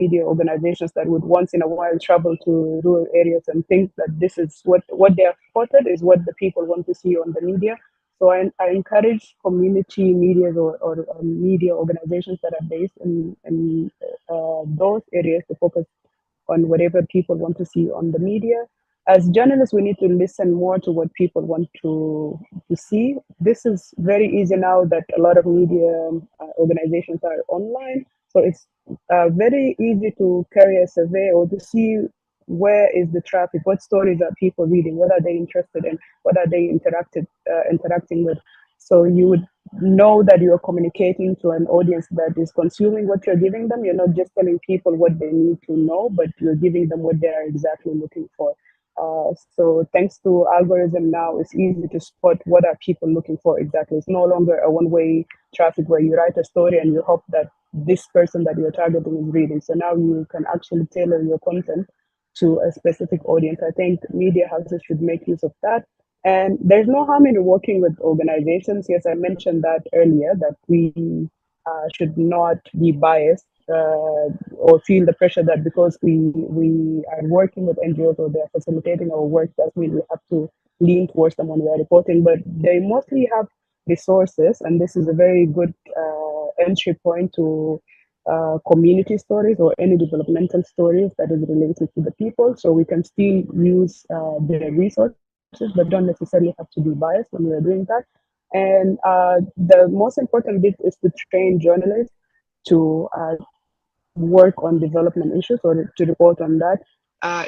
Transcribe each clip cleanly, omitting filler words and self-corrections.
media organizations that would once in a while travel to rural areas and think that this is what they have spotted is what the people want to see on the media. So I encourage community media or media organizations that are based in those areas to focus on whatever people want to see on the media. As journalists, we need to listen more to what people want to see. This is very easy now that a lot of media organizations are online. So it's very easy to carry a survey or to see where is the traffic, what stories are people reading, what are they interested in, what are they interacting with. So you would know that you're communicating to an audience that is consuming what you're giving them. You're not just telling people what they need to know, but you're giving them what they are exactly looking for. So thanks to algorithm now, it's easy to spot what are people looking for exactly. It's no longer a one-way traffic where you write a story and you hope that this person that you're targeting is reading. So now you can actually tailor your content to a specific audience. I think media houses should make use of that. And there's no harm in working with organizations. Yes, I mentioned that earlier, that we should not be biased or feel the pressure that because we are working with NGOs or they're facilitating our work, that means we have to lean towards them when we are reporting. But they mostly have resources, and this is a very good entry point to community stories or any developmental stories that is related to the people. So we can still use their resources, but don't necessarily have to be biased when we are doing that. And the most important bit is to train journalists to work on development issues or to report on that.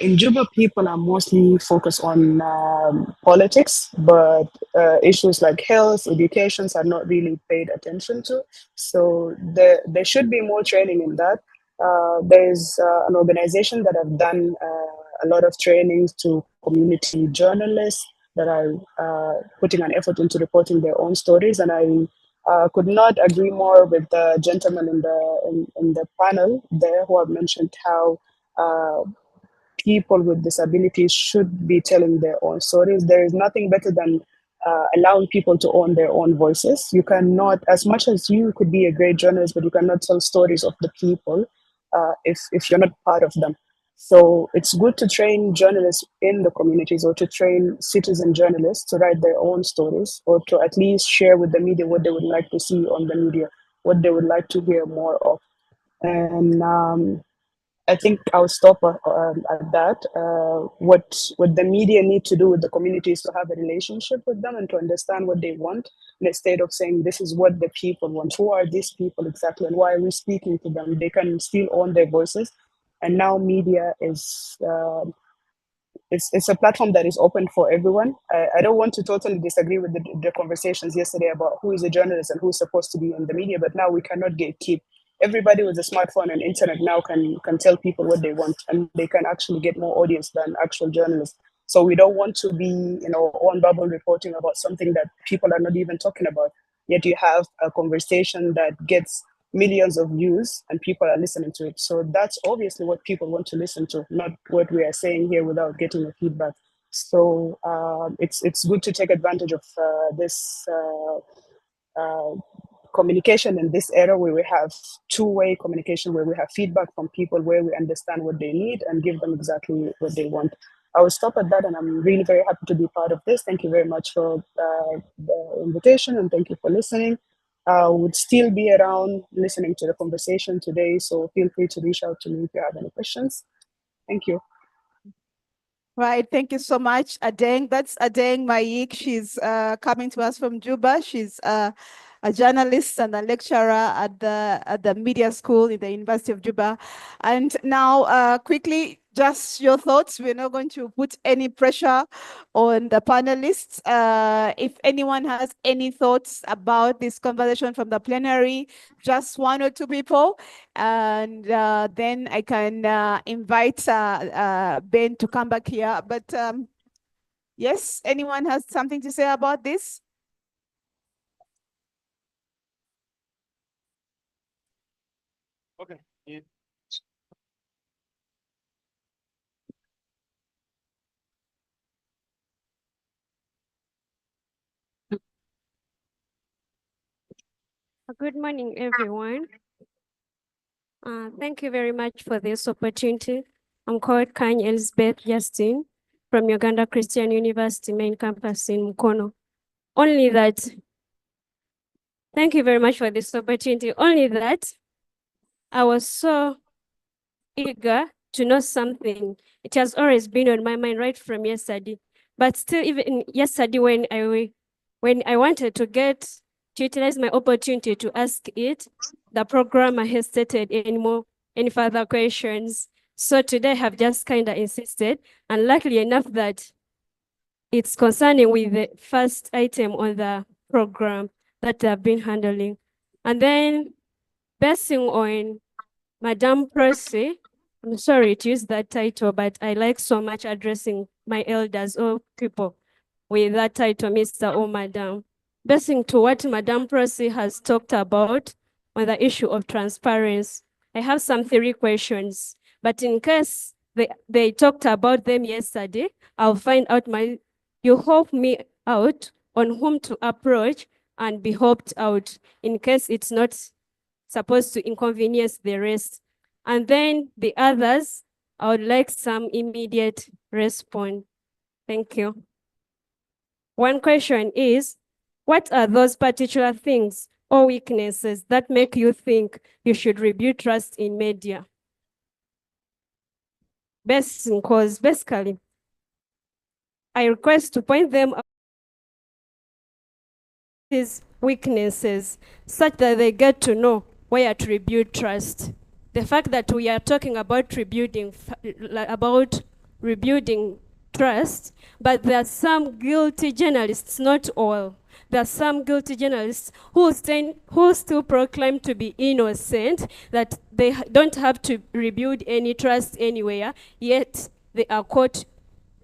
In Juba, people are mostly focused on politics, but issues like health, educations are not really paid attention to. So there should be more training in that. There's an organization that have done a lot of trainings to community journalists that are putting an effort into reporting their own stories, and I could not agree more with the gentleman in the panel there who have mentioned how people with disabilities should be telling their own stories. There is nothing better than allowing people to own their own voices. You cannot, as much as you could be a great journalist, but you cannot tell stories of the people if you're not part of them. So it's good to train journalists in the communities or to train citizen journalists to write their own stories or to at least share with the media what they would like to see on the media, what they would like to hear more of. And I think I'll stop at that. What the media need to do with the community is to have a relationship with them and to understand what they want, instead of saying this is what the people want. Who are these people exactly, and why are we speaking to them? They can still own their voices. And now media is it's a platform that is open for everyone. I don't want to totally disagree with the conversations yesterday about who is a journalist and who's supposed to be in the media, but now we cannot gatekeep. Everybody with a smartphone and internet now can tell people what they want, and they can actually get more audience than actual journalists. So we don't want to be in our own bubble reporting about something that people are not even talking about. Yet you have a conversation that gets millions of views and people are listening to it. So that's obviously what people want to listen to, not what we are saying here without getting a feedback. So it's good to take advantage of this communication in this era where we have two-way communication, where we have feedback from people, where we understand what they need and give them exactly what they want. I will stop at that, and I'm really very happy to be part of this. Thank you very much for the invitation, and thank you for listening. I would still be around listening to the conversation today, so feel free to reach out to me if you have any questions. Thank you. Right, thank you so much, Adeng. That's Adeng Mayik. She's coming to us from Juba. She's a journalist and a lecturer at the media school in the University of Juba. And now, quickly, just your thoughts. We're not going to put any pressure on the panelists. If anyone has any thoughts about this conversation from the plenary, just one or two people, and then I can invite Ben to come back here. But yes, anyone has something to say about this? Okay. Yeah. Good morning, everyone. Thank you very much for this opportunity. I'm called Kanye Elizabeth Justin from Uganda Christian University main campus in Mukono. Only that, thank you very much for this opportunity. Only that I was so eager to know something. It has always been on my mind right from yesterday. But still, even yesterday when I wanted to utilize my opportunity to ask it, the programmer hesitated any further questions. So today I have just kind of insisted, and luckily enough that it's concerning with the first item on the program that I've been handling. And then basing on Madame Pressy, I'm sorry to use that title, but I like so much addressing my elders or people with that title, Mr. or Madam. Basing to what Madame Pressy has talked about on the issue of transparency, I have some 3 questions, but in case they talked about them yesterday, I'll find out you help me out on whom to approach and be helped out in case it's not supposed to inconvenience the rest. And then the others, I would like some immediate response. Thank you. One question is, what are those particular things or weaknesses that make you think you should rebuild trust in media? Because basically, I request to point them out these weaknesses such that they get to know where to rebuild trust. The fact that we are talking about rebuilding trust, but there are some guilty journalists, not all. There are some guilty journalists who still proclaim to be innocent, that they don't have to rebuild any trust anywhere, yet they are caught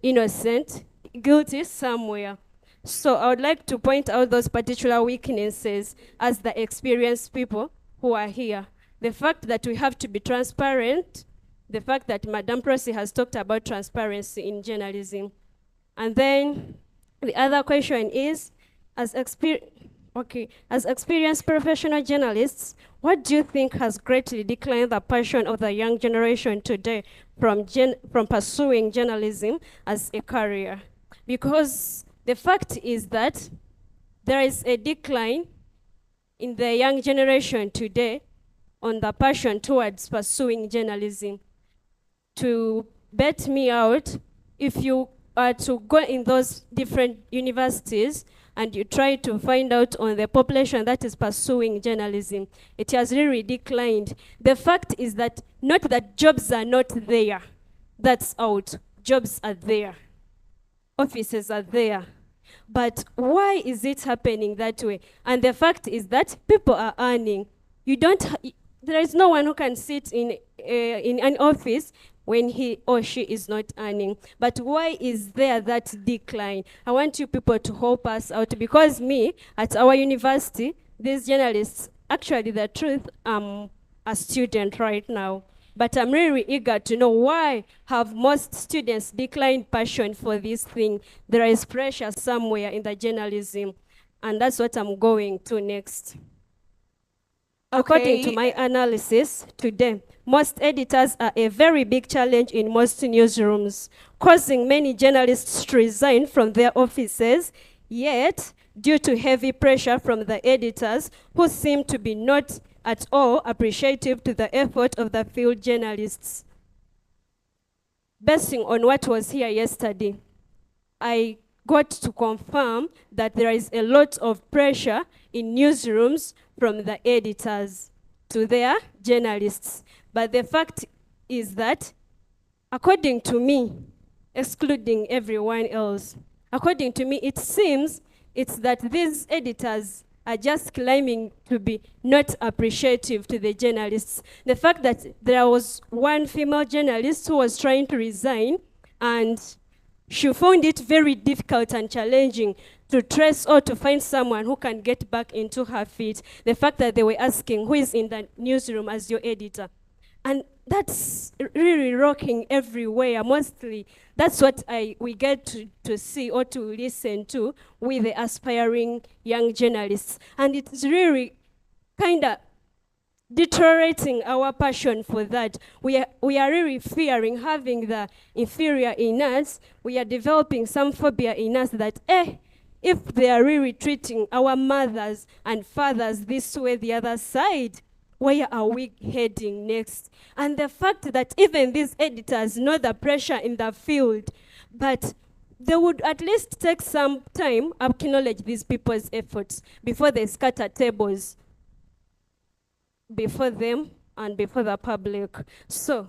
innocent, guilty somewhere. So I would like to point out those particular weaknesses as the experienced people who are here. The fact that we have to be transparent, the fact that Madame Pressy has talked about transparency in journalism. And then the other question is, as experienced professional journalists, what do you think has greatly declined the passion of the young generation today from pursuing journalism as a career? Because the fact is that there is a decline in the young generation today on the passion towards pursuing journalism. To bet me out, if you are to go in those different universities and you try to find out on the population that is pursuing journalism, it has really declined. The fact is that not that jobs are not there, that's out. Jobs are there. Offices are there. But why is it happening that way? And the fact is that people are earning. There is no one who can sit in an office when he or she is not earning. But why is there that decline? I want you people to help us out, because me, at our university, these journalists, actually the truth, I'm a student right now. But I'm really eager to know why have most students declined passion for this thing. There is pressure somewhere in the journalism, and that's what I'm going to next. According to my analysis today, most editors are a very big challenge in most newsrooms, causing many journalists to resign from their offices, yet due to heavy pressure from the editors who seem to be not at all appreciative to the effort of the field journalists. Basing on what was here yesterday, I got to confirm that there is a lot of pressure in newsrooms from the editors to their journalists. But the fact is that, according to me, excluding everyone else, according to me, it seems it's that these editors are just claiming to be not appreciative to the journalists. The fact that there was one female journalist who was trying to resign, and she found it very difficult and challenging to trace or to find someone who can get back into her feet. The fact that they were asking, who is in the newsroom as your editor? And that's really rocking everywhere. Mostly, that's what we get to see or to listen to with the aspiring young journalists. And it's really kind of deteriorating our passion for that. We are really fearing having the inferior in us. We are developing some phobia in us that, if they are really treating our mothers and fathers this way, the other side, where are we heading next? And the fact that even these editors know the pressure in the field, but they would at least take some time, acknowledge these people's efforts before they scatter tables before them and before the public. So,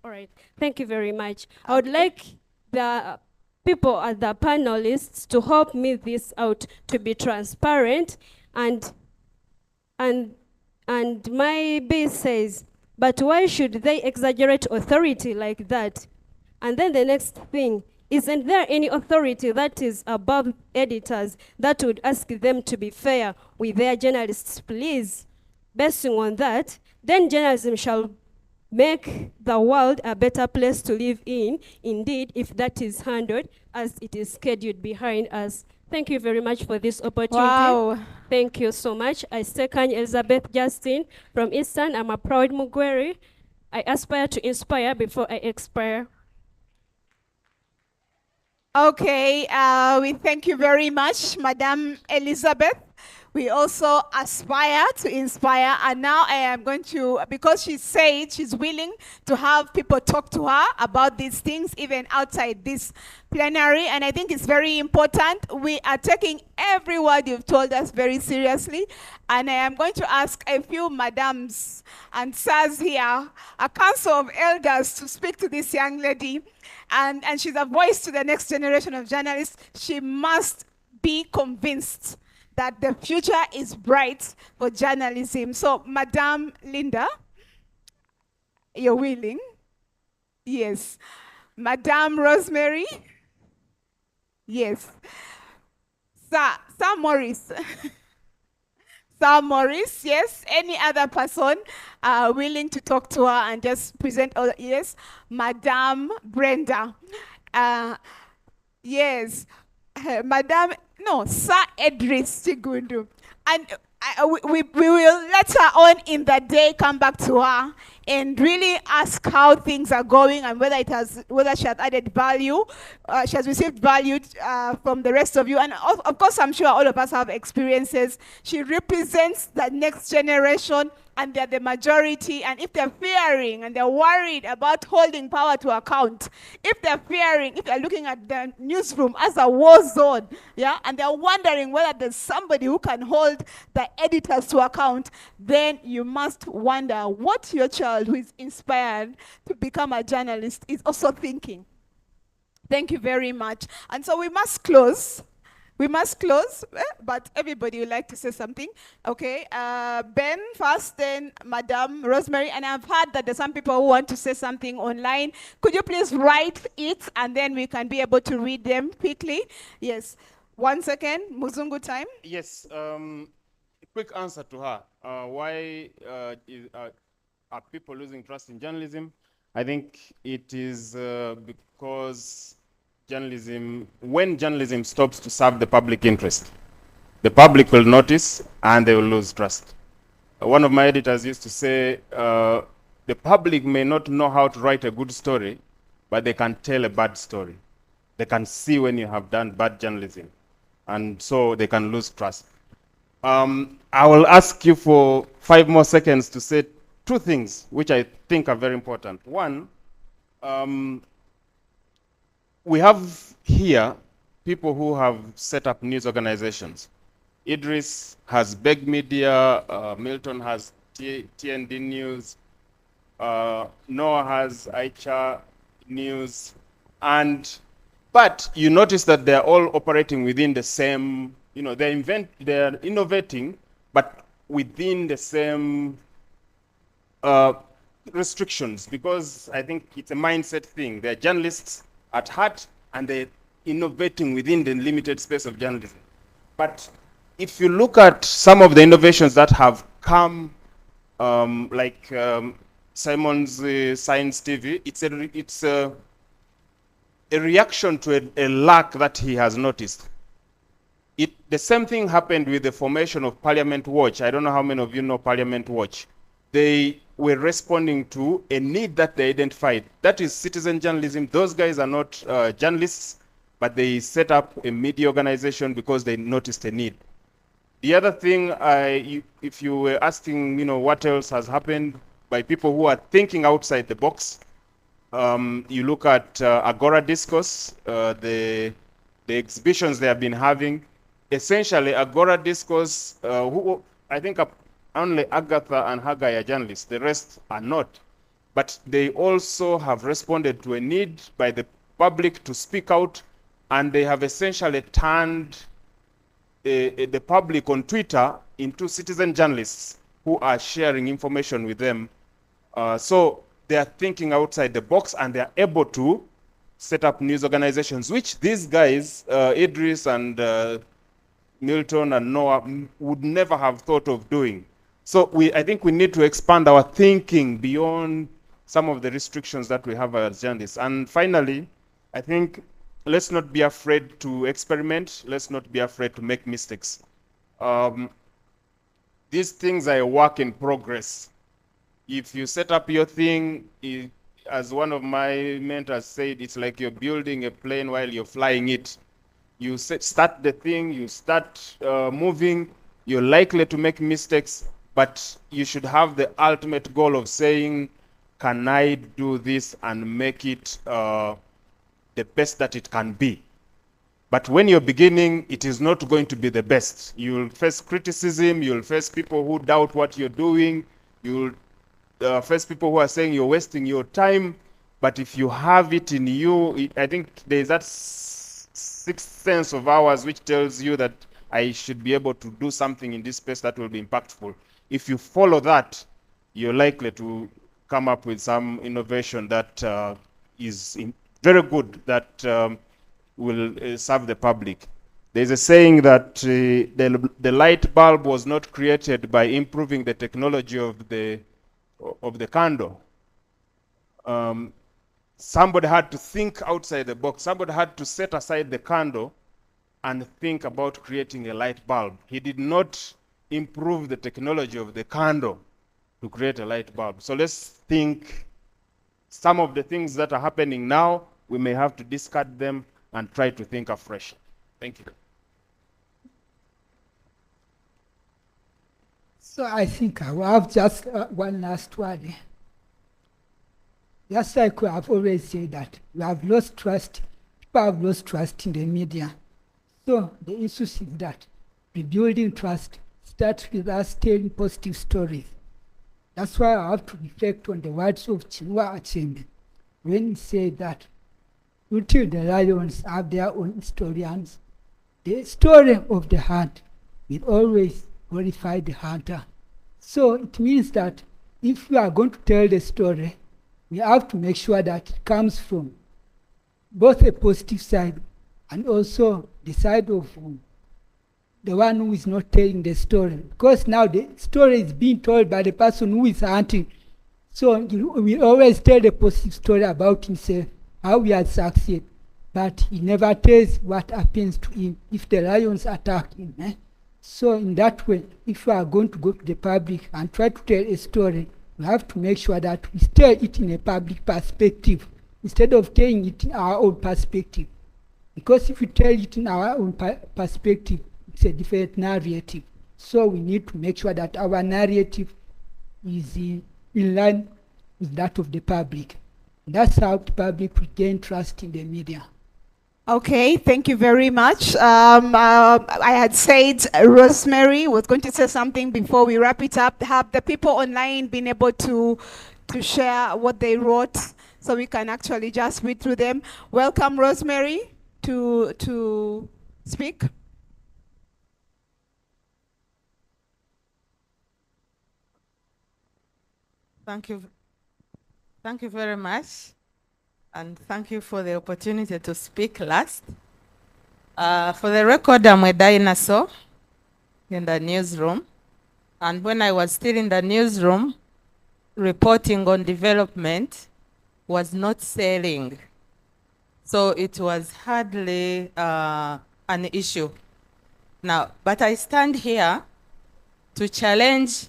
all right, thank you very much. I would like the people at the panelists to help me this out to be transparent. And my base says, but why should they exaggerate authority like that? And then the next thing, isn't there any authority that is above editors that would ask them to be fair with their journalists, please? Basing on that, then journalism shall make the world a better place to live in, indeed, if that is handled as it is scheduled behind us. Thank you very much for this opportunity. Wow. Thank you so much. I second Elizabeth Justin from Eastern. I'm a proud Mugweri. I aspire to inspire before I expire. Okay, we thank you very much, Madam Elizabeth. We also aspire to inspire, and now I am going to, because she said she's willing to have people talk to her about these things, even outside this plenary, and I think it's very important. We are taking every word you've told us very seriously, and I am going to ask a few madams and sirs here, a council of elders, to speak to this young lady, and she's a voice to the next generation of journalists. She must be convinced that the future is bright for journalism. So, Madame Linda, you're willing? Yes. Madame Rosemary? Yes. Sir Maurice? Sir Maurice, yes. Any other person willing to talk to her and just present? Yes. Madame Brenda? Yes. Madame, no, Sir Edris Chigundu. And we will later on in the day come back to her and really ask how things are going and whether she has added value, she has received value from the rest of you. And of course, I'm sure all of us have experiences. She represents the next generation, and they're the majority. And if they're fearing and they're worried about holding power to account, if they're looking at the newsroom as a war zone, yeah, and they're wondering whether there's somebody who can hold the editors to account, then you must wonder what your child who is inspired to become a journalist is also thinking. Thank you very much. And so we must close. But everybody would like to say something. Okay, Ben first, then Madame Rosemary, and I've heard that there's some people who want to say something online. Could you please write it, and then we can be able to read them quickly? Yes. 1 second, Muzungu time. Yes, a quick answer to her. Why are people losing trust in journalism? I think it is because when journalism stops to serve the public interest, the public will notice and they will lose trust. One of my editors used to say, the public may not know how to write a good story, but they can tell a bad story. They can see when you have done bad journalism, and so they can lose trust. I will ask you for 5 more seconds to say 2 things which I think are very important. One, we have here people who have set up news organizations. Idris has Beg Media, Milton has TND News, Noah has Aicha News, but you notice that they're all operating within the same, they're innovating, but within the same restrictions, because I think it's a mindset thing. They're journalists at heart, and they're innovating within the limited space of journalism. But if you look at some of the innovations that have come, like Simon's Science TV, it's a reaction to a lack that he has noticed. The same thing happened with the formation of Parliament Watch. I don't know how many of you know Parliament Watch. they were responding to a need that they identified. That is citizen journalism. Those guys are not journalists, but they set up a media organization because they noticed a need. The other thing, if you were asking, what else has happened by people who are thinking outside the box, you look at Agora Discourse, the exhibitions they have been having. Essentially, Agora Discourse, who I think only Agatha and Haggai are journalists, the rest are not. But they also have responded to a need by the public to speak out, and they have essentially turned the public on Twitter into citizen journalists who are sharing information with them. So they are thinking outside the box, and they are able to set up news organizations, which these guys, Idris and Milton and Noah, would never have thought of doing. So I think we need to expand our thinking beyond some of the restrictions that we have as journalists. And finally, I think let's not be afraid to experiment. Let's not be afraid to make mistakes. These things are a work in progress. If you set up your thing, as one of my mentors said, it's like you're building a plane while you're flying it. You start the thing, you start moving, you're likely to make mistakes, but you should have the ultimate goal of saying, can I do this and make it the best that it can be? But when you're beginning, it is not going to be the best. You'll face criticism, you'll face people who doubt what you're doing, you'll face people who are saying you're wasting your time. But if you have it in you, I think there's that sixth sense of ours which tells you that I should be able to do something in this space that will be impactful. If you follow that, you're likely to come up with some innovation that is very good, that will serve the public. There's a saying that the light bulb was not created by improving the technology of the candle. Somebody had to think outside the box. Somebody had to set aside the candle and think about creating a light bulb. He did not improve the technology of the candle to create a light bulb. So let's think some of the things that are happening now, we may have to discard them and try to think afresh. Thank you. So I think I will have just one last word. Just like we have always said that we have lost trust, people have lost trust in the media. So the issue is that rebuilding trust starts with us telling positive stories. That's why I have to reflect on the words of Chinua Achebe when he said that until the lions have their own historians, the story of the hunt will always glorify the hunter. So it means that if we are going to tell the story, we have to make sure that it comes from both a positive side and also the side of the one who is not telling the story. Because now the story is being told by the person who is hunting. So we always tell the positive story about himself, how he has succeeded. But he never tells what happens to him if the lions attack him. So in that way, if we are going to go to the public and try to tell a story, we have to make sure that we tell it in a public perspective instead of telling it in our own perspective. Because if we tell it in our own perspective, it's a different narrative. So we need to make sure that our narrative is in line with that of the public. That's how the public will gain trust in the media. Okay, thank you very much. I had said Rosemary was going to say something before we wrap it up. Have the people online been able to share what they wrote so we can actually just read through them? Welcome, Rosemary, to speak. Thank you. Thank you very much. And thank you for the opportunity to speak last. For the record, I'm a dinosaur in the newsroom. And when I was still in the newsroom, reporting on development was not selling. So it was hardly an issue. Now, but I stand here to challenge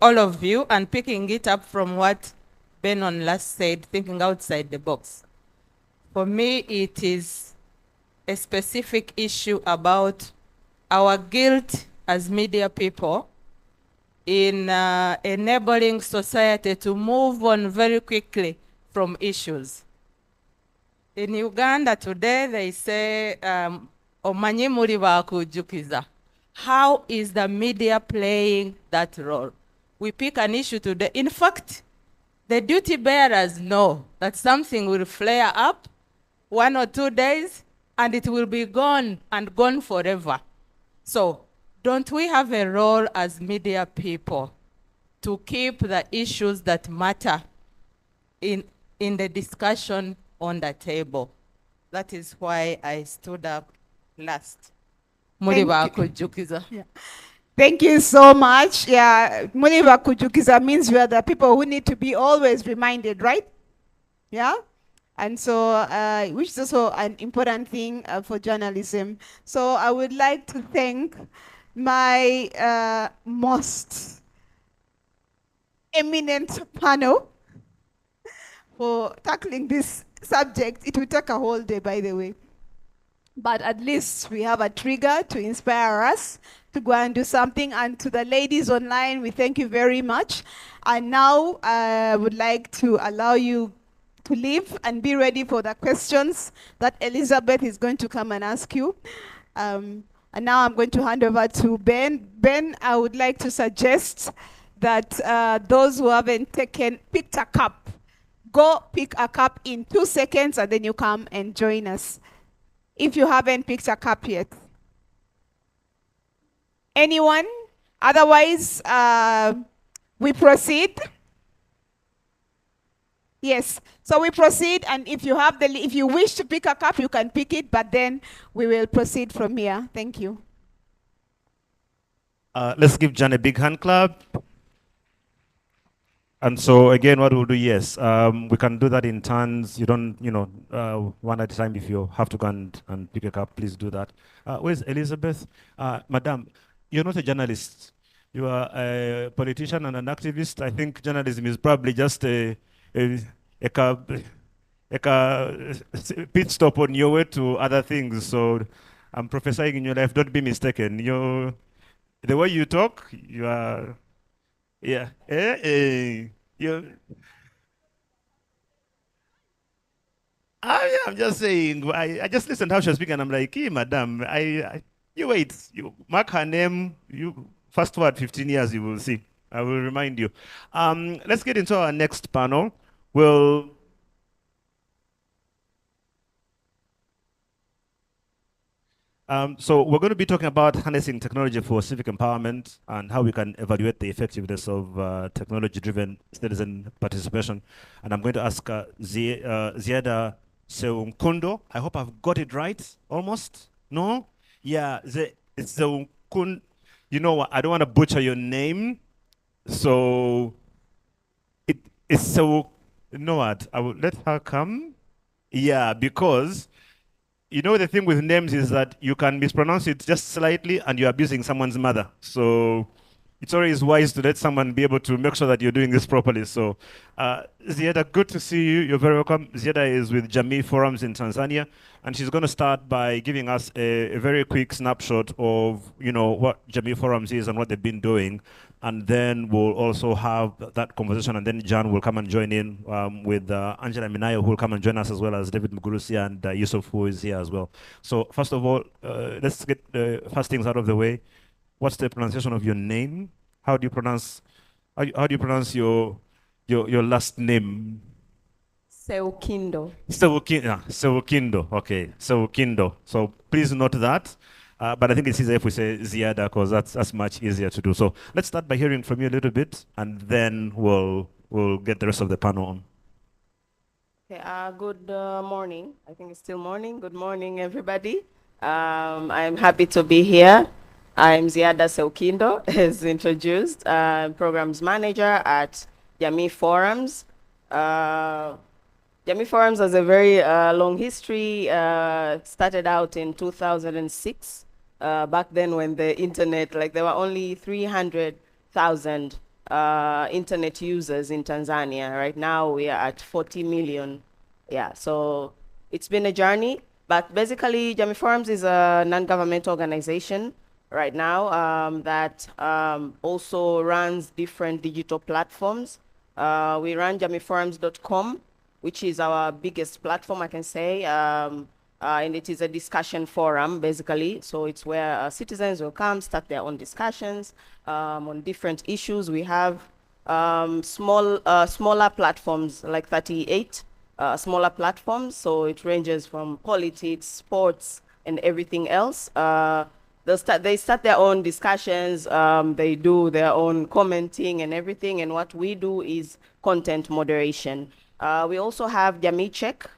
all of you, and picking it up from what Benon last said, thinking outside the box. For me, it is a specific issue about our guilt as media people in enabling society to move on very quickly from issues. In Uganda today, they say, omanyi muli bakujukiza. How is the media playing that role? We pick an issue today. In fact, the duty bearers know that something will flare up 1 or 2 days, and it will be gone and gone forever. So, don't we have a role as media people to keep the issues that matter in the discussion on the table? That is why I stood up last. Muri bakujukiza. Thank you so much. Yeah, Muniva Kujukiza means we are the people who need to be always reminded, right? Yeah? And so, which is also an important thing for journalism. So I would like to thank my most eminent panel for tackling this subject. It will take a whole day, by the way. But at least we have a trigger to inspire us to go and do something. And to the ladies online, we thank you very much. And now I would like to allow you to leave and be ready for the questions that Elizabeth is going to come and ask you. And now I'm going to hand over to Ben. Ben, I would like to suggest that those who haven't picked a cup, go pick a cup in 2 seconds, and then you come and join us. If you haven't picked a cup yet. Anyone? Otherwise, we proceed. Yes. So we proceed, and if you wish to pick a cup, you can pick it, but then we will proceed from here. Thank you. Let's give Jan a big hand clap. And so again, what we'll do, yes, we can do that in turns. You don't, one at a time. If you have to go and pick a cup, please do that. Where's Elizabeth? Madam, you're not a journalist. You are a politician and an activist. I think journalism is probably just a pit stop on your way to other things. So I'm prophesying in your life, don't be mistaken. The way you talk, you are... Yeah. I'm just saying, I just listened how she was speaking, and I'm like, hey, madam, you wait, you mark her name, you fast forward 15 years, you will see. I will remind you. Let's get into our next panel. So we're going to be talking about harnessing technology for civic empowerment and how we can evaluate the effectiveness of technology-driven citizen participation. And I'm going to ask Ziada Seunkundo. I hope I've got it right, almost. No? Yeah, it's Seunkundo. You know what? I don't want to butcher your name. So it's so, you know what? I will let her come. Yeah, because you know, the thing with names is that you can mispronounce it just slightly and you're abusing someone's mother. So it's always wise to let someone be able to make sure that you're doing this properly. So Ziada, good to see you. You're very welcome. Ziada is with Jami Forums in Tanzania, and she's going to start by giving us a very quick snapshot of, what Jami Forums is and what they've been doing. And then we'll also have that conversation, and then John will come and join in with Angela Minayo, who will come and join us, as well as David Mugurusi and Yusuf, who is here as well. So first of all, let's get the first things out of the way. What's the pronunciation of your name? How do you pronounce your last name? Seukindo. Seukindo. Okay, Seukindo. So please note that. But I think it's easier if we say Ziada, because that's much easier to do. So let's start by hearing from you a little bit, and then we'll get the rest of the panel on. Okay, good morning. I think it's still morning. Good morning, everybody. I'm happy to be here. I'm Ziada Seukindo, as introduced. I'm programs manager at Jami Forums. Jami Forums has a very long history. Started out in 2006. Back then when the internet, there were only 300,000 internet users in Tanzania. Right now, we are at 40 million. Yeah, so it's been a journey, but basically, Jami Forums is a non-governmental organization right now that also runs different digital platforms. We run jamiforums.com, which is our biggest platform, I can say. And it is a discussion forum, basically. So it's where citizens will come, start their own discussions on different issues. We have smaller platforms, like 38 smaller platforms. So it ranges from politics, sports, and everything else. They start their own discussions, they do their own commenting and everything, and what we do is content moderation. We also have Jami Check,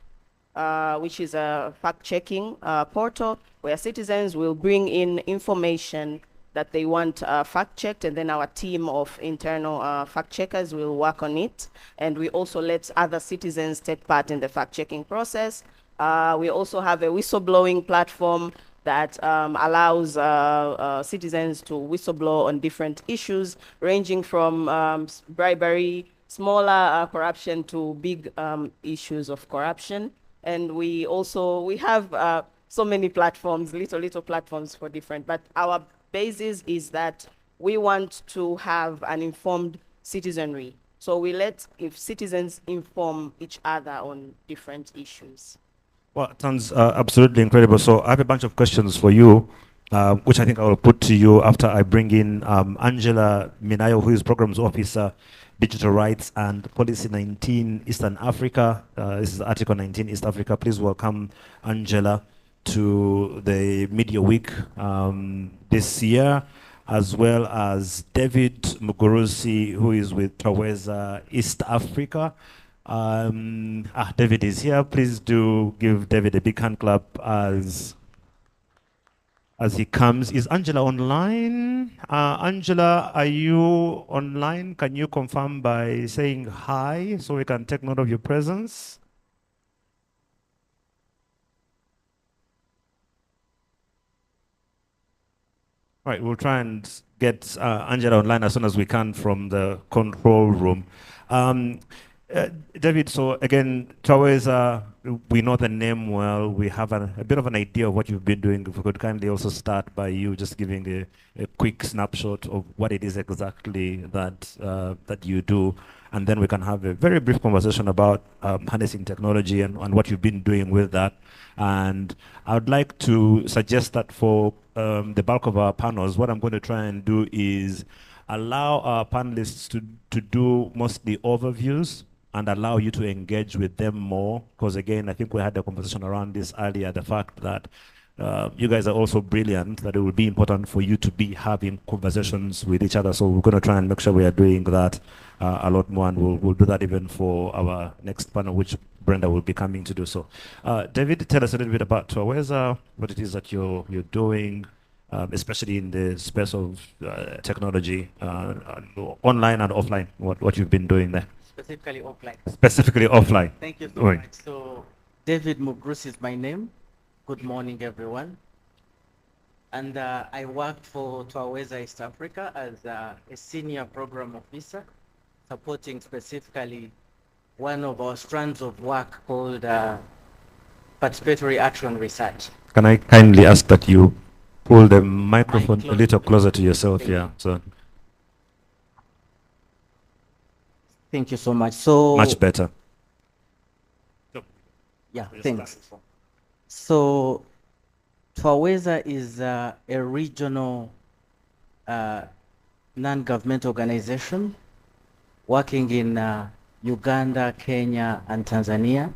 which is a fact-checking portal where citizens will bring in information that they want fact-checked, and then our team of internal fact-checkers will work on it. And we also let other citizens take part in the fact-checking process. We also have a whistleblowing platform that allows citizens to whistleblow on different issues, ranging from bribery, smaller corruption, to big issues of corruption. And we have so many platforms, little platforms for different, but our basis is that we want to have an informed citizenry. So we let citizens inform each other on different issues. Well, it sounds absolutely incredible. So I have a bunch of questions for you, which I think I will put to you after I bring in Angela Minayo, who is Programs Officer, Digital Rights and Policy 19 Eastern Africa. This is Article 19 East Africa. Please welcome Angela to the Media Week this year, as well as David Mugurusi, who is with Taweza East Africa. David is here. Please do give David a big hand clap as he comes. Is Angela online? Angela, are you online? Can you confirm by saying hi so we can take note of your presence? All right, we'll try and get Angela online as soon as we can from the control room. David, so again, Taweza, we know the name well. We have a bit of an idea of what you've been doing. If we could kindly also start by you just giving a quick snapshot of what it is exactly that you do, and then we can have a very brief conversation about harnessing technology and what you've been doing with that. And I would like to suggest that for the bulk of our panels, what I'm going to try and do is allow our panelists to do mostly overviews and allow you to engage with them more. Because again, I think we had a conversation around this earlier, the fact that you guys are also brilliant, that it will be important for you to be having conversations with each other. So we're going to try and make sure we are doing that a lot more, and we'll do that even for our next panel, which Brenda will be coming to do so. David, tell us a little bit about Taweza, what it is that you're doing, especially in the space of technology, online and offline, what you've been doing there. Specifically offline. Specifically offline. Thank you so much. So David Mugrus is my name. Good morning, everyone. And I work for Taweza East Africa as a senior program officer, supporting specifically one of our strands of work called participatory action research. Can I kindly ask that you pull the microphone a little closer to yourself? Yeah. So. Thank you so much. So much better. Yeah, thanks. So Taweza is a regional non-government organization working in Uganda, Kenya, and Tanzania,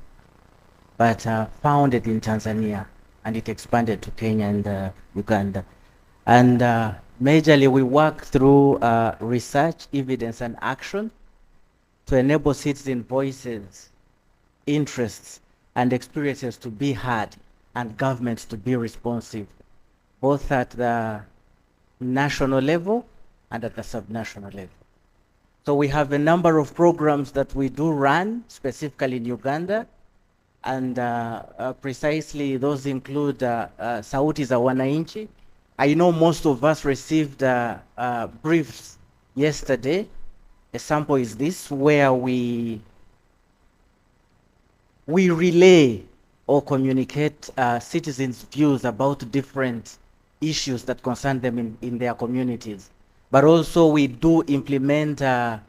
but founded in Tanzania, and it expanded to Kenya and Uganda. And majorly we work through research, evidence, and action to enable citizen voices, interests, and experiences to be heard and governments to be responsive, both at the national level and at the subnational level. So we have a number of programs that we do run, specifically in Uganda, and precisely those include Sauti za Wananchi. I know most of us received briefs yesterday A sample is this, where we relay or communicate citizens' views about different issues that concern them in their communities. But also we do implement a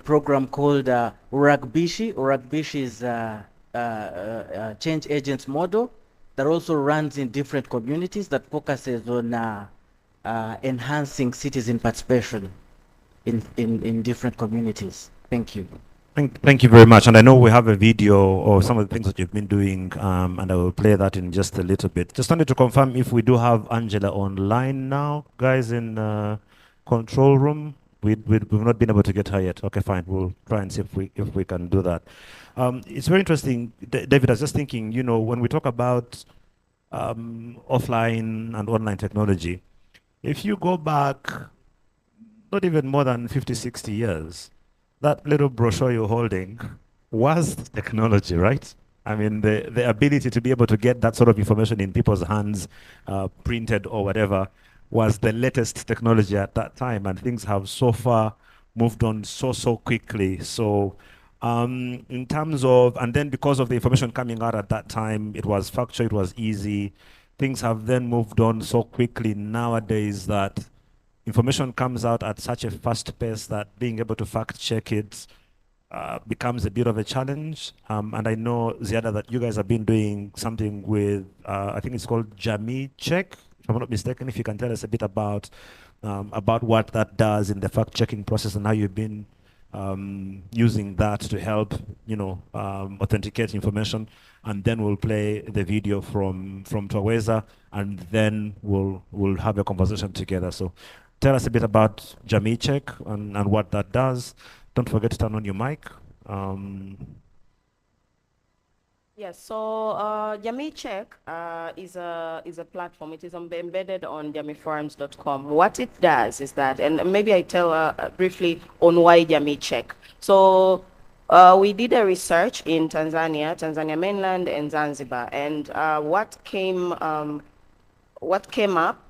program called Uragbishi. Uragbishi is a change agents model that also runs in different communities that focuses on enhancing citizen participation in different communities. Thank you. Thank you very much. And I know we have a video of some of the things that you've been doing, and I will play that in just a little bit. Just wanted to confirm if we do have Angela online now, guys, in control room. We've not been able to get her yet. Okay, fine. We'll try and see if we can do that. It's very interesting, David. I was just thinking, you know, when we talk about offline and online technology, if you go back not even more than 50, 60 years, that little brochure you're holding was technology, right? I mean, the ability to be able to get that sort of information in people's hands, printed or whatever, was the latest technology at that time, and things have so far moved on so quickly. So in terms of, and then because of the information coming out at that time, it was factual, it was easy. Things have then moved on so quickly nowadays that information comes out at such a fast pace that being able to fact check it becomes a bit of a challenge. And I know, Ziada, that you guys have been doing something with, I think it's called Jami Check, if I'm not mistaken. If you can tell us a bit about what that does in the fact checking process and how you've been using that to help, you know, authenticate information. And then we'll play the video from Twaweza, and then we'll have a conversation together. So tell us a bit about Jami Check and what that does. Don't forget to turn on your mic. Yes, so Jami Check is a platform. It is embedded on jamiforums.com. What it does is that, and maybe I tell briefly on why Jami Check. So we did a research in Tanzania mainland and Zanzibar, and what came up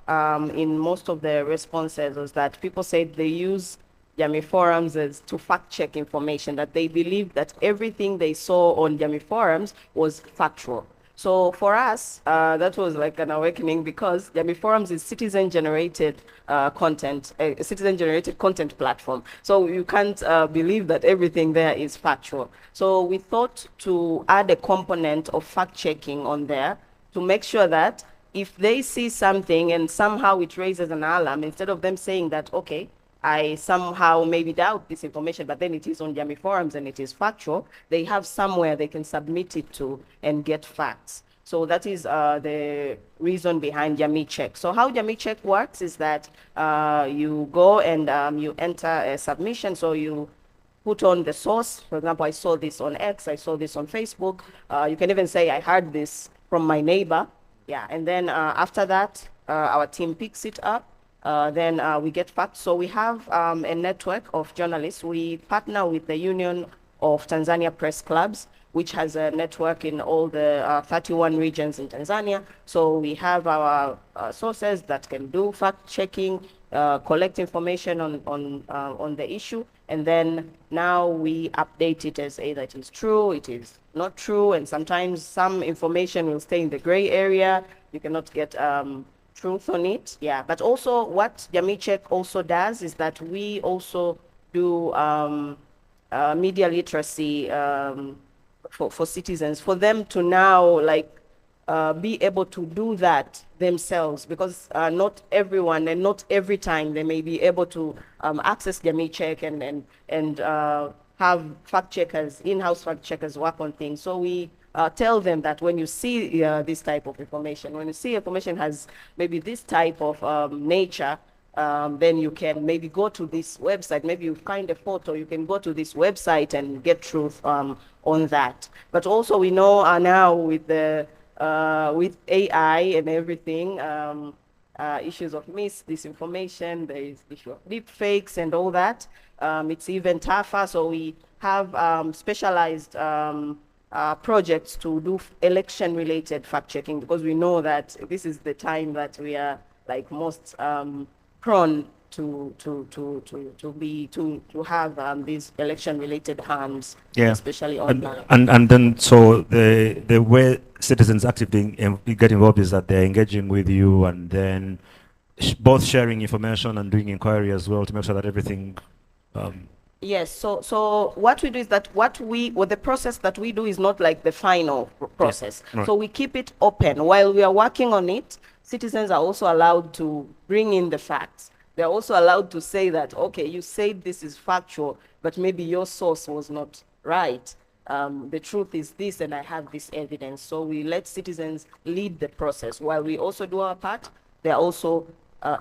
in most of the responses was that people said they use Jami Forums as to fact check information, that they believe that everything they saw on Jami Forums was factual. So for us, that was like an awakening, because Jami Forums is citizen-generated content, a citizen-generated content platform. So you can't believe that everything there is factual. So we thought to add a component of fact-checking on there to make sure that if they see something and somehow it raises an alarm, instead of them saying that, okay, I somehow maybe doubt this information, but then it is on Jami Forums and it is factual, they have somewhere they can submit it to and get facts. So that is the reason behind Jami Check. So how Jami Check works is that you go and you enter a submission. So you put on the source. For example, I saw this on X, I saw this on Facebook. You can even say, I heard this from my neighbor. Yeah, and then after that, our team picks it up. Then we get facts. So we have a network of journalists. We partner with the Union of Tanzania Press Clubs, which has a network in all the 31 regions in Tanzania. So we have our sources that can do fact checking, collect information on the issue, and then now we update it as either it is true, it is not true, and sometimes some information will stay in the gray area. You cannot get truth on it. Yeah, but also what Jami Check also does is that we also do media literacy for citizens, for them to now like be able to do that themselves, because not everyone and not every time they may be able to access Jami Check and have fact checkers, in-house fact checkers work on things. So we tell them that when you see this type of information, when you see information has maybe this type of nature, then you can maybe go to this website. Maybe you find a photo, you can go to this website and get truth on that. But also we know now with the with AI and everything, issues of disinformation, there is issue of deep fakes and all that. It's even tougher. So we have specialized projects to do election-related fact-checking, because we know that this is the time that we are like most prone to have these election-related harms, Yeah. especially online. And then so the way citizens actively get involved is that they're engaging with you and then both sharing information and doing inquiry as well to make sure that everything. Yes, so what we do is that the process that we do is not like the final process. right. So we keep it open. While we are working on it, citizens are also allowed to bring in the facts. They're also allowed to say that, okay, you said this is factual, but maybe your source was not right. The truth is this, and I have this evidence. So we let citizens lead the process. While we also do our part, they're also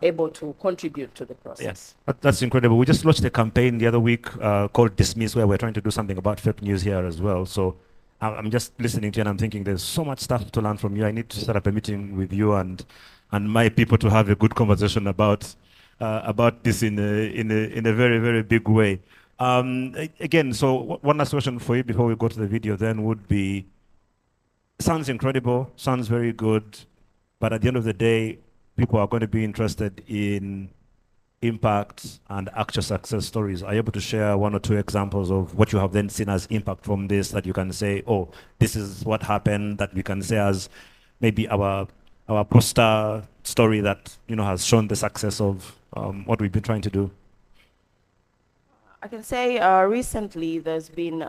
able to contribute to the process. Yes, that's incredible. We just launched a campaign the other week called Dismiss, where we're trying to do something about fake news here as well. So I'm just listening to you and I'm thinking there's so much stuff to learn from you. I need to set up a meeting with you and my people to have a good conversation about this in a very, very big way. Again, so one last question for you before we go to the video then would be, sounds incredible, sounds very good, but at the end of the day, people are going to be interested in impact and actual success stories. Are you able to share one or two examples of what you have then seen as impact from this that you can say, oh, this is what happened, that we can say as maybe our poster story that has shown the success of what we've been trying to do? I can say recently there's been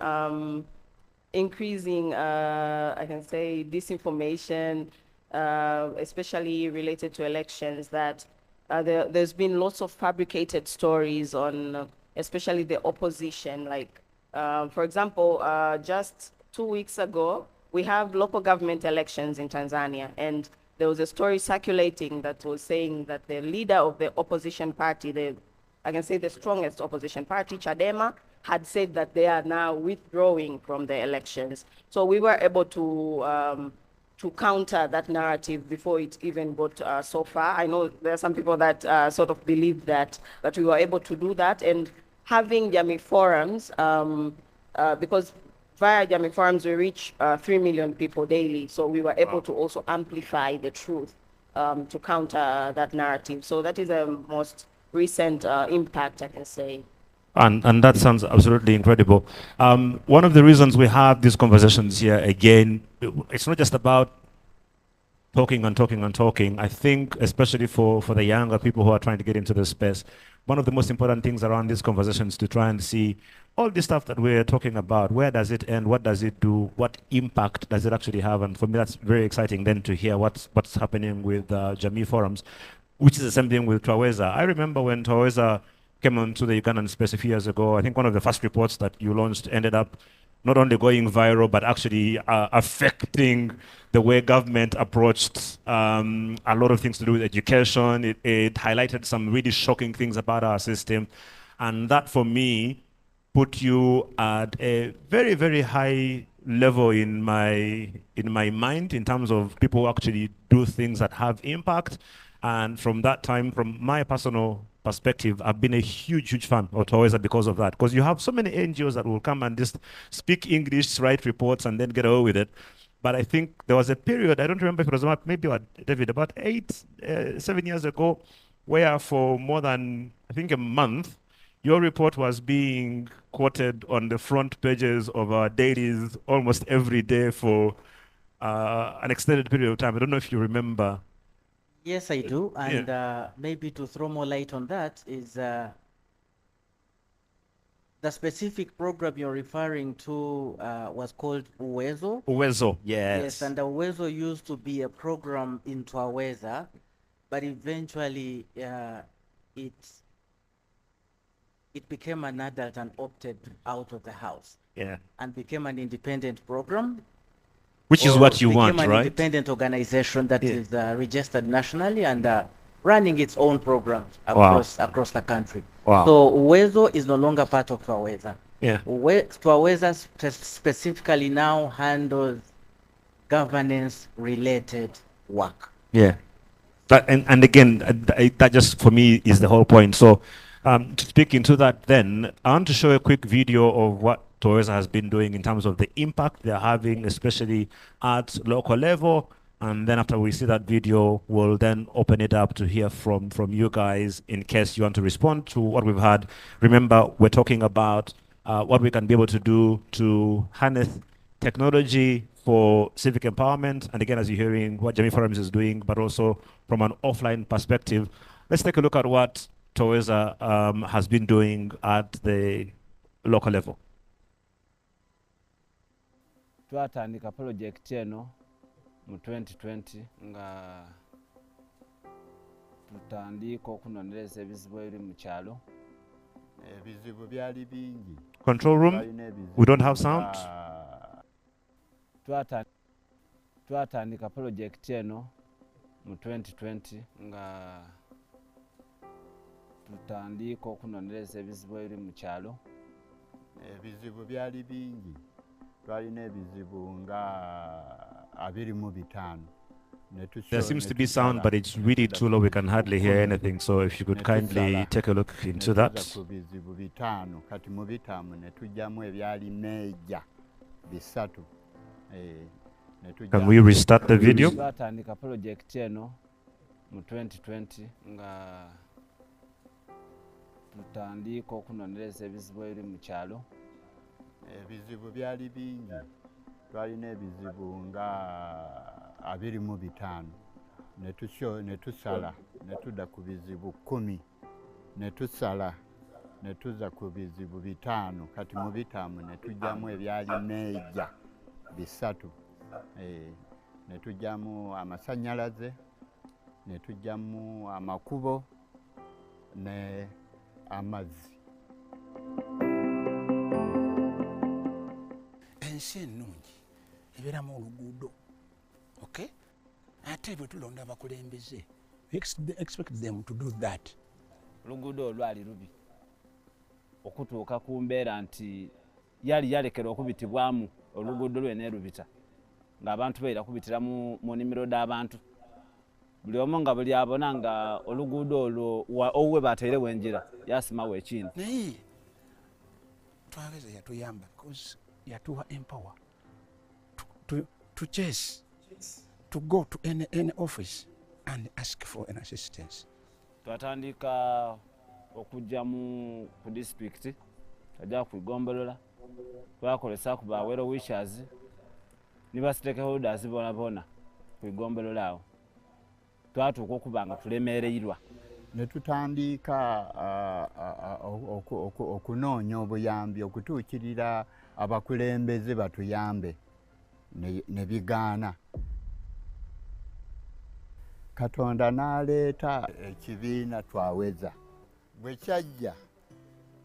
increasing, I can say, disinformation, especially related to elections, that there's been lots of fabricated stories on especially the opposition. Like, for example, just 2 weeks ago, we have local government elections in Tanzania, and there was a story circulating that was saying that the leader of the opposition party, I can say the strongest opposition party, Chadema, had said that they are now withdrawing from the elections. So we were able to counter that narrative before it even got so far. I know there are some people that sort of believe that, but we were able to do that. And having Jami Forums, because via Jami Forums we reach 3 million people daily, so we were able to also amplify the truth to counter that narrative. So that is the most recent impact, I can say. And that sounds absolutely incredible. One of the reasons we have these conversations here, again, it's not just about talking and talking and talking. I think, especially for the younger people who are trying to get into this space, one of the most important things around these conversations to try and see all this stuff that we're talking about, where does it end, what does it do, what impact does it actually have? And for me, that's very exciting then to hear what's happening with Jami Forums, which is the same thing with Twaweza. I remember when Twaweza came onto the Ugandan space a few years ago, I think one of the first reports that you launched ended up not only going viral, but actually affecting the way government approached a lot of things to do with education. It highlighted some really shocking things about our system. And that, for me, put you at a very, very high level in my mind in terms of people who actually do things that have impact. And from that time, from my personal perspective, I've been a huge, huge fan of Twaweza because of that. Because you have so many NGOs that will come and just speak English, write reports, and then get away with it. But I think there was a period, I don't remember if it was maybe what, David, about 7 years ago, where for more than, I think, a month, your report was being quoted on the front pages of our dailies almost every day for an extended period of time. I don't know if you remember. Yes, I do. And maybe to throw more light on that is the specific program you're referring to was called Uwezo. Uwezo, yes. Yes, and Uwezo used to be a program in Twaweza, but eventually it became an adult and opted out of the house. Yeah. And became an independent program. Which is what you want, became an right? Independent organization that is registered nationally and running its own programs across the country. Wow. So Uwezo is no longer part of Twaweza. Yeah. Twaweza specifically now handles governance-related work. Yeah. And again, that just for me is the whole point. So to speak into that then, I want to show a quick video of what Twaweza has been doing in terms of the impact they're having, especially at local level, And then after we see that video, we'll then open it up to hear from you guys in case you want to respond to what we've had. Remember, we're talking about what we can be able to do to harness technology for civic empowerment. And again, as you're hearing what Jami Forums is doing, but also from an offline perspective, let's take a look at what Toweza has been doing at the local level. Twatandika project eno mu 2020 nga tutandika okunonereza ebizibu ebiri mu kyalo. Ebizibu byali bingi. Control room, we don't have sound. Twatandika project eno mu 2020 nga tutandika okunonereza ebizibu ebiri mu kyalo. Ebizibu byali bingi. Twalina ebizibu nga 25. There seems to be sound, but it's really too low. We can hardly hear anything. So if you could kindly take a look into that. Bizibu 5 kati mu bitamu ne tujjamu ebyali meja 3. Can we restart the video? Twatandika project eno mu 2020 nga tutandika okunonereza ebizibu ebiri mu kyalo. Ebizibu byali bingi. Twalina ebizibu nga 25. Ne tusala ne tudda ku bizibu 10. Ne tusala ne tuzza ku bizibu 5 kati mu bitamu ne tujjamu ebyali meja 3. Ne tujjamu amasannyalaze, ne tujjamu amakubo ne amazzi. Ensi ennungi ebeeramu oluguudo, okay? Ate bwe tulonda abakulembeze, we expect them to do that. Oluguudo olwali lubi okutuuka ku mbeera nti yali yalekera okubitibwamu oluguudo lwene lubita ng'abantu beera kubitira mu nnimiro d'abantu. Buli omu nga buli abona nga oluguudo olwo owuwe bateerewo enjira yasimawo ekintu. Naye twageza yatuyamba because yatuwa empower to chase, to go to any office and ask for an assistance. Twatandika okujja ku district tajja ku Igombolola, twakolesa ku ba well wishers ne ba stakeholders bona ku Igombolola awo. Twatuuka okuba nga tulemeereirwa. Ne tutandika okunoonya obuyambi okutuukirira abakulembeze batuyambe ne bigaana. Katonda n'aleeta ekibiina Twaweza. Bwe kyajja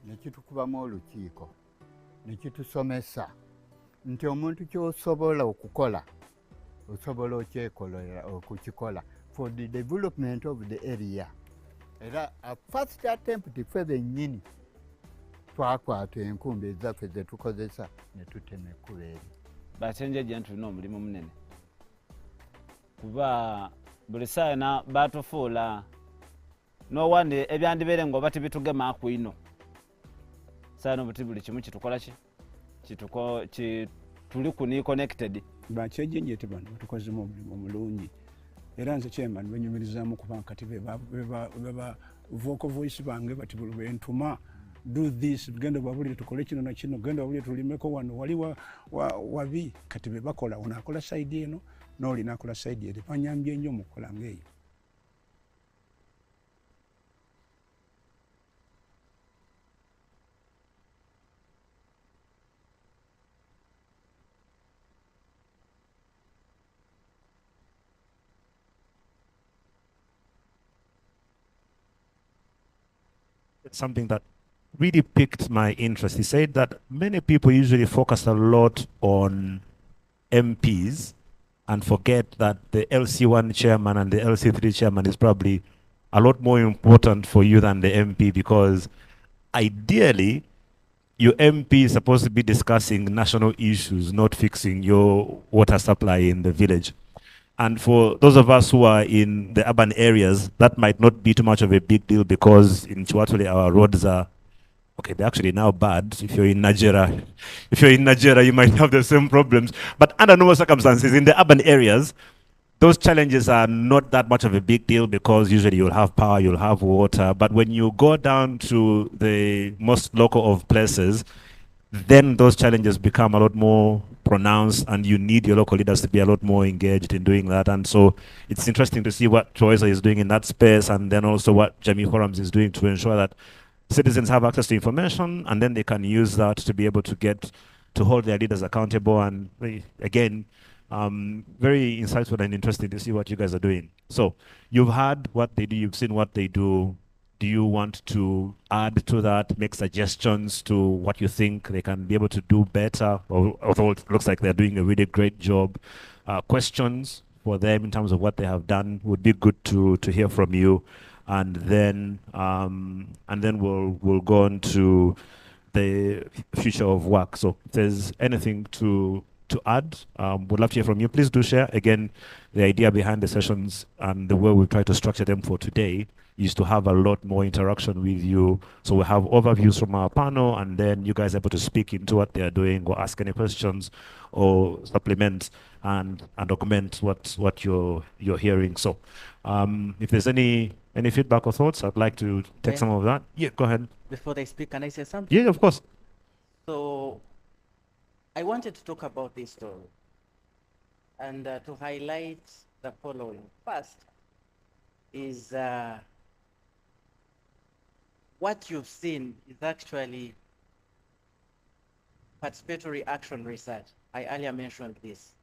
ne kitukubamu olukiiko ne kitusomesa nti omuntu ky'osobola okukola osobola okukikola for the development of the area. Era a first attempt ffe bennyini twakwata enkumbi ezaffe ze tukozesa ne tutema ekkubo eri. Bakyenje gye tulina omulimu munene kuba buli saana batufuula n'owande ebyandibeere ng'oba tibitugema ku ino saana obuti buli kimu kitukola tuli kuni connected. Bakyejenjete bano batukozemu omulimu omulungi era nze chairman benyumirizaamu kuba kati beba vocal voice bange bati bentuma do this genda babulire tukole kino na kino genda babulire tulimeko wano wali wabi kati bebakola onakola side eno n'oli nakola side eri banyambye nnyo mu kukola ng'eyo. Something that really piqued my interest. He said that many people usually focus a lot on MPs and forget that the LC1 chairman and the LC3 chairman is probably a lot more important for you than the MP, because ideally your MP is supposed to be discussing national issues, not fixing your water supply in the village. And for those of us who are in the urban areas, that might not be too much of a big deal, because in Chiwatule our roads are, okay, they're actually now bad. If you're in Nigeria, you might have the same problems. But under normal circumstances, in the urban areas, those challenges are not that much of a big deal because usually you'll have power, you'll have water. But when you go down to the most local of places, then those challenges become a lot more pronounced, and you need your local leaders to be a lot more engaged in doing that. And so it's interesting to see what Choiza is doing in that space, and then also what Jami Forums is doing to ensure that citizens have access to information, and then they can use that to be able to get to hold their leaders accountable. And again, very insightful and interesting to see what you guys are doing. So you've heard what they do, you've seen what they do. Do you want to add to that, make suggestions to what you think they can be able to do better? Although it looks like they're doing a really great job. Questions for them in terms of what they have done would be good to hear from you. And then we'll go on to the future of work. So if there's anything to add, would love to hear from you. Please do share. Again, the idea behind the sessions and the way we try to structure them for today is to have a lot more interaction with you. So we have overviews from our panel, and then you guys are able to speak into what they are doing or ask any questions or supplement and document what you're hearing. So if there's any feedback or thoughts, I'd like to take some of that. Yeah, go ahead. Before they speak, can I say something? Yeah, of course. So I wanted to talk about this story and to highlight the following. First is what you've seen is actually participatory action research. I earlier mentioned this.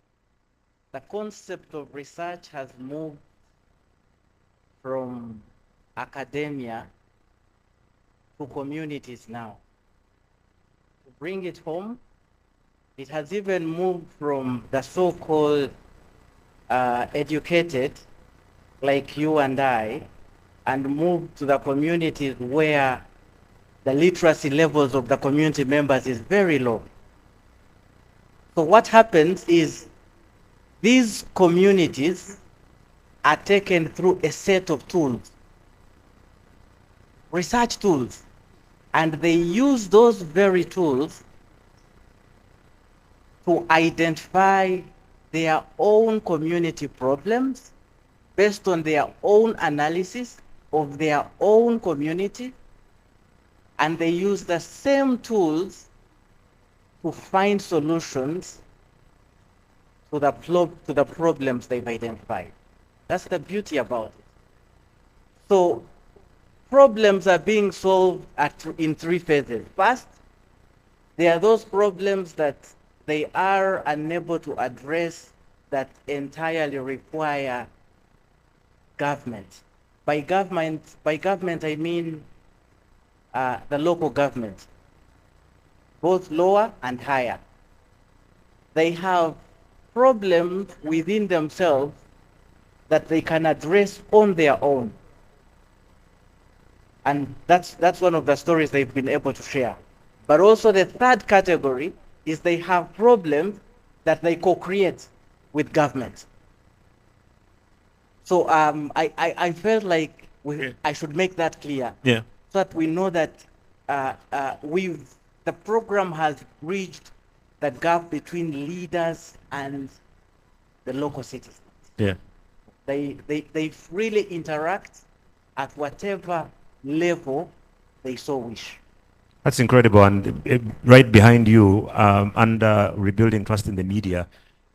The concept of research has moved from academia to communities now. To bring it home, it has even moved from the so-called educated, like you and I, and moved to the communities where the literacy levels of the community members is very low. So what happens is these communities are taken through a set of tools, research tools, and they use those very tools to identify their own community problems based on their own analysis of their own community, and they use the same tools to find solutions to the problems they've identified. That's the beauty about it. So problems are being solved in three phases. First, there are those problems that they are unable to address that entirely require government. By government I mean the local government, both lower and higher. They have problems within themselves that they can address on their own. And that's one of the stories they've been able to share. But also the third category is they have problems that they co-create with government. So I felt like I should make that clear. Yeah. So that we know that the program has bridged the gap between leaders and the local citizens. Yeah. They freely interact at whatever level they so wish. That's incredible. And right behind you, under rebuilding trust in the media,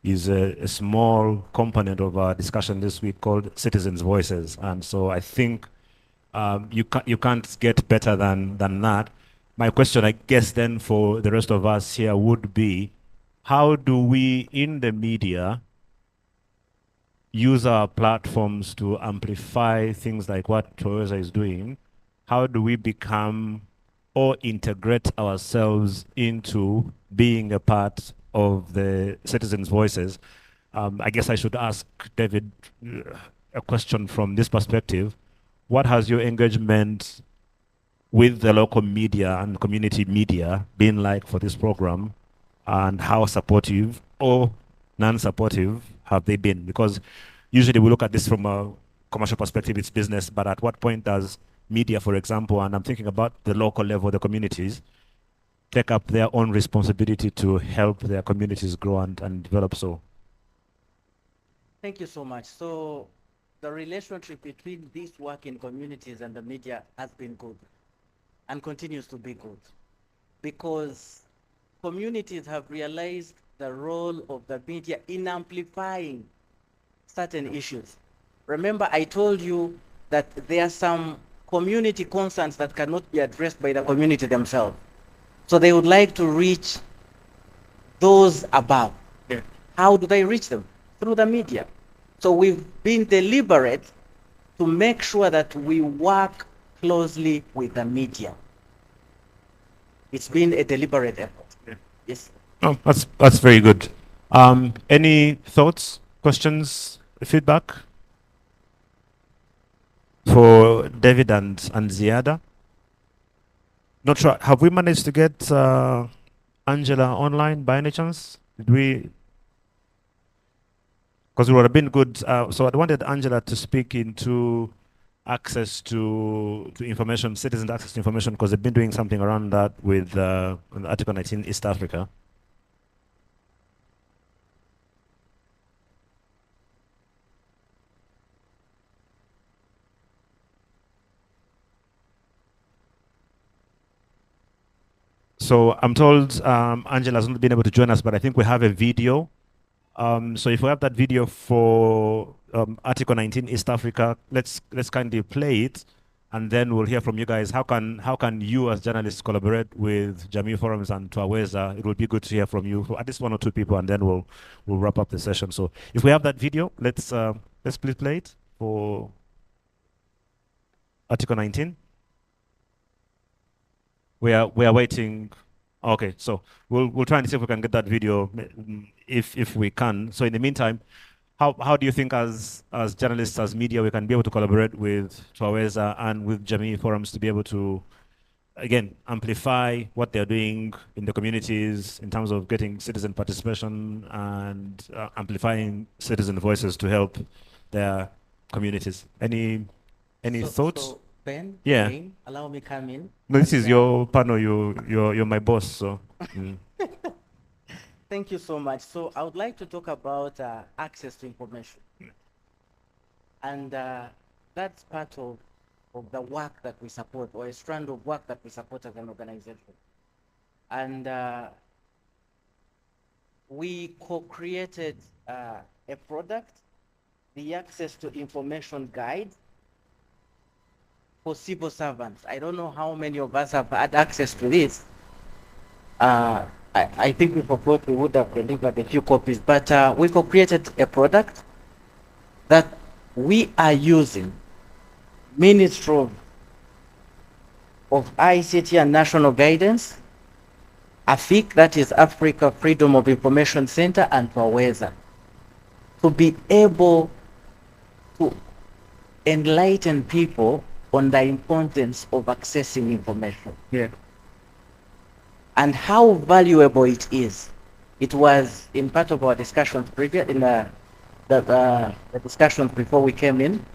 is a small component of our discussion this week called Citizens' Voices. And so I think you can't get better than that. My question, I guess, then for the rest of us here would be, how do we in the media use our platforms to amplify things like what Choiza is doing? How do we become or integrate ourselves into being a part of the citizens' voices? I guess I should ask David a question from this perspective. What has your engagement with the local media and community media been like for this program, and how supportive or non-supportive have they been? Because usually we look at this from a commercial perspective, it's business, but at what point does media, for example, and I'm thinking about the local level, the communities, take up their own responsibility to help their communities grow and develop? So Thank you so much. So the relationship between this work in communities and the media has been good and continues to be good because communities have realized the role of the media in amplifying certain issues. Remember, I told you that there are some community concerns that cannot be addressed by the community themselves. So they would like to reach those above. Yeah. How do they reach them? Through the media. So we've been deliberate to make sure that we work closely with the media. It's been a deliberate effort. Yeah. Yes. Oh, that's very good. Any thoughts, questions, feedback for David and Ziada? Not sure. Have we managed to get Angela online by any chance? Did we? Because it would have been good. So I wanted Angela to speak into access to information, citizens' access to information, because they've been doing something around that with Article 19 East Africa. So I'm told Angela has not been able to join us, but I think we have a video. So if we have that video for Article 19 East Africa, let's kindly play it, and then we'll hear from you guys. How can you as journalists collaborate with Jami Forums and Twaweza? It will be good to hear from you, at least one or two people, and then we'll wrap up the session. So if we have that video, let's please play it for Article 19. We are waiting. Okay, so we'll try and see if we can get that video, if we can. So in the meantime, how do you think as journalists, as media, we can be able to collaborate with Twaweza and with Jami Forums to be able to, again, amplify what they're doing in the communities in terms of getting citizen participation and amplifying citizen voices to help their communities? Any thoughts? So Ben, yeah. Jane, allow me come in. No, this is your panel. You're my boss. So. Thank you so much. So I would like to talk about access to information, and that's part of the work that we support, or a strand of work that we support as an organization. And we co-created a product, the Access to Information Guide, for civil servants. I don't know how many of us have had access to this. I think we forgot, we would have delivered a few copies, but we created a product that we are using. Ministry of ICT and National Guidance, AFIC, that is Africa Freedom of Information Center, and Twaweza, to be able to enlighten people on the importance of accessing information. Yeah. And how valuable it is. It was in part of our discussions previous, in the discussions before we came in.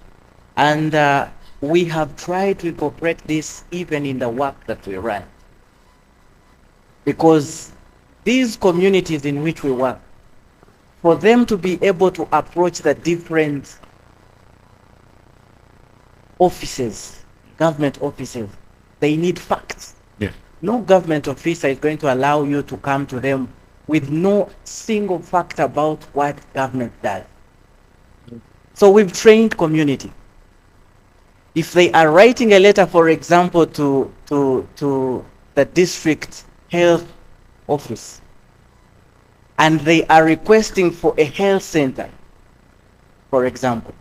And we have tried to incorporate this even in the work that we run. Because these communities in which we work, for them to be able to approach the different offices, government offices, they need facts. Yeah. No government officer is going to allow you to come to them with no single fact about what government does. So we've trained community. If they are writing a letter, for example, to the district health office, and they are requesting for a health center, for example,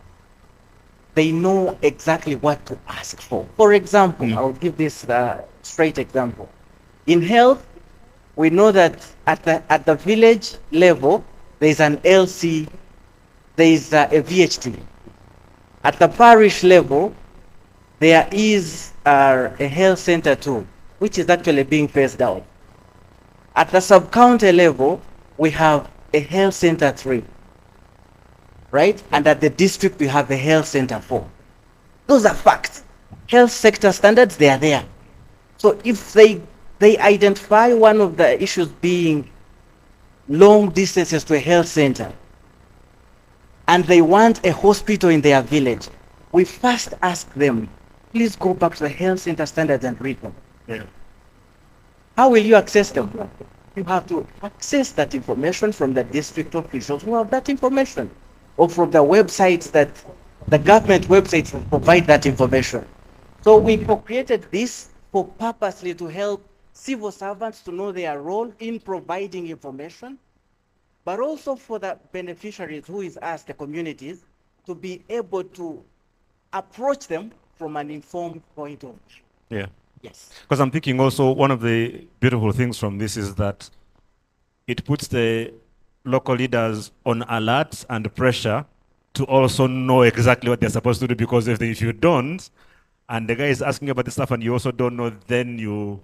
they know exactly what to ask for. For example, I'll give this straight example. In health, we know that at the village level, there's an LC, there's a VHT. At the parish level, there is a health center too, which is actually being phased out. At the sub-county level, we have a health center 3. Right? And at the district, we have a health center 4. Those are facts. Health sector standards, they are there. So if they identify one of the issues being long distances to a health center, and they want a hospital in their village, we first ask them, please go back to the health center standards and read them. Yeah. How will you access them? You have to access that information from the district officials who have that information, or from the websites that the government websites will provide that information. So we created this for purposely to help civil servants to know their role in providing information, but also for the beneficiaries, who is us, the communities, to be able to approach them from an informed point of view. Yeah. Yes. Because I'm thinking also one of the beautiful things from this is that it puts the local leaders on alert and pressure to also know exactly what they're supposed to do, because if you don't, and the guy is asking about this stuff and you also don't know, then you're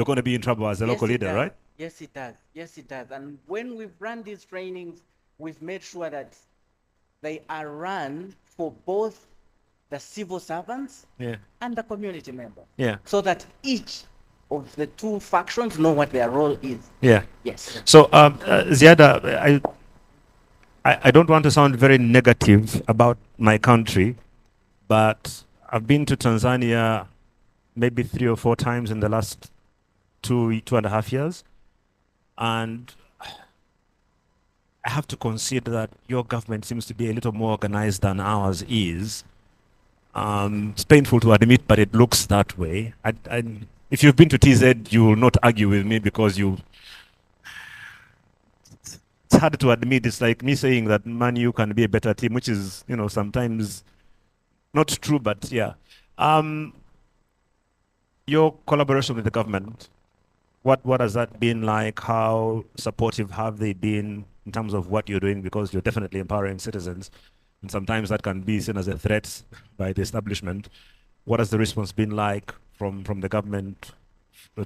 going to be in trouble as a local leader, right? Yes, it does. Yes, it does. And when we've run these trainings, we've made sure that they are run for both the civil servants and the community members. Yeah. So that each of the two factions know what their role is. Yeah. Yes. So, Ziada, I don't want to sound very negative about my country, but I've been to Tanzania maybe 3 or 4 times in the last 2.5 years. And I have to concede that your government seems to be a little more organized than ours is. It's painful to admit, but it looks that way. If you've been to TZ, you will not argue with me, because it's hard to admit. It's like me saying that Man U can be a better team, which is, sometimes not true, but yeah. Your collaboration with the government, what has that been like? How supportive have they been in terms of what you're doing? Because you're definitely empowering citizens, and sometimes that can be seen as a threat by the establishment. What has the response been like from the government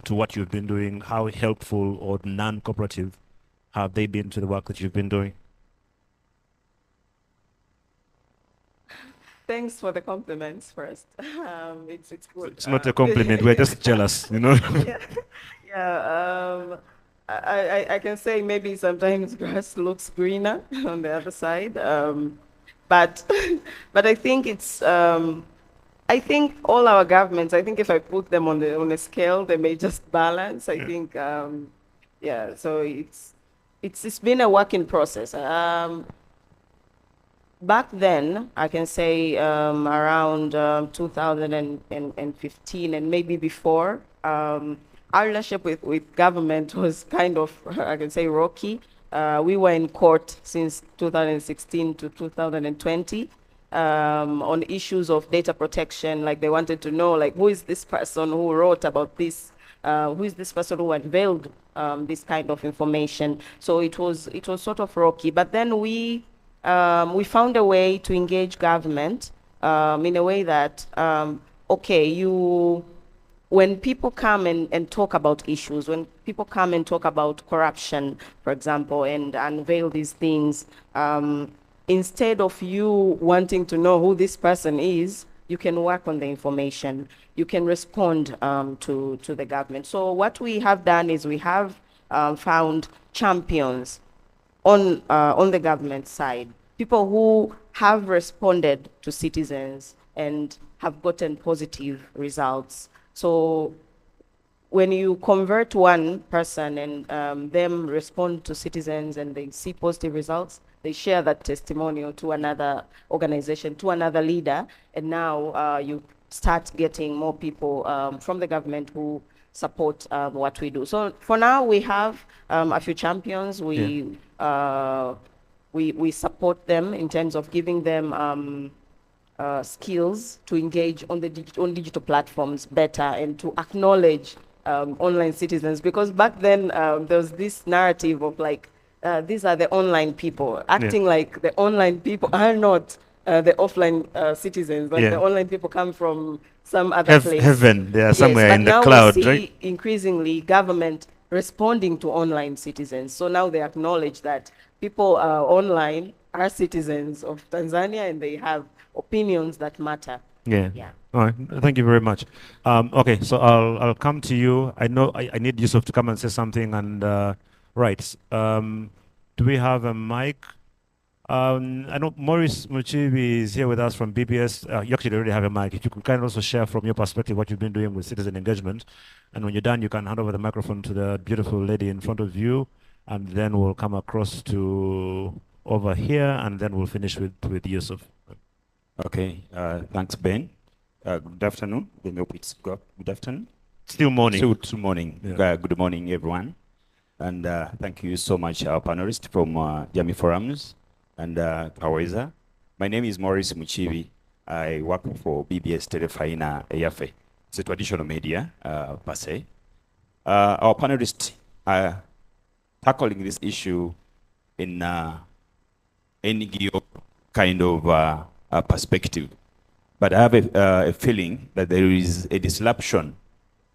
to what you've been doing? How helpful or non-cooperative have they been to the work that you've been doing? Thanks for the compliments first. It's good. It's not a compliment. We're just jealous, Yeah. I can say maybe sometimes grass looks greener on the other side, but I think it's I think all our governments, I think if I put them on a scale, they may just balance. I think yeah. So it's been a work in process. Back then, I can say around 2015 and maybe before, our relationship with government was kind of, I can say, rocky. We were in court since 2016 to 2020 on issues of data protection. Like, they wanted to know, like, who is this person who wrote about this? Who is this person who unveiled this kind of information? So it was sort of rocky. But then we found a way to engage government in a way that, okay, when people come and talk about issues, when people come and talk about corruption, for example, and unveil these things, instead of you wanting to know who this person is, you can work on the information. You can respond to the government. So what we have done is we have found champions on the government side, people who have responded to citizens and have gotten positive results. So when you convert one person and them respond to citizens and they see positive results, they share that testimonial to another organization, to another leader, and now you start getting more people from the government who support what we do. So for now, we have a few champions. We support them in terms of giving them skills to engage on digital platforms better and to acknowledge online citizens. Because back then there was this narrative of like, these are the online people, acting like the online people are not the offline citizens. Like the online people come from some other place. Heaven, they are somewhere in the now cloud, we see right? Increasingly government responding to online citizens. So now they acknowledge that people online are citizens of Tanzania and they have opinions that matter. Yeah. All right. Thank you very much. Okay, so I'll come to you. I know I need Yusuf to come and say something. And right, do we have a mic? I know Maurice Muchibi is here with us from BBS. You actually already have a mic. If you could kind of also share from your perspective what you've been doing with citizen engagement. And when you're done, you can hand over the microphone to the beautiful lady in front of you. And then we'll come across to over here, and then we'll finish with Yusuf. Okay, thanks, Ben. Good afternoon. Good afternoon. Still morning. Still morning. Yeah. Good morning, everyone. And thank you so much, our panelists from Jami Forums and Kaweza. My name is Maurice Muchibi. I work for BBS Telefaina Eyafe. It's a traditional media, per se. Our panelists are tackling this issue in NGO kind of perspective. But I have a feeling that there is a disruption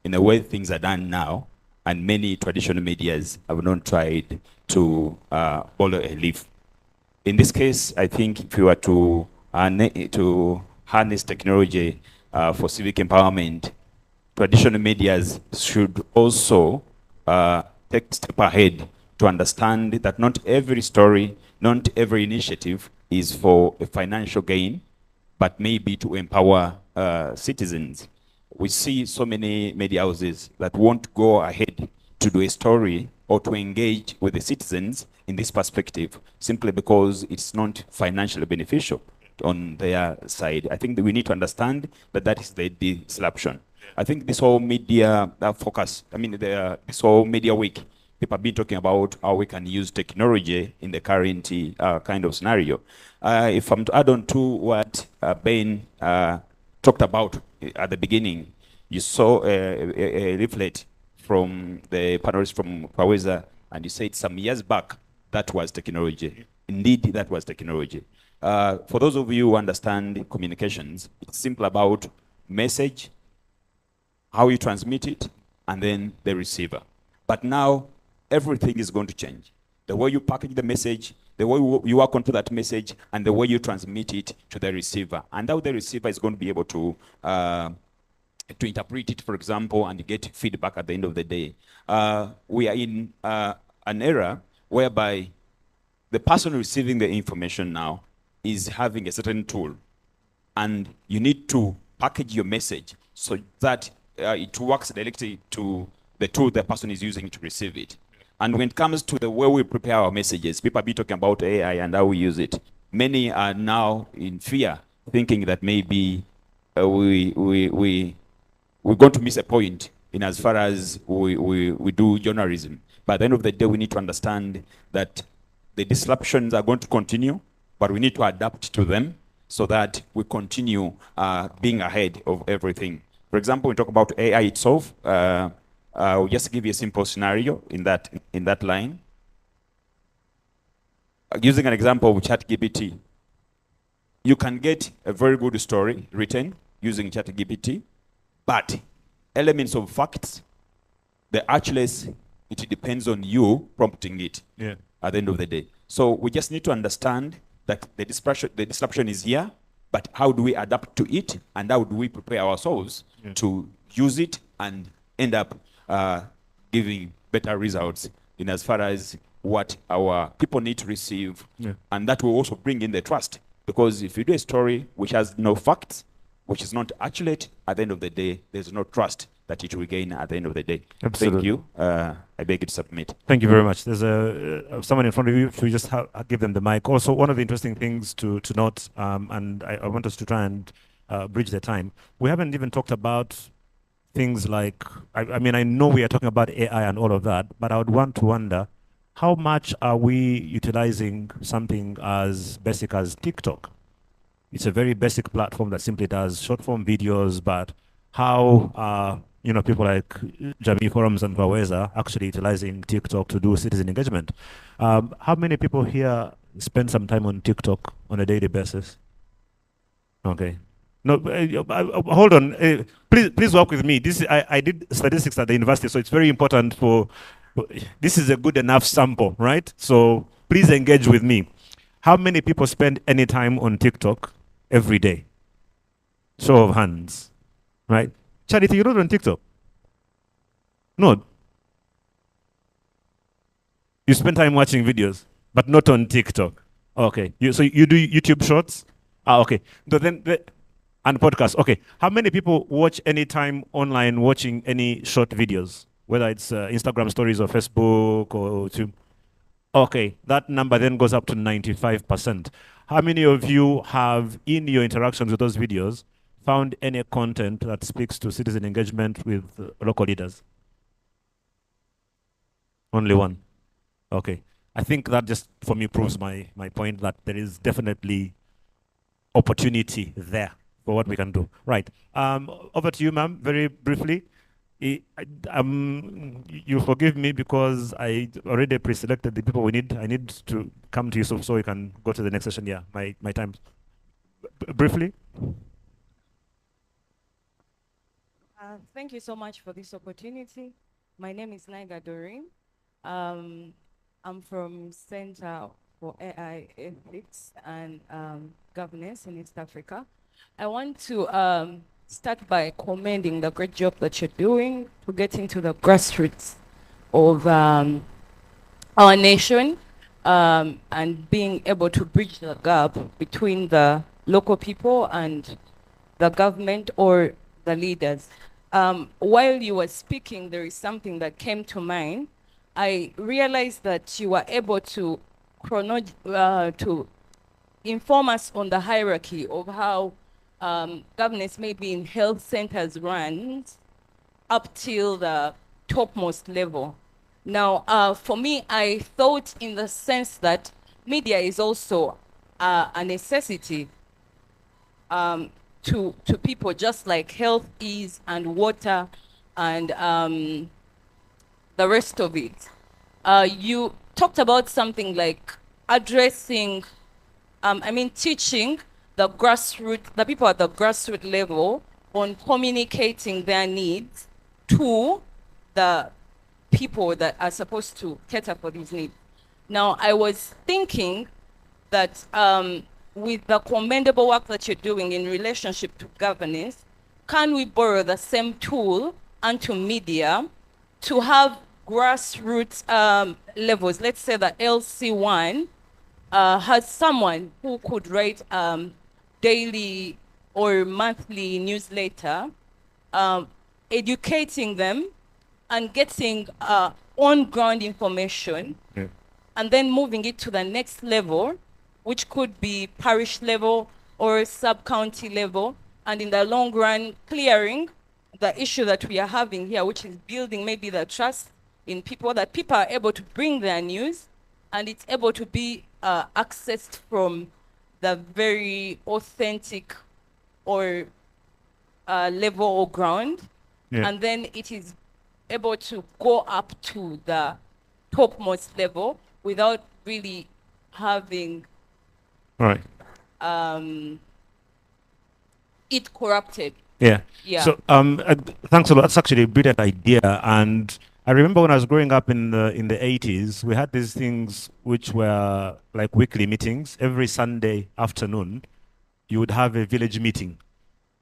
in the way things are done now, and many traditional medias have not tried to follow a leaf. In this case, I think if you were to harness technology for civic empowerment, traditional medias should also take a step ahead to understand that not every story, not every initiative is for a financial gain, but maybe to empower citizens. We see so many media houses that won't go ahead to do a story or to engage with the citizens in this perspective simply because it's not financially beneficial on their side. I think that we need to understand that that is the disruption. I think this whole media focus, this whole media week, people have been talking about how we can use technology in the current kind of scenario. If I'm to add on to what Ben talked about at the beginning, you saw a leaflet from the panelists from Kaweza, and you said some years back that was technology. Indeed, that was technology. For those of you who understand communications, it's simple about message, how you transmit it, and then the receiver. But now, everything is going to change. The way you package the message, the way you work onto that message, and the way you transmit it to the receiver. And how the receiver is going to be able to interpret it, for example, and get feedback at the end of the day. We are in an era whereby the person receiving the information now is having a certain tool, and you need to package your message so that it works directly to the tool the person is using to receive it. And when it comes to the way we prepare our messages, people have been talking about AI and how we use it. Many are now in fear, thinking that maybe we're going to miss a point in as far as we do journalism. But at the end of the day, we need to understand that the disruptions are going to continue, but we need to adapt to them so that we continue being ahead of everything. For example, we talk about AI itself. I'll just give you a simple scenario in that line. Using an example of ChatGPT, you can get a very good story written using ChatGPT, but elements of facts, the actualness, it depends on you prompting it at the end of the day. So we just need to understand that the disruption is here, but how do we adapt to it, and how do we prepare ourselves to use it and end up giving better results in as far as what our people need to receive, and that will also bring in the trust. Because if you do a story which has no facts, which is not accurate, at the end of the day, there's no trust that it will gain at the end of the day. Absolutely. Thank you. I beg you to submit. Thank you very much. There's someone in front of you. If we just give them the mic. Also, one of the interesting things to note, and I want us to try and bridge the time. We haven't even talked about things like, I mean, I know we are talking about AI and all of that, but I would want to wonder, how much are we utilizing something as basic as TikTok? It's a very basic platform that simply does short form videos, but how people like Jami Forums and Kaweza actually utilizing TikTok to do citizen engagement. How many people here spend some time on TikTok on a daily basis? Okay. No, hold on. Please work with me. I did statistics at the university, so it's very important this is a good enough sample, right? So please engage with me. How many people spend any time on TikTok every day? Show of hands, right? Charity, you're not on TikTok? No. You spend time watching videos, but not on TikTok. Okay. So you do YouTube shorts? Okay. And podcast. Okay. How many people watch any time online watching any short videos, whether it's Instagram stories or Facebook or YouTube? Okay, that number then goes up to 95%. How many of you have, in your interactions with those videos, found any content that speaks to citizen engagement with local leaders? Only one. Okay. I think that just, for me, proves my point that there is definitely opportunity there for what we can do. Right. Over to you, ma'am, very briefly. You forgive me because I already pre-selected the people we need. I need to come to you so we can go to the next session. Yeah, my time. Briefly. Thank you so much for this opportunity. My name is Naiga Doreen. I'm from Center for AI Ethics and Governance in East Africa. I want to start by commending the great job that you're doing to get into the grassroots of our nation and being able to bridge the gap between the local people and the government or the leaders. While you were speaking, there is something that came to mind. I realized that you were able to to inform us on the hierarchy of how governance maybe in health centers runs up till the topmost level. Now, for me, I thought in the sense that media is also a necessity to people, just like health is and water and the rest of it. You talked about something like addressing, teaching the people at the grassroots level on communicating their needs to the people that are supposed to cater for these needs. Now, I was thinking that with the commendable work that you're doing in relationship to governance, can we borrow the same tool onto media to have grassroots levels? Let's say that LC1 has someone who could write daily or monthly newsletter, educating them and getting on-ground information, and then moving it to the next level, which could be parish level or sub-county level, and in the long run, clearing the issue that we are having here, which is building maybe the trust in people, that people are able to bring their news, and it's able to be accessed from the very authentic or level or ground, and then it is able to go up to the topmost level without really having it corrupted. Yeah. So thanks a lot. That's actually a brilliant idea. And I remember when I was growing up in the 80s, we had these things which were like weekly meetings. Every Sunday afternoon, you would have a village meeting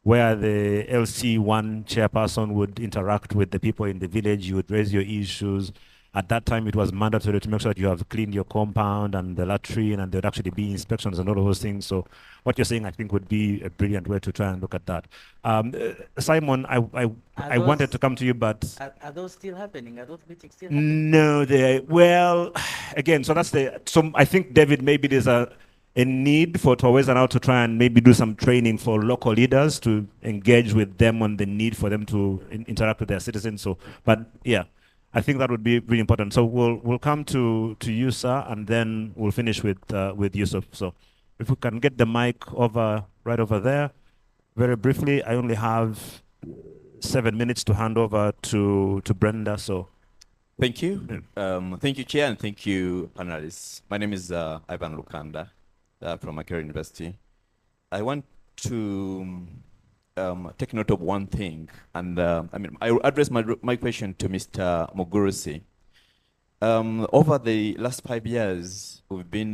where the LC1 chairperson would interact with the people in the village. You would raise your issues. At that time, it was mandatory to make sure that you have cleaned your compound and the latrine, and there would actually be inspections and all of those things. So what you're saying, I think, would be a brilliant way to try and look at that. Simon, I wanted to come to you, but... Are those still happening? Are those meetings still happening? No, well, again, so I think, David, maybe there's a need for Toweza now to try and maybe do some training for local leaders to engage with them on the need for them to interact with their citizens. So, but yeah, I think that would be really important. So we'll come to you, sir, and then we'll finish with Yusuf. So if we can get the mic right over there, very briefly. I only have 7 minutes to hand over to Brenda. So thank you. Thank you, Chair, and thank you, panelists. My name is Ivan Lukanda from Makerere University. I want to take note of one thing, and I will address my question to Mr. Mugurusi. Over the last 5 years, we've been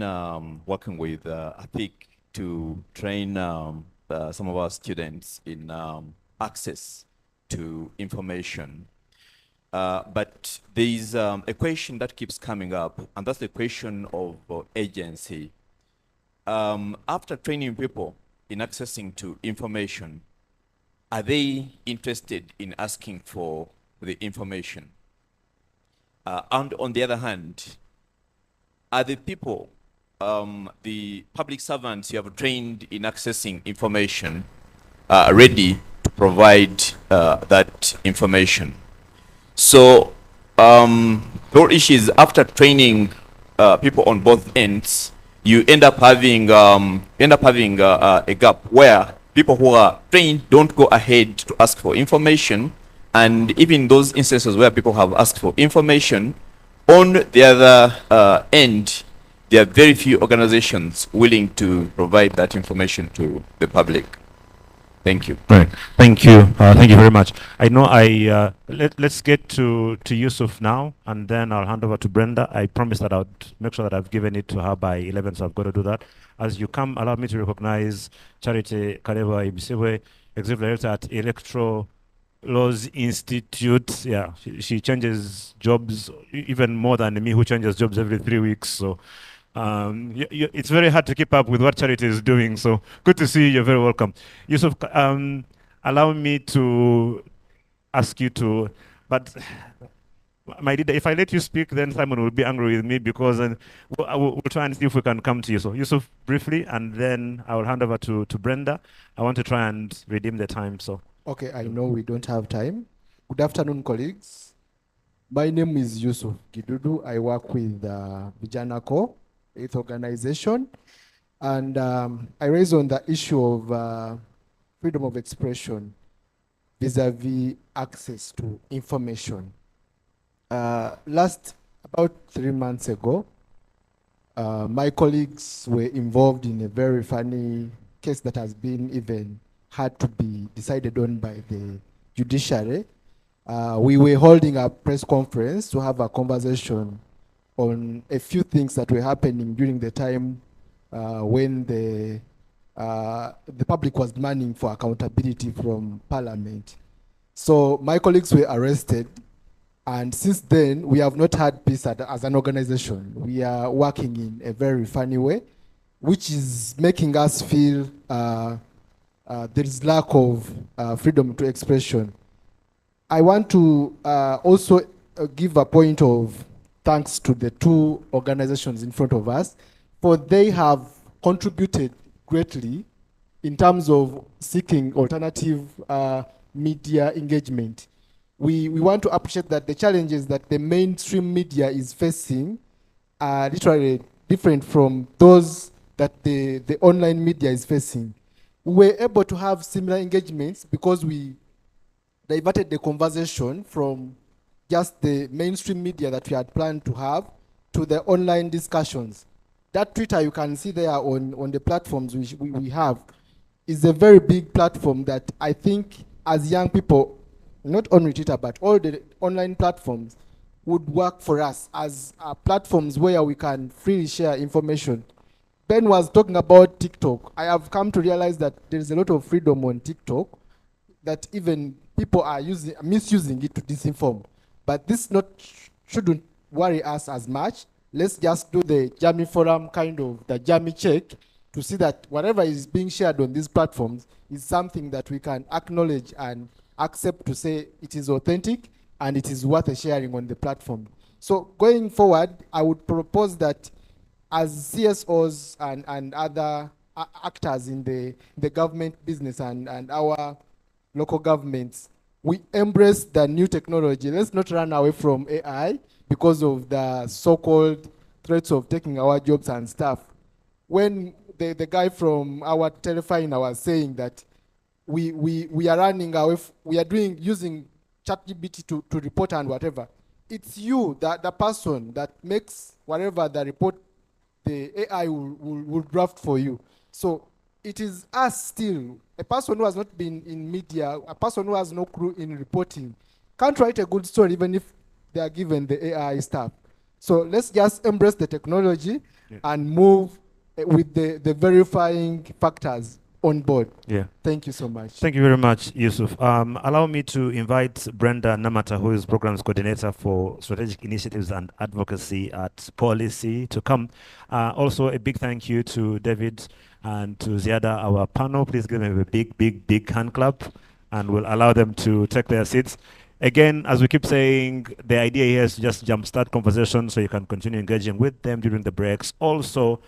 working with ATHIC to train some of our students in access to information. But there's a question that keeps coming up, and that's the question of agency. after training people in accessing to information, are they interested in asking for the information? And on the other hand, are the people, the public servants you have trained in accessing information, ready to provide that information? So your issue is after training people on both ends, you end up having a gap where people who are trained don't go ahead to ask for information, and even those instances where people have asked for information, on the other end, there are very few organizations willing to provide that information to the public. Thank you. Right. Thank you. Thank you very much. I know let's get to Yusuf now, and then I'll hand over to Brenda. I promise that I'll make sure that I've given it to her by 11, so I've got to do that. As you come, allow me to recognize Charity Kareba Ibisewe, Executive Director at Electoral Laws Institute. Yeah, she changes jobs even more than me, who changes jobs every 3 weeks. So it's very hard to keep up with what Charity is doing. So good to see you. You're very welcome. Yusuf, allow me to ask you to, but my leader, if I let you speak, then Simon will be angry with me, because we'll try and see if we can come to you. So Yusuf, briefly, and then I will hand over to Brenda. I want to try and redeem the time. So. Okay, I know we don't have time. Good afternoon, colleagues. My name is Yusuf Gidudu. I work with Vijana Co, its organization, and I raise on the issue of freedom of expression vis-a-vis access to information. About 3 months ago, my colleagues were involved in a very funny case that has been even had to be decided on by the judiciary. We were holding a press conference to have a conversation on a few things that were happening during the time when the public was demanding for accountability from Parliament. So my colleagues were arrested, and since then we have not had peace as an organization. We are working in a very funny way, which is making us feel there is lack of freedom to expression. I want to also give a point of thanks to the two organizations in front of us, for they have contributed greatly in terms of seeking alternative media engagement. We want to appreciate that the challenges that the mainstream media is facing are literally different from those that the online media is facing. We were able to have similar engagements because we diverted the conversation from just the mainstream media that we had planned to have to the online discussions. That Twitter you can see there on the platforms we have is a very big platform that I think as young people, not only Twitter, but all the online platforms would work for us as platforms where we can freely share information. Ben was talking about TikTok. I have come to realize that there is a lot of freedom on TikTok, that even people are misusing it to disinform. But this shouldn't worry us as much. Let's just do the Jami Forum kind of the Jami check to see that whatever is being shared on these platforms is something that we can acknowledge and accept to say it is authentic and it is worth sharing on the platform. So going forward, I would propose that as CSOs and other actors in the government business and our local governments, we embrace the new technology. Let's not run away from AI because of the so-called threats of taking our jobs and stuff. When the guy from our Telefine was saying that we are running away, we are using ChatGPT to report and whatever, it's you, the person that makes whatever the report the AI will draft for you. So it is us still, a person who has not been in media, a person who has no clue in reporting, can't write a good story even if they are given the AI stuff. So let's just embrace the technology and move with the verifying factors on board. Yeah. Thank you so much. Thank you very much, Yusuf. Allow me to invite Brenda Namata, who is Programs Coordinator for Strategic Initiatives and Advocacy at Policy, to come. Also, a big thank you to David and to Ziada, our panel. Please give them a big, big, big hand clap, and we'll allow them to take their seats. Again, as we keep saying, the idea here is to just jumpstart conversation so you can continue engaging with them during the breaks. Also,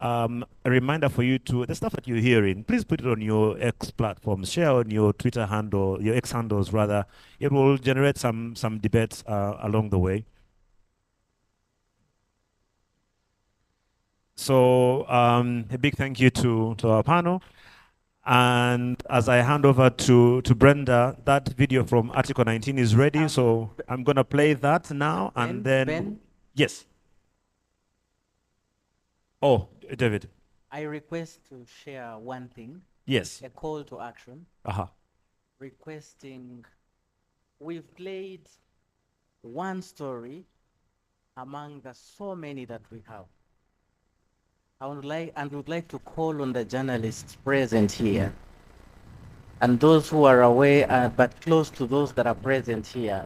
a reminder for you to, the stuff that you're hearing, please put it on your X platforms, share on your Twitter handle, your X handles rather. It will generate some debates along the way. So a big thank you to our panel. And as I hand over to Brenda, that video from Article 19 is ready. So I'm going to play that now and then. Ben? Yes. Oh, David. I request to share one thing. Yes. A call to action. Requesting, we've played one story among the so many that we have. I would like to call on the journalists present here and those who are away but close to those that are present here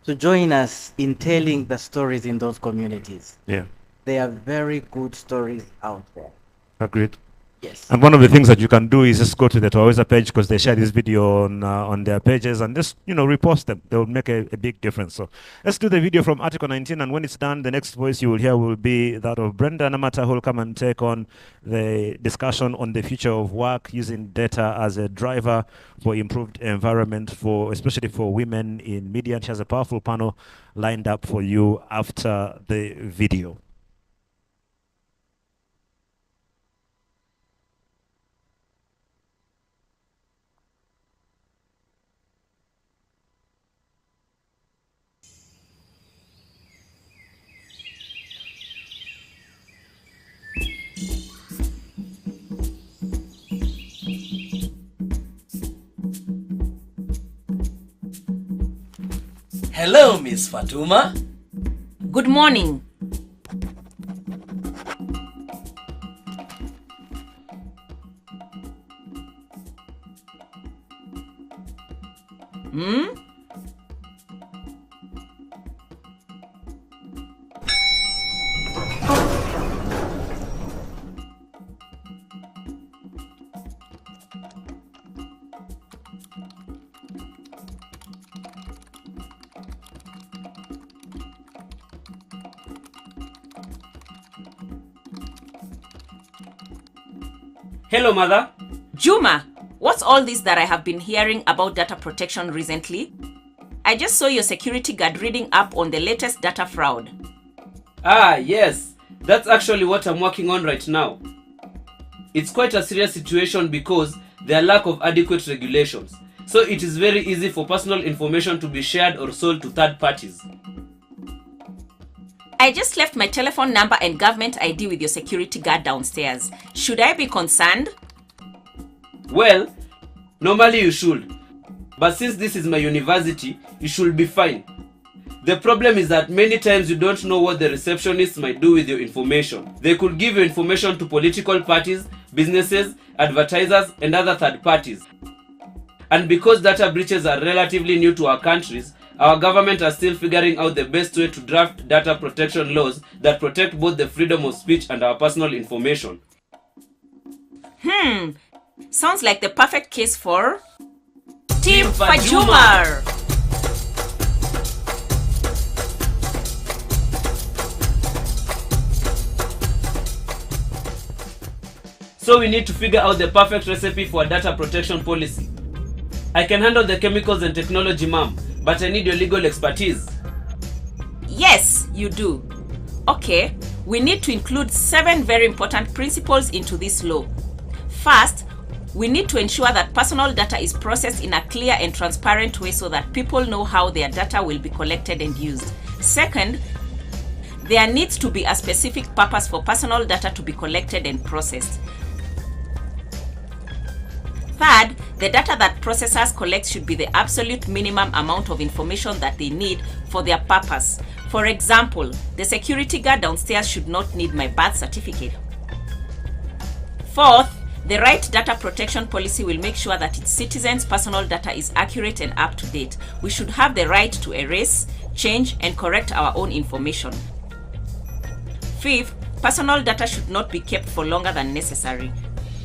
to join us in telling the stories in those communities. Yeah. There are very good stories out there. Agreed. Yes. And one of the things that you can do is just go to the Taweza page, because they share this video on their pages, and just repost them. They will make a big difference. So let's do the video from Article 19, and when it's done, the next voice you will hear will be that of Brenda Namata, who will come and take on the discussion on the future of work using data as a driver for improved environment, especially for women in media. She has a powerful panel lined up for you after the video. Hello, Miss Fatuma. Good morning. Hello, mother. Juma, what's all this that I have been hearing about data protection recently? I just saw your security guard reading up on the latest data fraud. Ah, yes. That's actually what I'm working on right now. It's quite a serious situation because there are lack of adequate regulations. So it is very easy for personal information to be shared or sold to third parties. I just left my telephone number and government ID with your security guard downstairs. Should I be concerned? Well, normally you should. But since this is my university, you should be fine. The problem is that many times you don't know what the receptionists might do with your information. They could give your information to political parties, businesses, advertisers, and other third parties. And because data breaches are relatively new to our countries, our government are still figuring out the best way to draft data protection laws that protect both the freedom of speech and our personal information. Sounds like the perfect case for Team Fajumar. So we need to figure out the perfect recipe for a data protection policy. I can handle the chemicals and technology, ma'am, but I need your legal expertise. Yes, you do. Okay, we need to include 7 very important principles into this law. First, we need to ensure that personal data is processed in a clear and transparent way so that people know how their data will be collected and used. Second, there needs to be a specific purpose for personal data to be collected and processed. Third, the data that processors collect should be the absolute minimum amount of information that they need for their purpose. For example, the security guard downstairs should not need my birth certificate. Fourth, The right data protection policy will make sure that its citizens' personal data is accurate and up to date. We should have the right to erase, change, and correct our own information. Fifth, personal data should not be kept for longer than necessary.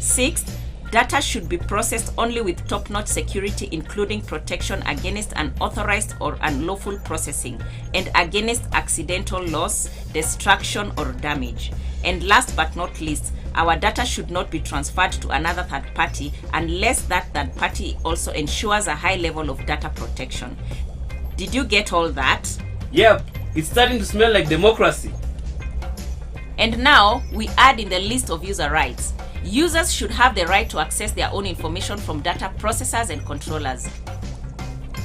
Sixth, data should be processed only with top-notch security, including protection against unauthorized or unlawful processing and against accidental loss, destruction, or damage. And last but not least, our data should not be transferred to another third party unless that third party also ensures a high level of data protection. Did you get all that? Yep, it's starting to smell like democracy. And now we add in the list of user rights. Users should have the right to access their own information from data processors and controllers.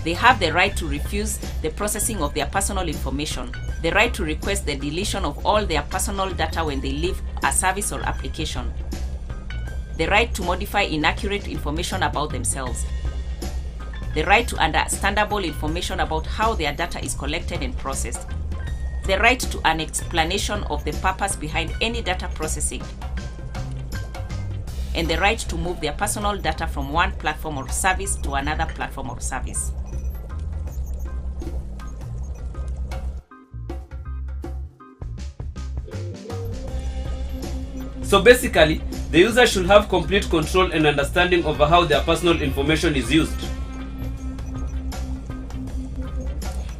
They have the right to refuse the processing of their personal information, the right to request the deletion of all their personal data when they leave a service or application, the right to modify inaccurate information about themselves, the right to understandable information about how their data is collected and processed, the right to an explanation of the purpose behind any data processing, and the right to move their personal data from one platform or service to another platform or service. So basically, the user should have complete control and understanding over how their personal information is used.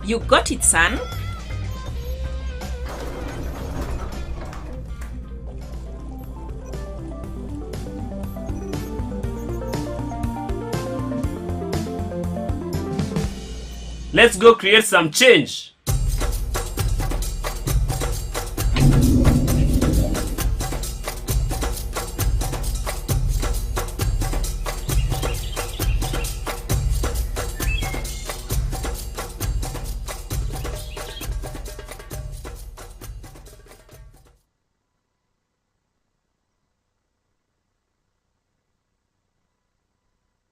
You got it, son. Let's go create some change.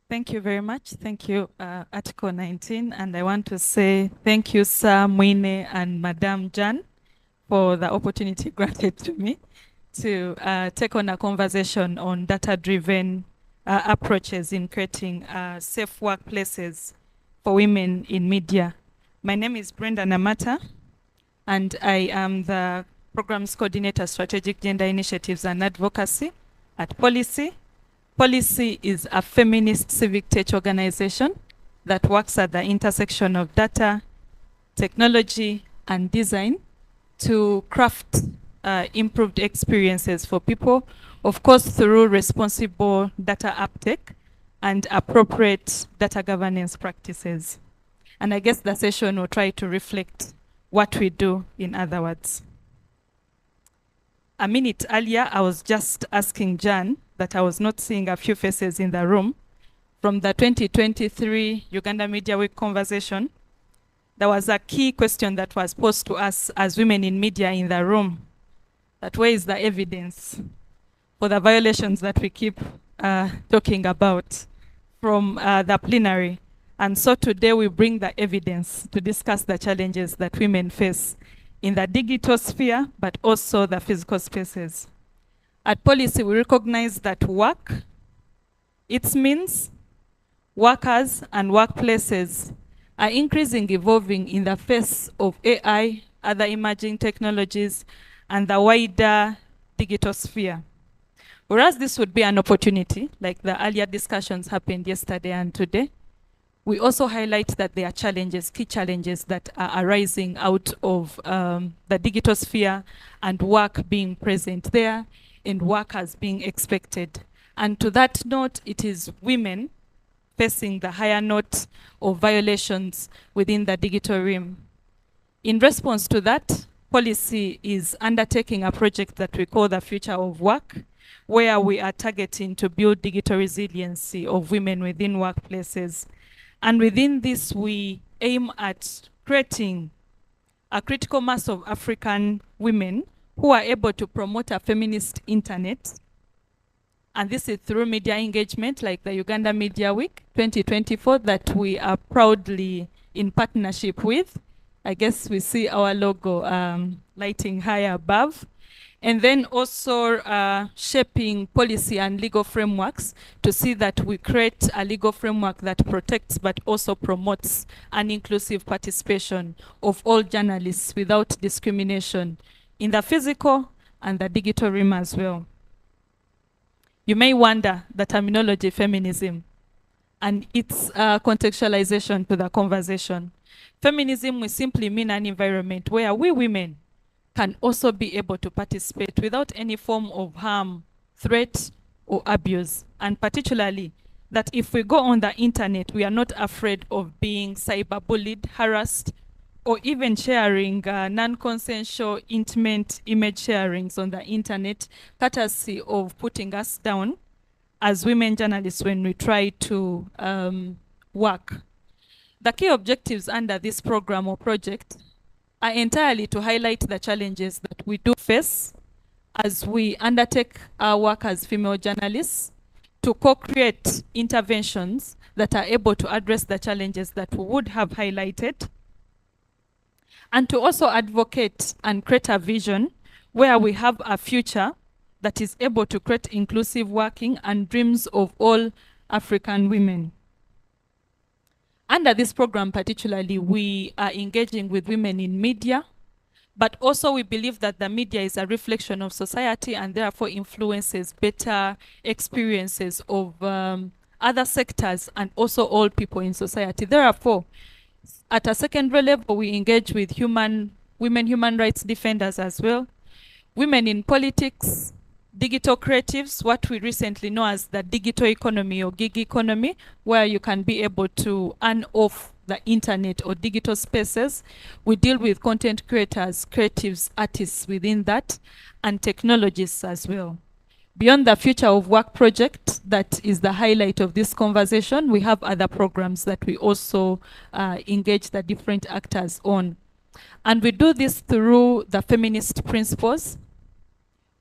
Thank you very much. Thank you, Article 19. And I want to say thank you, Sir Mwine and Madam Jan, for the opportunity granted to me to take on a conversation on data-driven approaches in creating safe workplaces for women in media. My name is Brenda Namata, and I am the Programs Coordinator, Strategic Gender Initiatives and Advocacy at Policy. Policy is a feminist civic tech organization that works at the intersection of data, technology, and design to craft improved experiences for people, of course, through responsible data uptake and appropriate data governance practices. And I guess the session will try to reflect what we do, in other words. A minute earlier, I was just asking Jan that I was not seeing a few faces in the room. From the 2023 Uganda Media Week conversation, there was a key question that was posed to us as women in media in the room, that where is the evidence for the violations that we keep talking about from the plenary. And so today we bring the evidence to discuss the challenges that women face in the digital sphere, but also the physical spaces. At Policy, we recognize that work, its means, workers, and workplaces are increasingly evolving in the face of AI, other emerging technologies, and the wider digital sphere. Whereas this would be an opportunity, like the earlier discussions happened yesterday and today, we also highlight that there are challenges, key challenges that are arising out of the digital sphere and work being present there and workers being expected. And to that note, it is women facing the higher note of violations within the digital realm. In response to that, Policy is undertaking a project that we call the Future of Work, where we are targeting to build digital resiliency of women within workplaces. And within this, we aim at creating a critical mass of African women who are able to promote a feminist internet. And this is through media engagement like the Uganda Media Week 2024 that we are proudly in partnership with. I guess we see our logo lighting high above. And then also shaping policy and legal frameworks to see that we create a legal framework that protects but also promotes an inclusive participation of all journalists without discrimination in the physical and the digital realm as well. You may wonder the terminology feminism and its contextualization to the conversation. Feminism will simply mean an environment where we women can also be able to participate without any form of harm, threat, or abuse. And particularly, that if we go on the internet, we are not afraid of being cyberbullied, harassed, or even sharing non-consensual intimate image sharings on the internet, courtesy of putting us down as women journalists when we try to work. The key objectives under this program or project are entirely to highlight the challenges that we do face as we undertake our work as female journalists, to co-create interventions that are able to address the challenges that we would have highlighted, and to also advocate and create a vision where we have a future that is able to create inclusive working and dreams of all African women. Under this program particularly, we are engaging with women in media, but also we believe that the media is a reflection of society and therefore influences better experiences of other sectors and also all people in society. Therefore, at a secondary level, we engage with women human rights defenders as well, women in politics, digital creatives, what we recently know as the digital economy or gig economy, where you can be able to earn off the internet or digital spaces. We deal with content creators, creatives, artists within that, and technologists as well. Beyond the Future of Work project, that is the highlight of this conversation, we have other programs that we also engage the different actors on. And we do this through the feminist principles.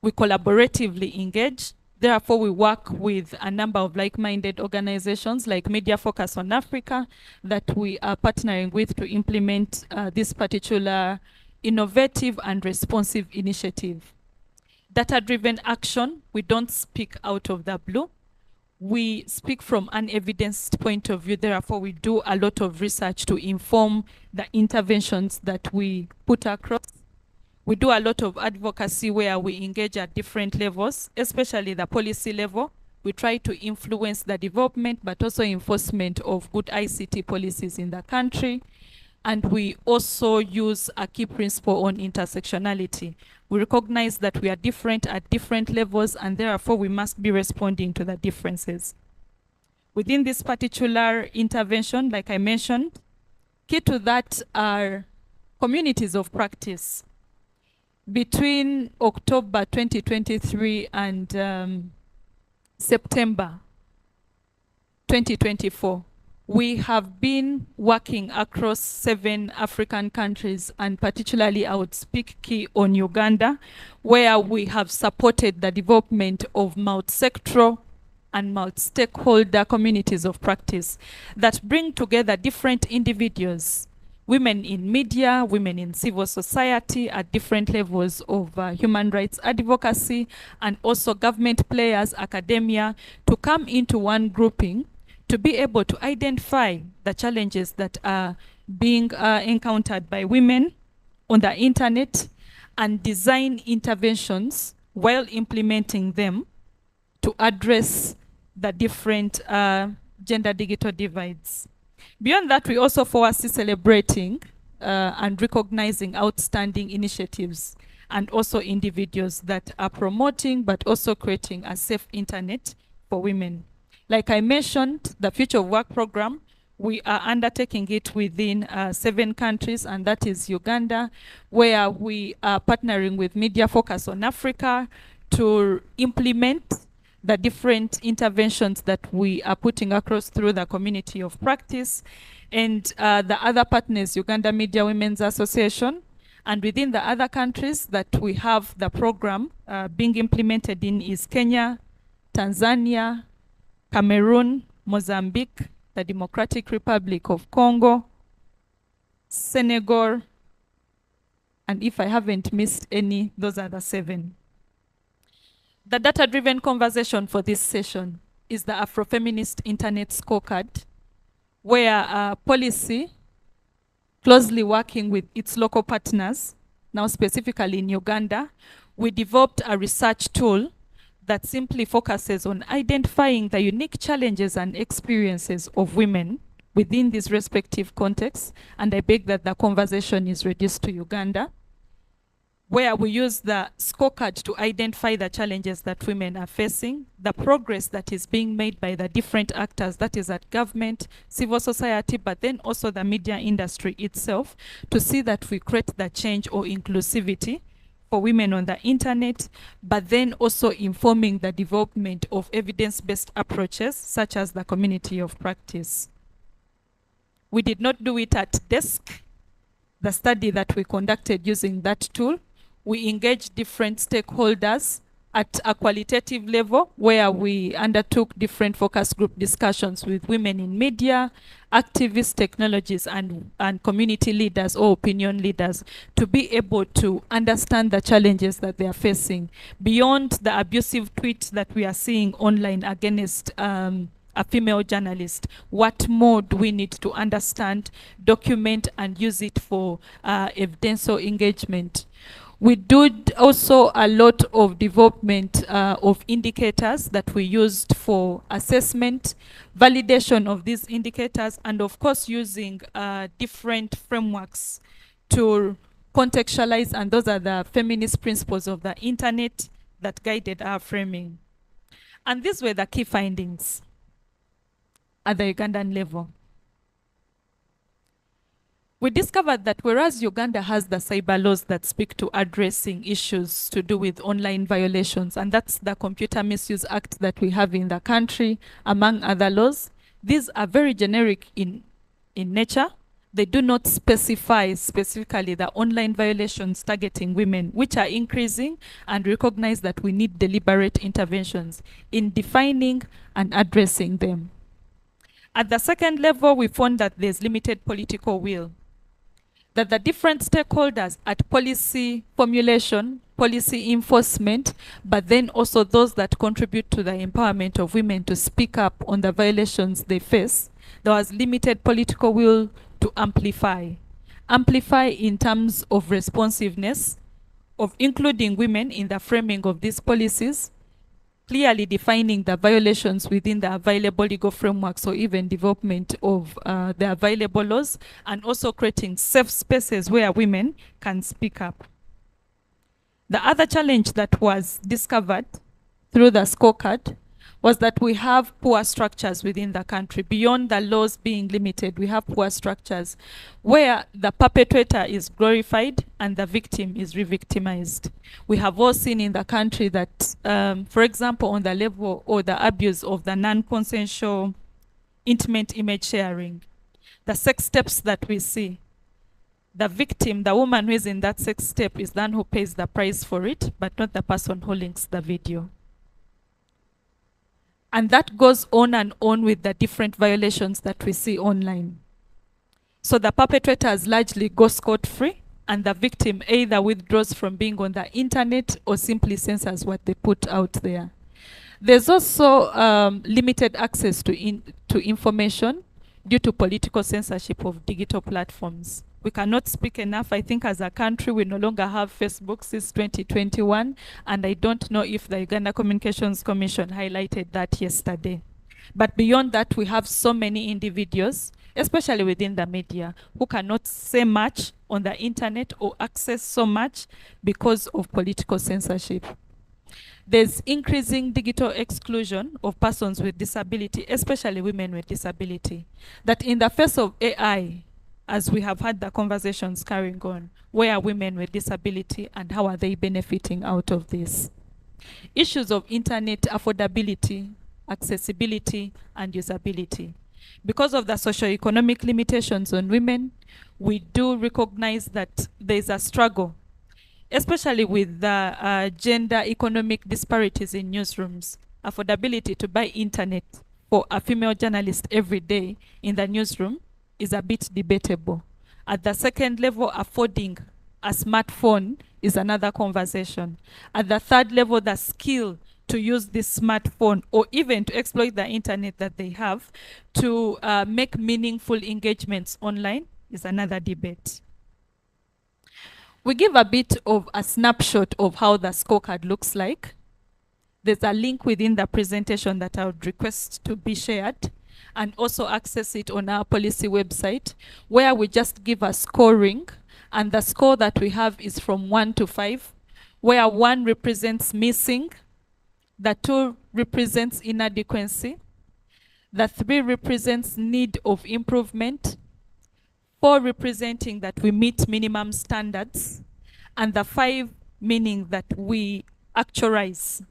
We collaboratively engage. Therefore, we work with a number of like-minded organizations like Media Focus on Africa that we are partnering with to implement this particular innovative and responsive initiative. Data-driven action, we don't speak out of the blue. We speak from an evidenced point of view. Therefore, we do a lot of research to inform the interventions that we put across. We do a lot of advocacy where we engage at different levels, especially the policy level. We try to influence the development, but also enforcement of good ICT policies in the country. And we also use a key principle on intersectionality. We recognize that we are different at different levels, and therefore we must be responding to the differences. Within this particular intervention, like I mentioned, key to that are communities of practice. Between October 2023 and September 2024, we have been working across 7 African countries, and particularly I would speak key on Uganda, where we have supported the development of multi-sectoral and multi-stakeholder communities of practice that bring together different individuals, women in media, women in civil society at different levels of human rights advocacy, and also government players, academia, to come into one grouping to be able to identify the challenges that are being encountered by women on the internet and design interventions while implementing them to address the different gender digital divides. Beyond that, we also foresee celebrating and recognizing outstanding initiatives and also individuals that are promoting but also creating a safe internet for women. Like I mentioned, the Future of Work program, we are undertaking it within 7 countries, and that is Uganda, where we are partnering with Media Focus on Africa to implement the different interventions that we are putting across through the community of practice. And the other partners, Uganda Media Women's Association, and within the other countries that we have the program being implemented in is Kenya, Tanzania, Cameroon, Mozambique, the Democratic Republic of Congo, Senegal, And if I haven't missed any, those are the 7. The data-driven conversation for this session is the Afrofeminist Internet Scorecard, where policy, closely working with its local partners, now specifically in Uganda, we developed a research tool that simply focuses on identifying the unique challenges and experiences of women within these respective contexts. And I beg that the conversation is reduced to Uganda, where we use the scorecard to identify the challenges that women are facing, the progress that is being made by the different actors, that is at government, civil society, but then also the media industry itself, to see that we create the change or inclusivity for women on the internet, but then also informing the development of evidence-based approaches, such as the community of practice. We did not do it at desk. The study that we conducted using that tool, we engaged different stakeholders at a qualitative level, where we undertook different focus group discussions with women in media, activists, technologies, and community leaders or opinion leaders, to be able to understand the challenges that they are facing beyond the abusive tweets that we are seeing online against a female journalist. What more do we need to understand, document, and use it for evidential engagement? We did also a lot of development of indicators that we used for assessment, validation of these indicators, and of course using different frameworks to contextualize, and those are the feminist principles of the internet that guided our framing. And these were the key findings at the Ugandan level. We discovered that whereas Uganda has the cyber laws that speak to addressing issues to do with online violations, and that's the Computer Misuse Act that we have in the country, among other laws, these are very generic in nature. They do not specify specifically the online violations targeting women, which are increasing, and recognize that we need deliberate interventions in defining and addressing them. At the second level, we found that there's limited political will, that the different stakeholders at policy formulation, policy enforcement, but then also those that contribute to the empowerment of women to speak up on the violations they face, there was limited political will to amplify. Amplify in terms of responsiveness, of including women in the framing of these policies, clearly defining the violations within the available legal frameworks, or even development of the available laws, and also creating safe spaces where women can speak up. The other challenge that was discovered through the scorecard was that we have poor structures within the country. Beyond the laws being limited, we have poor structures where the perpetrator is glorified and the victim is re-victimized. We have all seen in the country that, for example, on the level or the abuse of the non-consensual intimate image sharing, the sex steps that we see, the victim, the woman who is in that sex step, is the one who pays the price for it, but not the person who links the video. And that goes on and on with the different violations that we see online. So the perpetrators largely go scot-free, and the victim either withdraws from being on the internet or simply censors what they put out there. There's also limited access to information due to political censorship of digital platforms. We cannot speak enough. I think as a country, we no longer have Facebook since 2021, and I don't know if the Uganda Communications Commission highlighted that yesterday. But beyond that, we have so many individuals, especially within the media, who cannot say much on the internet or access so much because of political censorship. There's increasing digital exclusion of persons with disability, especially women with disability. That in the face of AI, as we have had the conversations carrying on, where are women with disability and how are they benefiting out of this? Issues of internet affordability, accessibility, and usability. Because of the socioeconomic limitations on women, we do recognize that there's a struggle, especially with the gender economic disparities in newsrooms. Affordability to buy internet for a female journalist every day in the newsroom is a bit debatable. At the second level, affording a smartphone is another conversation. At the third level, the skill to use this smartphone or even to exploit the internet that they have to make meaningful engagements online is another debate. We give a bit of a snapshot of how the scorecard looks like. There's a link within the presentation that I would request to be shared, and also access it on our policy website, where we just give a scoring, and the score that we have is from 1 to 5, where 1 represents missing, the 2 represents inadequacy, the 3 represents need of improvement, 4 representing that we meet minimum standards, and the 5 meaning that we actualize.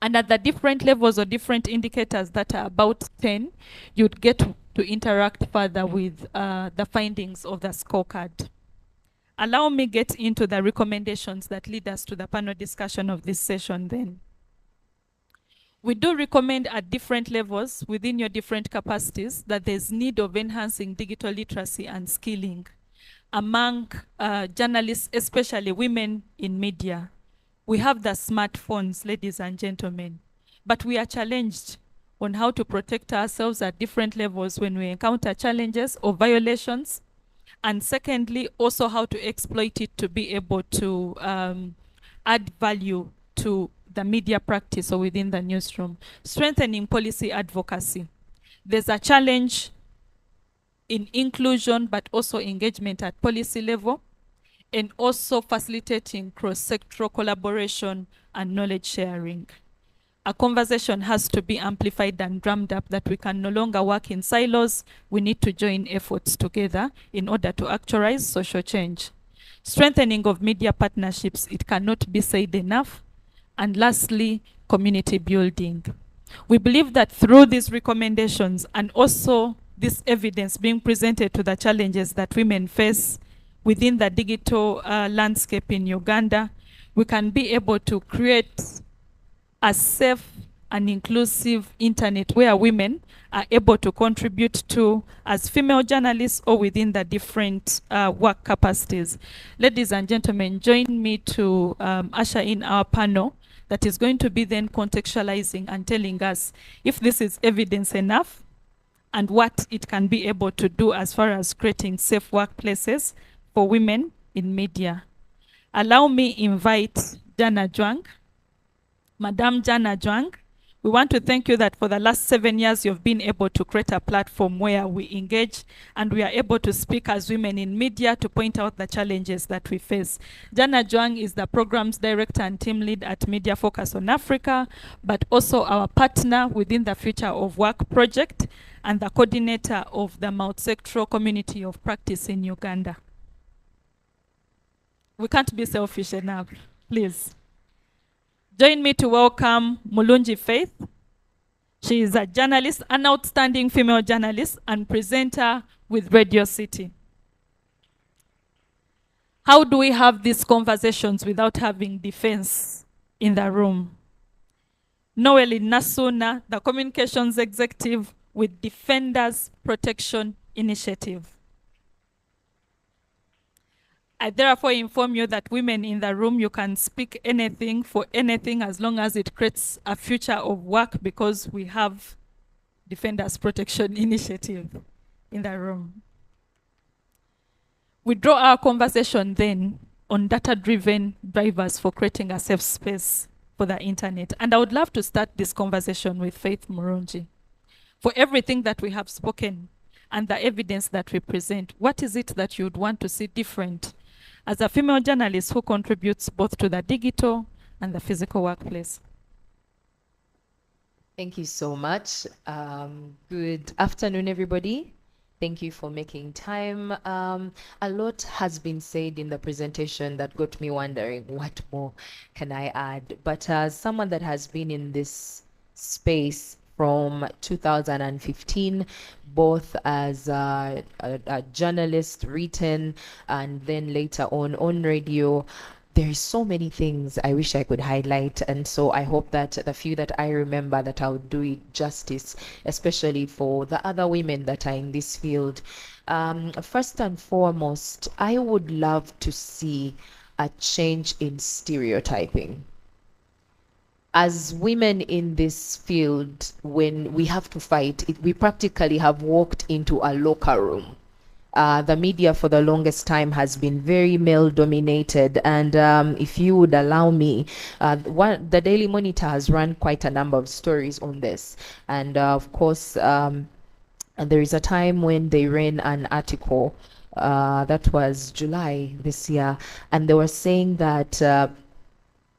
And at the different levels or different indicators that are about 10, you'd get to interact further with the findings of the scorecard. Allow me get into the recommendations that lead us to the panel discussion of this session then. We do recommend at different levels within your different capacities that there's need of enhancing digital literacy and skilling among journalists, especially women in media. We have the smartphones, ladies and gentlemen, but we are challenged on how to protect ourselves at different levels when we encounter challenges or violations. And secondly, also how to exploit it to be able to add value to the media practice or within the newsroom. Strengthening policy advocacy. There's a challenge in inclusion, but also engagement at policy level, and also facilitating cross-sectoral collaboration and knowledge sharing. A conversation has to be amplified and drummed up that we can no longer work in silos. We need to join efforts together in order to actualize social change. Strengthening of media partnerships, it cannot be said enough. And lastly, community building. We believe that through these recommendations and also this evidence being presented to the challenges that women face within the digital landscape in Uganda, we can be able to create a safe and inclusive internet where women are able to contribute to as female journalists or within the different work capacities. Ladies and gentlemen, join me to usher in our panel that is going to be then contextualizing and telling us if this is evidence enough and what it can be able to do as far as creating safe workplaces for women in media. Allow me invite Jana Juang. Madam Jana Juang, we want to thank you that for the last 7 years you've been able to create a platform where we engage and we are able to speak as women in media to point out the challenges that we face. Jana Juang is the programs director and team lead at Media Focus on Africa, but also our partner within the Future of Work project and the coordinator of the multi-sectoral community of practice in Uganda. We can't be selfish enough, please. Join me to welcome Mulungi Faith. She is a journalist, an outstanding female journalist and presenter with Radio City. How do we have these conversations without having defense in the room? Noeli Nasuna, the communications executive with Defenders Protection Initiative. I therefore inform you that women in the room, you can speak anything for anything as long as it creates a future of work because we have Defenders Protection Initiative in the room. We draw our conversation then on data-driven drivers for creating a safe space for the internet. And I would love to start this conversation with Faith Murungi. For everything that we have spoken and the evidence that we present, what is it that you would want to see different as a female journalist who contributes both to the digital and the physical workplace? Thank you so much. Good afternoon, everybody. Thank you for making time. A lot has been said in the presentation that got me wondering, what more can I add? But as someone that has been in this space from 2015, both as a journalist, written, and then later on radio, there is so many things I wish I could highlight, and so I hope that the few that I remember that I'll do it justice, especially for the other women that are in this field. First and foremost, I would love to see a change in stereotyping. As women in this field, when we have to fight, we practically have walked into a locker room. The media for the longest time has been very male dominated, and if you would allow me, the Daily Monitor has run quite a number of stories on this, and of course, and there is a time when they ran an article that was July this year, and they were saying that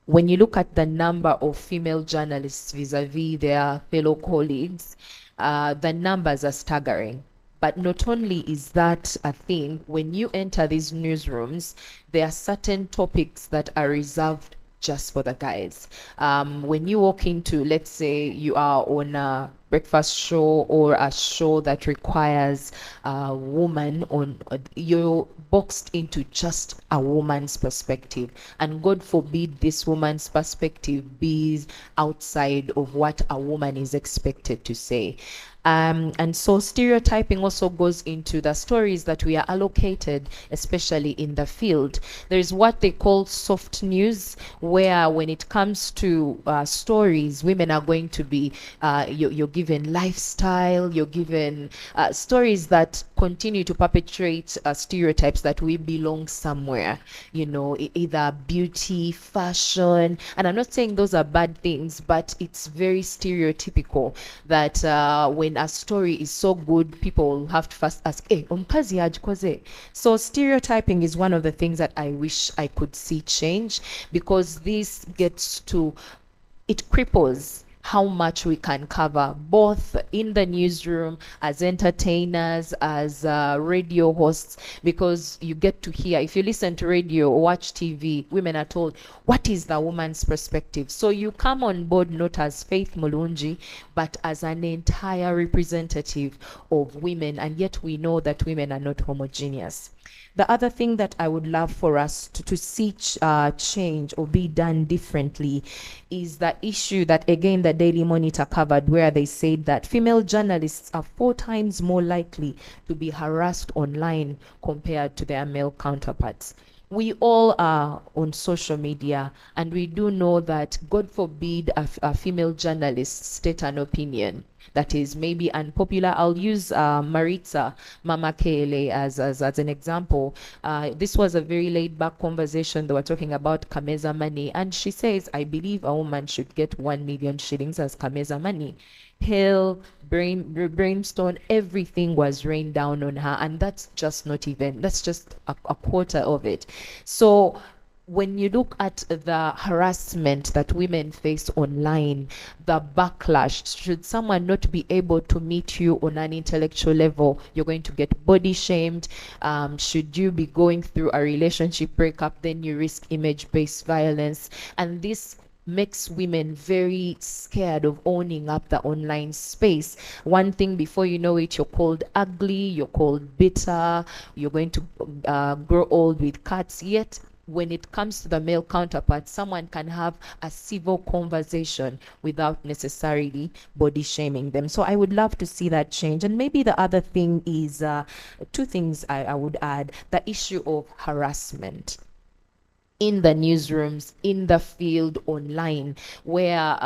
when you look at the number of female journalists vis-a-vis their fellow colleagues, the numbers are staggering. But not only is that a thing, when you enter these newsrooms, there are certain topics that are reserved just for the guys. When you walk into, let's say you are on a breakfast show or a show that requires a woman on, you're boxed into just a woman's perspective. And God forbid this woman's perspective be outside of what a woman is expected to say. And so stereotyping also goes into the stories that we are allocated, especially in the field. There's what they call soft news, where when it comes to stories, women are going to be, you're given lifestyle, you're given stories that continue to perpetuate stereotypes that we belong somewhere, you know, either beauty, fashion, and I'm not saying those are bad things, but it's very stereotypical that when a story is so good, people have to first ask, hey, omukazi yagikoze. So stereotyping is one of the things that I wish I could see change, because this gets to, it cripples how much we can cover, both in the newsroom, as entertainers, as radio hosts, because you get to hear, if you listen to radio or watch TV, women are told, what is the woman's perspective? So you come on board not as Faith Mulungi, but as an entire representative of women, and yet we know that women are not homogeneous. The other thing that I would love for us to see change or be done differently is the issue that, again, the Daily Monitor covered, where they said that female journalists are 4 times more likely to be harassed online compared to their male counterparts. We all are on social media, and we do know that, God forbid, a female journalist state an opinion that is maybe unpopular. I'll use Maritza Mama Kele as an example. This was a very laid-back conversation. They were talking about Kameza money, and she says, I believe a woman should get 1 million shillings as Kameza money. Hell, brimstone, everything was rained down on her, and that's just not even, that's just a quarter of it. So when you look at the harassment that women face online, the backlash, should someone not be able to meet you on an intellectual level, you're going to get body shamed. Should you be going through a relationship breakup, then you risk image-based violence. And this makes women very scared of owning up the online space. One thing, before you know it, you're called ugly, you're called bitter, you're going to grow old with cuts. Yet when it comes to the male counterpart, someone can have a civil conversation without necessarily body shaming them. So I would love to see that change. And maybe the other thing is, 2 things I would add: the issue of harassment in the newsrooms, in the field, online, where,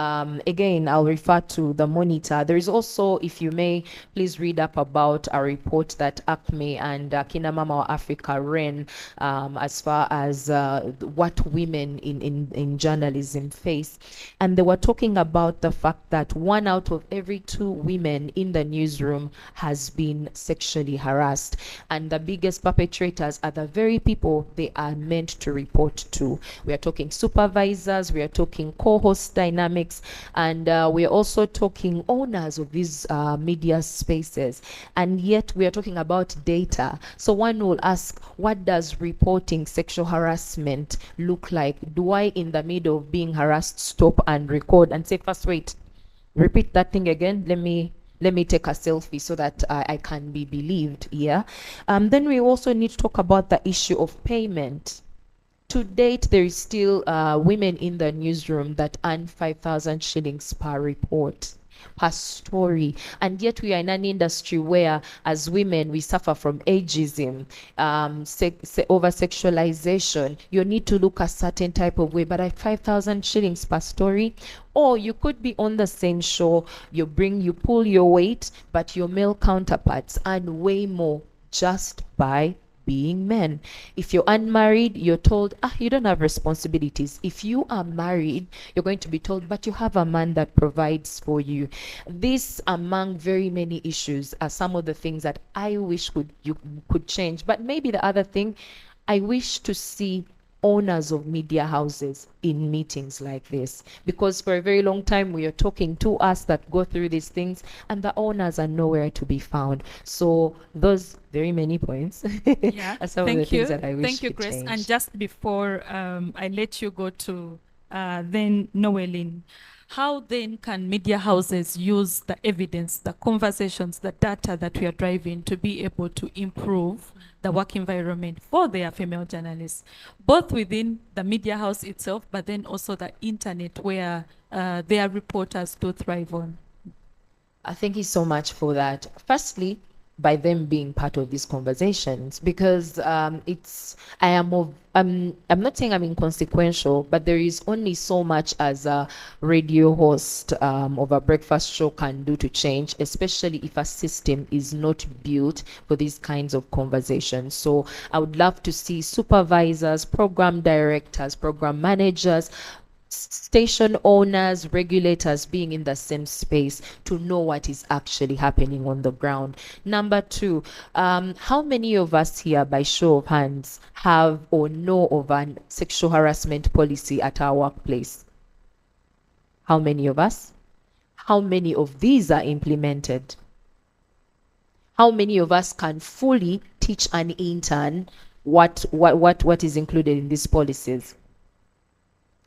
again, I'll refer to the Monitor. There is also, if you may, please read up about a report that ACME and Kina Mama Africa ran as far as what women in journalism face. And they were talking about the fact that 1 out of every 2 women in the newsroom has been sexually harassed. And the biggest perpetrators are the very people they are meant to report to. We are talking supervisors, we are talking co-host dynamics, and we are also talking owners of these media spaces. And yet we are talking about data. So one will ask, what does reporting sexual harassment look like? Do I, in the middle of being harassed, stop and record and say, first, wait, repeat that thing again, let me take a selfie so that I can be believed? Yeah. Then we also need to talk about the issue of payment. To date, there is still women in the newsroom that earn 5,000 shillings per report, per story. And yet we are in an industry where, as women, we suffer from ageism, over-sexualization. You need to look a certain type of way, but at 5,000 shillings per story, or you could be on the same show, you pull your weight, but your male counterparts earn way more just by being men. If you're unmarried, you're told, you don't have responsibilities. If you are married, you're going to be told, but you have a man that provides for you. This, among very many issues, are some of the things that I wish you could change. But maybe the other thing, I wish to see owners of media houses in meetings like this, because for a very long time we are talking to us that go through these things and the owners are nowhere to be found. So those very many points are some of the things that I wish Thank you, could Grace. change. And just before I let you go to then Noeline, how then can media houses use the evidence, the conversations, the data that we are driving to be able to improve the work environment for their female journalists, both within the media house itself, but then also the internet where their reporters do thrive on? Thank you so much for that. Firstly, by them being part of these conversations, because I'm not saying I'm inconsequential, but there is only so much as a radio host of a breakfast show can do to change, especially if a system is not built for these kinds of conversations. So I would love to see supervisors, program directors, program managers, station owners, regulators being in the same space to know what is actually happening on the ground. Number two, how many of us here, by show of hands, have or know of a sexual harassment policy at our workplace? How many of us? How many of these are implemented? How many of us can fully teach an intern what is included in these policies?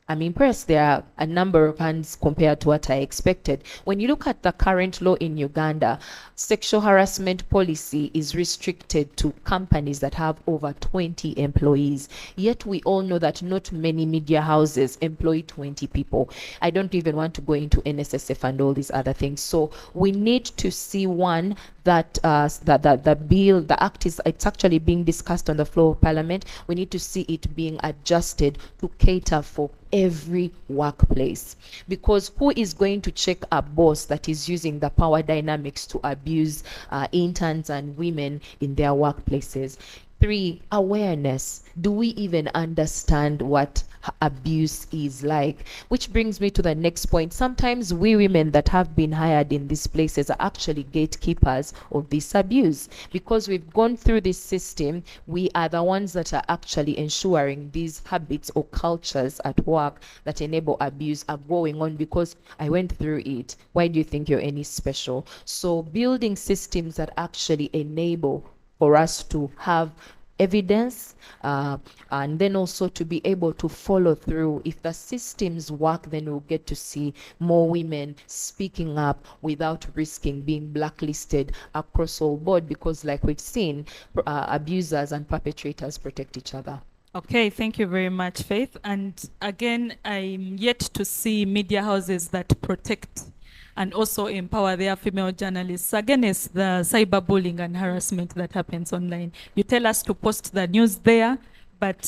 I'm impressed. There are a number of hands compared to what I expected. When you look at the current law in Uganda, sexual harassment policy is restricted to companies that have over 20 employees. Yet we all know that not many media houses employ 20 people. I don't even want to go into NSSF and all these other things. So we need to see, one, that the bill, the act it's actually being discussed on the floor of Parliament. We need to see it being adjusted to cater for every workplace, because who is going to check a boss that is using the power dynamics to abuse interns and women in their workplaces? 3, awareness. Do we even understand what abuse is like? Which brings me to the next point. Sometimes we women that have been hired in these places are actually gatekeepers of this abuse. Because we've gone through this system, we are the ones that are actually ensuring these habits or cultures at work that enable abuse are going on, because I went through it. Why do you think you're any special? So building systems that actually enable for us to have evidence and then also to be able to follow through. If the systems work, then we'll get to see more women speaking up without risking being blacklisted across all board, because like we've seen, abusers and perpetrators protect each other. Okay, thank you very much, Faith. And again, I'm yet to see media houses that protect and also empower their female journalists against the cyberbullying and harassment that happens online. You tell us to post the news there, but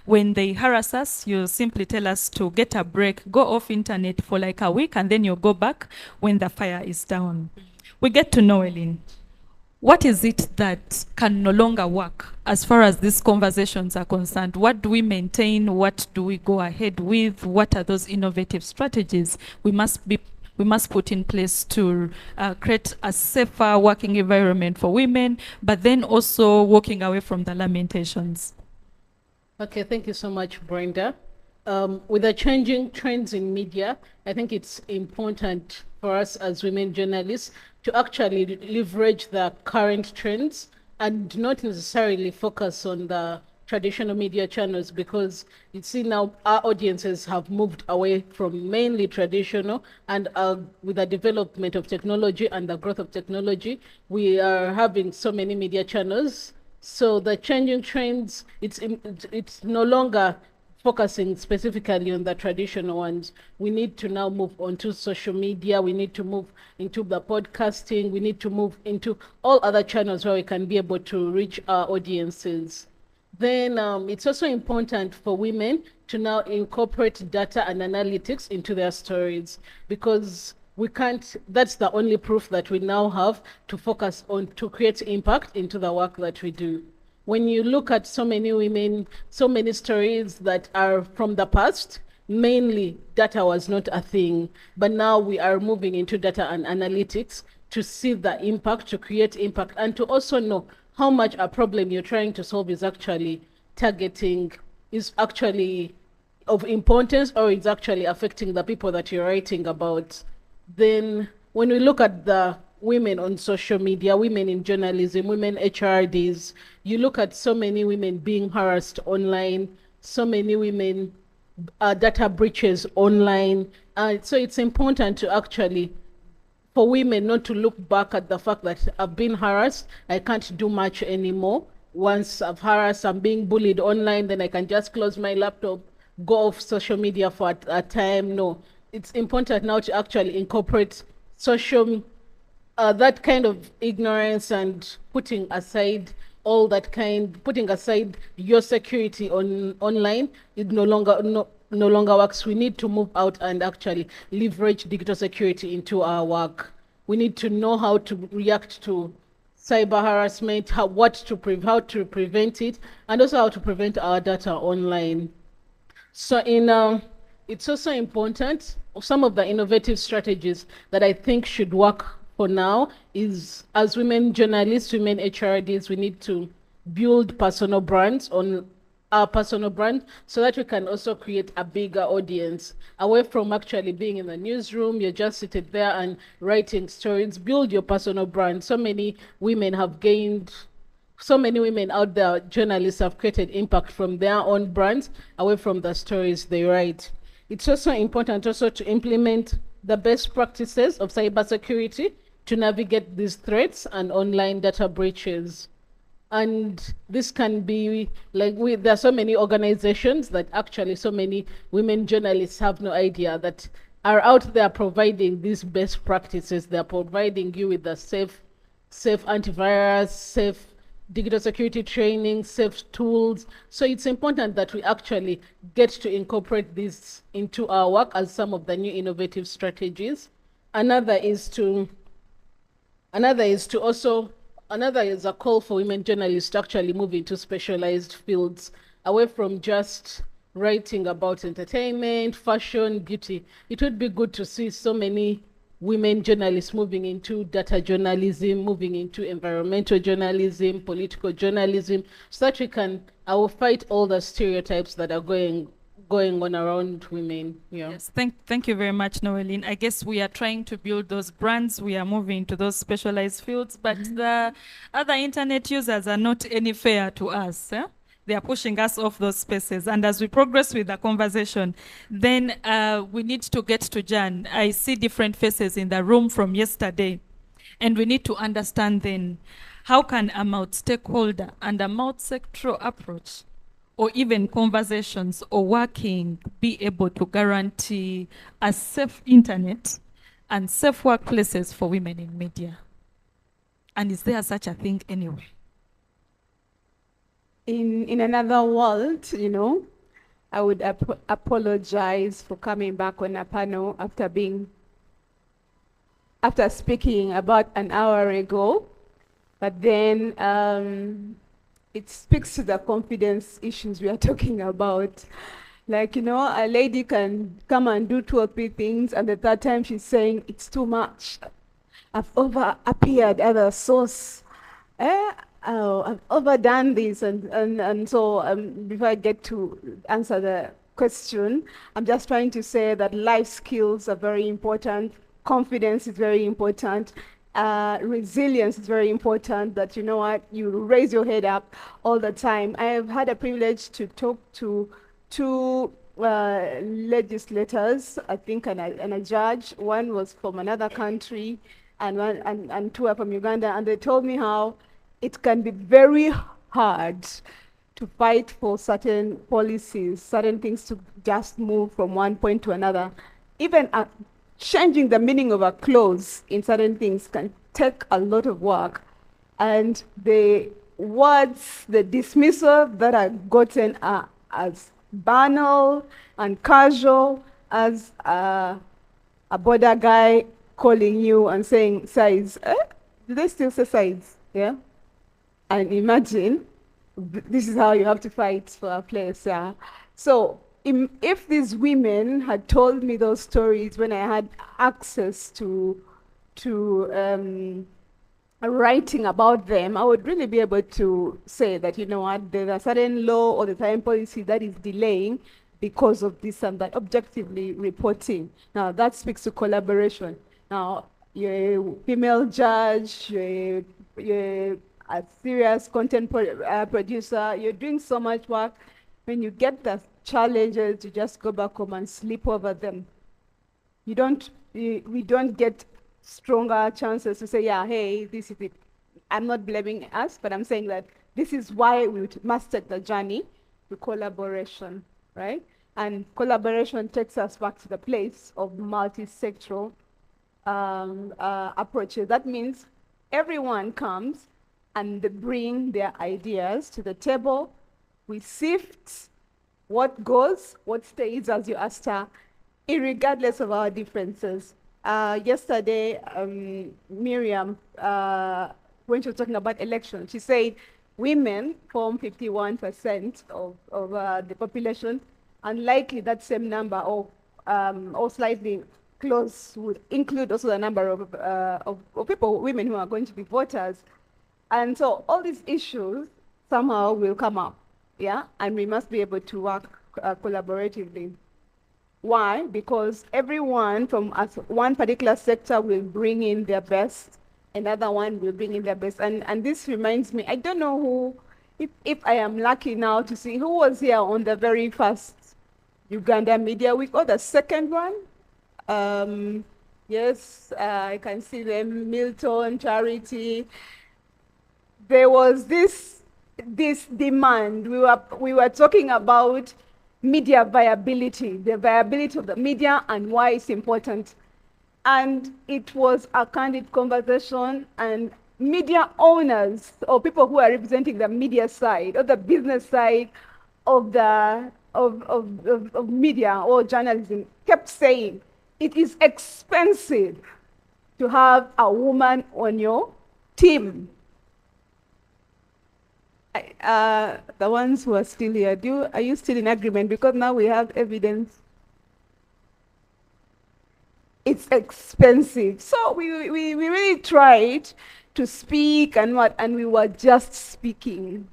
when they harass us, you simply tell us to get a break, go off internet for like a week, and then you go back when the fire is down. We get to know Ellen. What is it that can no longer work as far as these conversations are concerned? What do we maintain? What do we go ahead with? What are those innovative strategies we must put in place to create a safer working environment for women, but then also walking away from the lamentations? Okay, thank you so much, Brenda. With the changing trends in media, I think it's important for us as women journalists to actually leverage the current trends and not necessarily focus on the traditional media channels, because you see now our audiences have moved away from mainly traditional, and with the development of technology and the growth of technology, we are having so many media channels So the changing trends, it's no longer focusing specifically on the traditional ones. We need to now move on to social media. We need to move into the podcasting. We need to move into all other channels where we can be able to reach our audiences. Then it's also important for women to now incorporate data and analytics into their stories, because we can't, that's the only proof that we now have to focus on, to create impact into the work that we do. When you look at so many women, so many stories that are from the past, mainly data was not a thing, but now we are moving into data and analytics to see the impact, to create impact, and to also know how much a problem you're trying to solve is actually targeting, is actually of importance, or it's actually affecting the people that you're writing about. Then when we look at the women on social media, women in journalism, women HRDs, you look at so many women being harassed online, so many women data breaches online. So it's important to actually, for women not to look back at the fact that I've been harassed, I can't do much anymore. Once I've harassed, I'm being bullied online, then I can just close my laptop, go off social media for a time. No, it's important now to actually incorporate social, that kind of ignorance, and putting aside all that kind, putting aside your security online, it no longer works. We need to move out and actually leverage digital security into our work. We need to know how to react to cyber harassment, how to prevent it, and also how to prevent our data online. So it's also important, some of the innovative strategies that I think should work for now is, as women journalists, women HRDs, we need to build personal brands on our personal brand, so that we can also create a bigger audience away from actually being in the newsroom. You're just seated there and writing stories. Build your personal brand. So many women have gained, so many women out there, journalists, have created impact from their own brands away from the stories they write. It's also important also to implement the best practices of cybersecurity to navigate these threats and online data breaches. And this can be like, there are so many organizations that actually so many women journalists have no idea that are out there providing these best practices. They're providing you with the safe antivirus, safe digital security training, safe tools. So it's important that we actually get to incorporate this into our work as some of the new innovative strategies. Another is a call for women journalists to actually move into specialized fields, away from just writing about entertainment, fashion, beauty. It would be good to see so many women journalists moving into data journalism, moving into environmental journalism, political journalism, so that we can fight all the stereotypes that are going on around women. Yeah. Yes, thank you very much, Noeline. I guess we are trying to build those brands. We are moving to those specialized fields, but the other internet users are not any fair to us. They are pushing us off those spaces. And as we progress with the conversation, then we need to get to Jan. I see different faces in the room from yesterday. And we need to understand then, how can a multi-stakeholder and a multi-sectoral approach, or even conversations or working, be able to guarantee a safe internet and safe workplaces for women in media? And is there such a thing anyway? In another world, I would apologize for coming back on a panel after speaking about an hour ago, but then it speaks to the confidence issues we are talking about. Like, a lady can come and do 2 or 3 things, and the third time she's saying, it's too much. I've over-appeared as a source. I've overdone this. And so before I get to answer the question, I'm just trying to say that life skills are very important. Confidence is very important. Resilience is very important, that you raise your head up all the time. I have had a privilege to talk to 2 legislators, I think, and a judge. One was from another country, and 2 are from Uganda, and they told me how it can be very hard to fight for certain policies, certain things to just move from one point to another. Even changing the meaning of a clause in certain things can take a lot of work. And the words, the dismissal that are gotten are as banal and casual as a border guy calling you and saying size. Do they still say size? Yeah. And imagine this is how you have to fight for a place. Yeah. So if these women had told me those stories when I had access to writing about them, I would really be able to say that, you know what, there's a certain law or the time policy that is delaying because of this and that, objectively reporting. Now, that speaks to collaboration. Now, you're a female judge, you're a serious content producer, you're doing so much work. When you get the challenges, you just go back home and sleep over them. We don't get stronger chances to say, yeah, hey, this is it. I'm not blaming us, but I'm saying that this is why we must take the journey to collaboration, right? And collaboration takes us back to the place of multi-sectoral approaches. That means everyone comes and they bring their ideas to the table. We sift what goes, what stays, as you asked her, irregardless of our differences. Yesterday, Miriam, when she was talking about elections, she said women form 51% of the population, and likely that same number or slightly close would include also the number of people, women who are going to be voters. And so all these issues somehow will come up, yeah? And we must be able to work collaboratively. Why? Because everyone from one particular sector will bring in their best, another one will bring in their best. And this reminds me, I don't know who, if I am lucky now to see who was here on the very first Uganda Media Week or the second one. Yes, I can see them, Milton, Charity. There was this demand. We were talking about media viability, the viability of the media and why it's important. And it was a candid conversation, and media owners or people who are representing the media side or the business side of media or journalism kept saying, it is expensive to have a woman on your team. The ones who are still here, are you still in agreement? Because now we have evidence. It's expensive. So we really tried to speak and we were just speaking.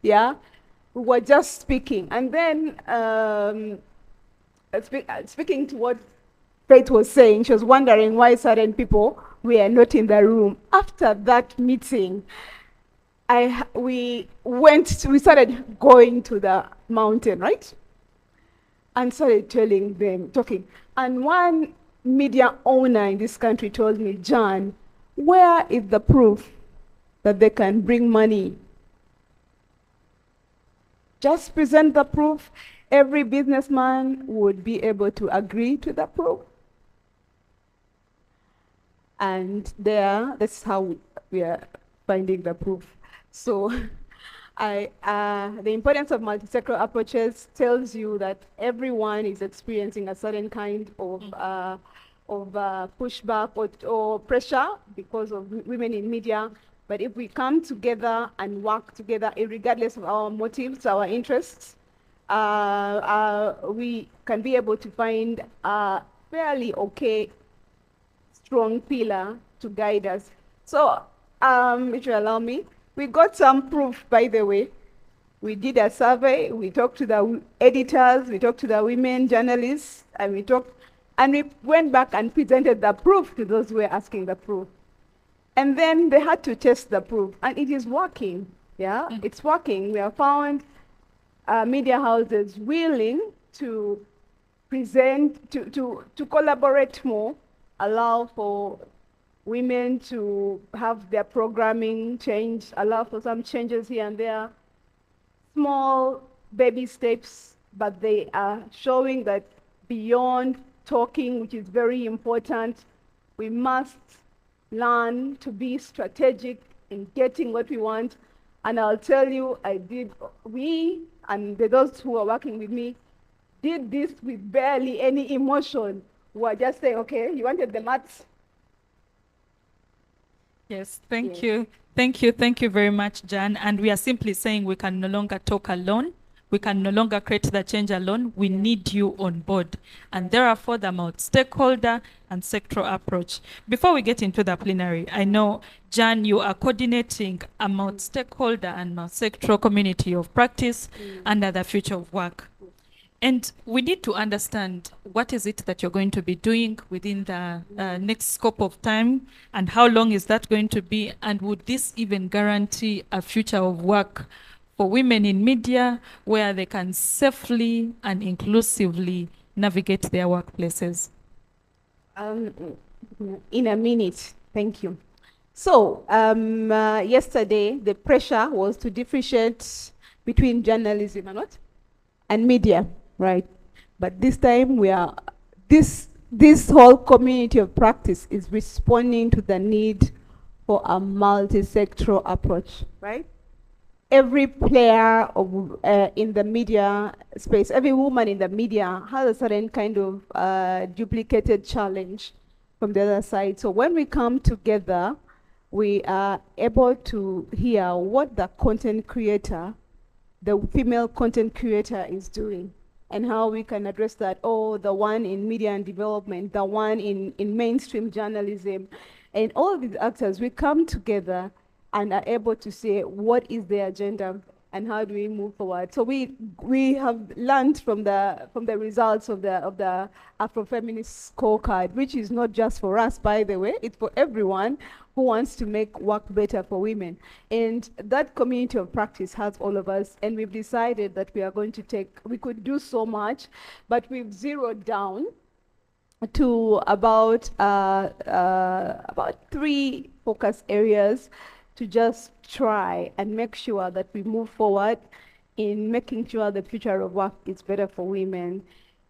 Yeah? We were just speaking. And then speaking to what Faith was saying, she was wondering why certain people were not in the room. After that meeting, we started going to the mountain, right? And started talking. And one media owner in this country told me, John, where is the proof that they can bring money? Just present the proof. Every businessman would be able to agree to the proof. And that's how we are finding the proof. So the importance of multi-sectoral approaches tells you that everyone is experiencing a certain kind of pushback or pressure because of women in media. But if we come together and work together, regardless of our motives, our interests, we can be able to find a fairly okay, strong pillar to guide us. So, if you allow me, we got some proof, by the way. We did a survey, we talked to the editors, we talked to the women journalists, and we went back and presented the proof to those who were asking the proof. And then they had to test the proof, and it is working, yeah? It's working. We have found media houses willing to present, to collaborate more, allow for women to have their programming change, allow for some changes here and there. Small baby steps, but they are showing that beyond talking, which is very important, we must learn to be strategic in getting what we want. And I'll tell you, we and those who are working with me did this with barely any emotion. We were just saying, okay, you wanted the maths? Yes, thank you. Thank you very much, Jan. And we are simply saying we can no longer talk alone. We can no longer create the change alone. We need you on board. And therefore, the multi-stakeholder and sectoral approach. Before we get into the plenary, I know, Jan, you are coordinating a multi-stakeholder and multi-sectoral community of practice under the future of work. And we need to understand what is it that you're going to be doing within the next scope of time, and how long is that going to be, and would this even guarantee a future of work for women in media where they can safely and inclusively navigate their workplaces? In a minute, thank you. So yesterday, the pressure was to differentiate between journalism and what? And media. Right, but this time this whole community of practice is responding to the need for a multi-sectoral approach. Right, every player of in the media space, every woman in the media has a certain kind of duplicated challenge from the other side. So when we come together, we are able to hear what the content creator, the female content creator, is doing, and how we can address that. Oh, the one in media and development, the one in mainstream journalism, and all of these actors, we come together and are able to say what is the agenda and how do we move forward. So we have learned from the results of the Afrofeminist scorecard, which is not just for us, by the way, it's for everyone who wants to make work better for women. And that community of practice has all of us, and we've decided that we are going to we could do so much, but we've zeroed down to about 3 focus areas to just try and make sure that we move forward in making sure the future of work is better for women.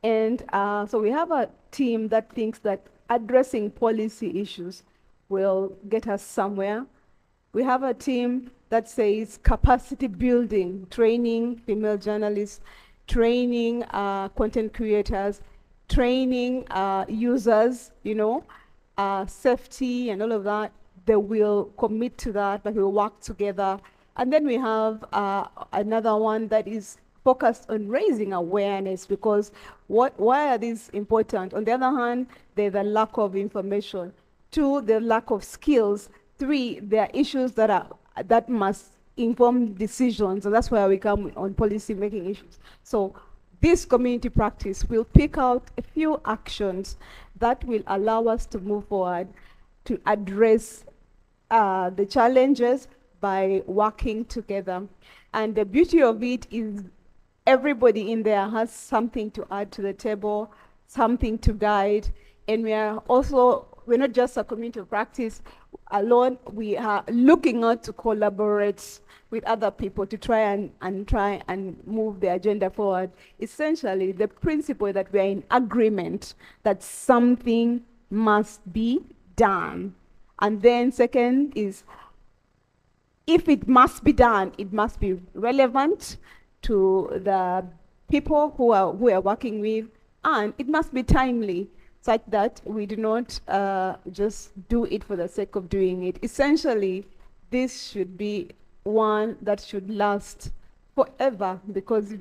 And so we have a team that thinks that addressing policy issues will get us somewhere. We have a team that says capacity building, training female journalists, training content creators, training users, safety and all of that. They will commit to that, but we'll work together. And then we have another one that is focused on raising awareness, because why are these important? On the other hand, there's a lack of information. 2, the lack of skills. 3, there are issues that must inform decisions, and that's where we come on policy making issues. So this community practice will pick out a few actions that will allow us to move forward to address the challenges by working together. And the beauty of it is everybody in there has something to add to the table, something to guide, and we're not just a community of practice alone, we are looking out to collaborate with other people to try and move the agenda forward. Essentially, the principle that we are in agreement that something must be done. And then second is, if it must be done, it must be relevant to the people who we are working with, and it must be timely, such that we do not just do it for the sake of doing it. Essentially, this should be one that should last forever, because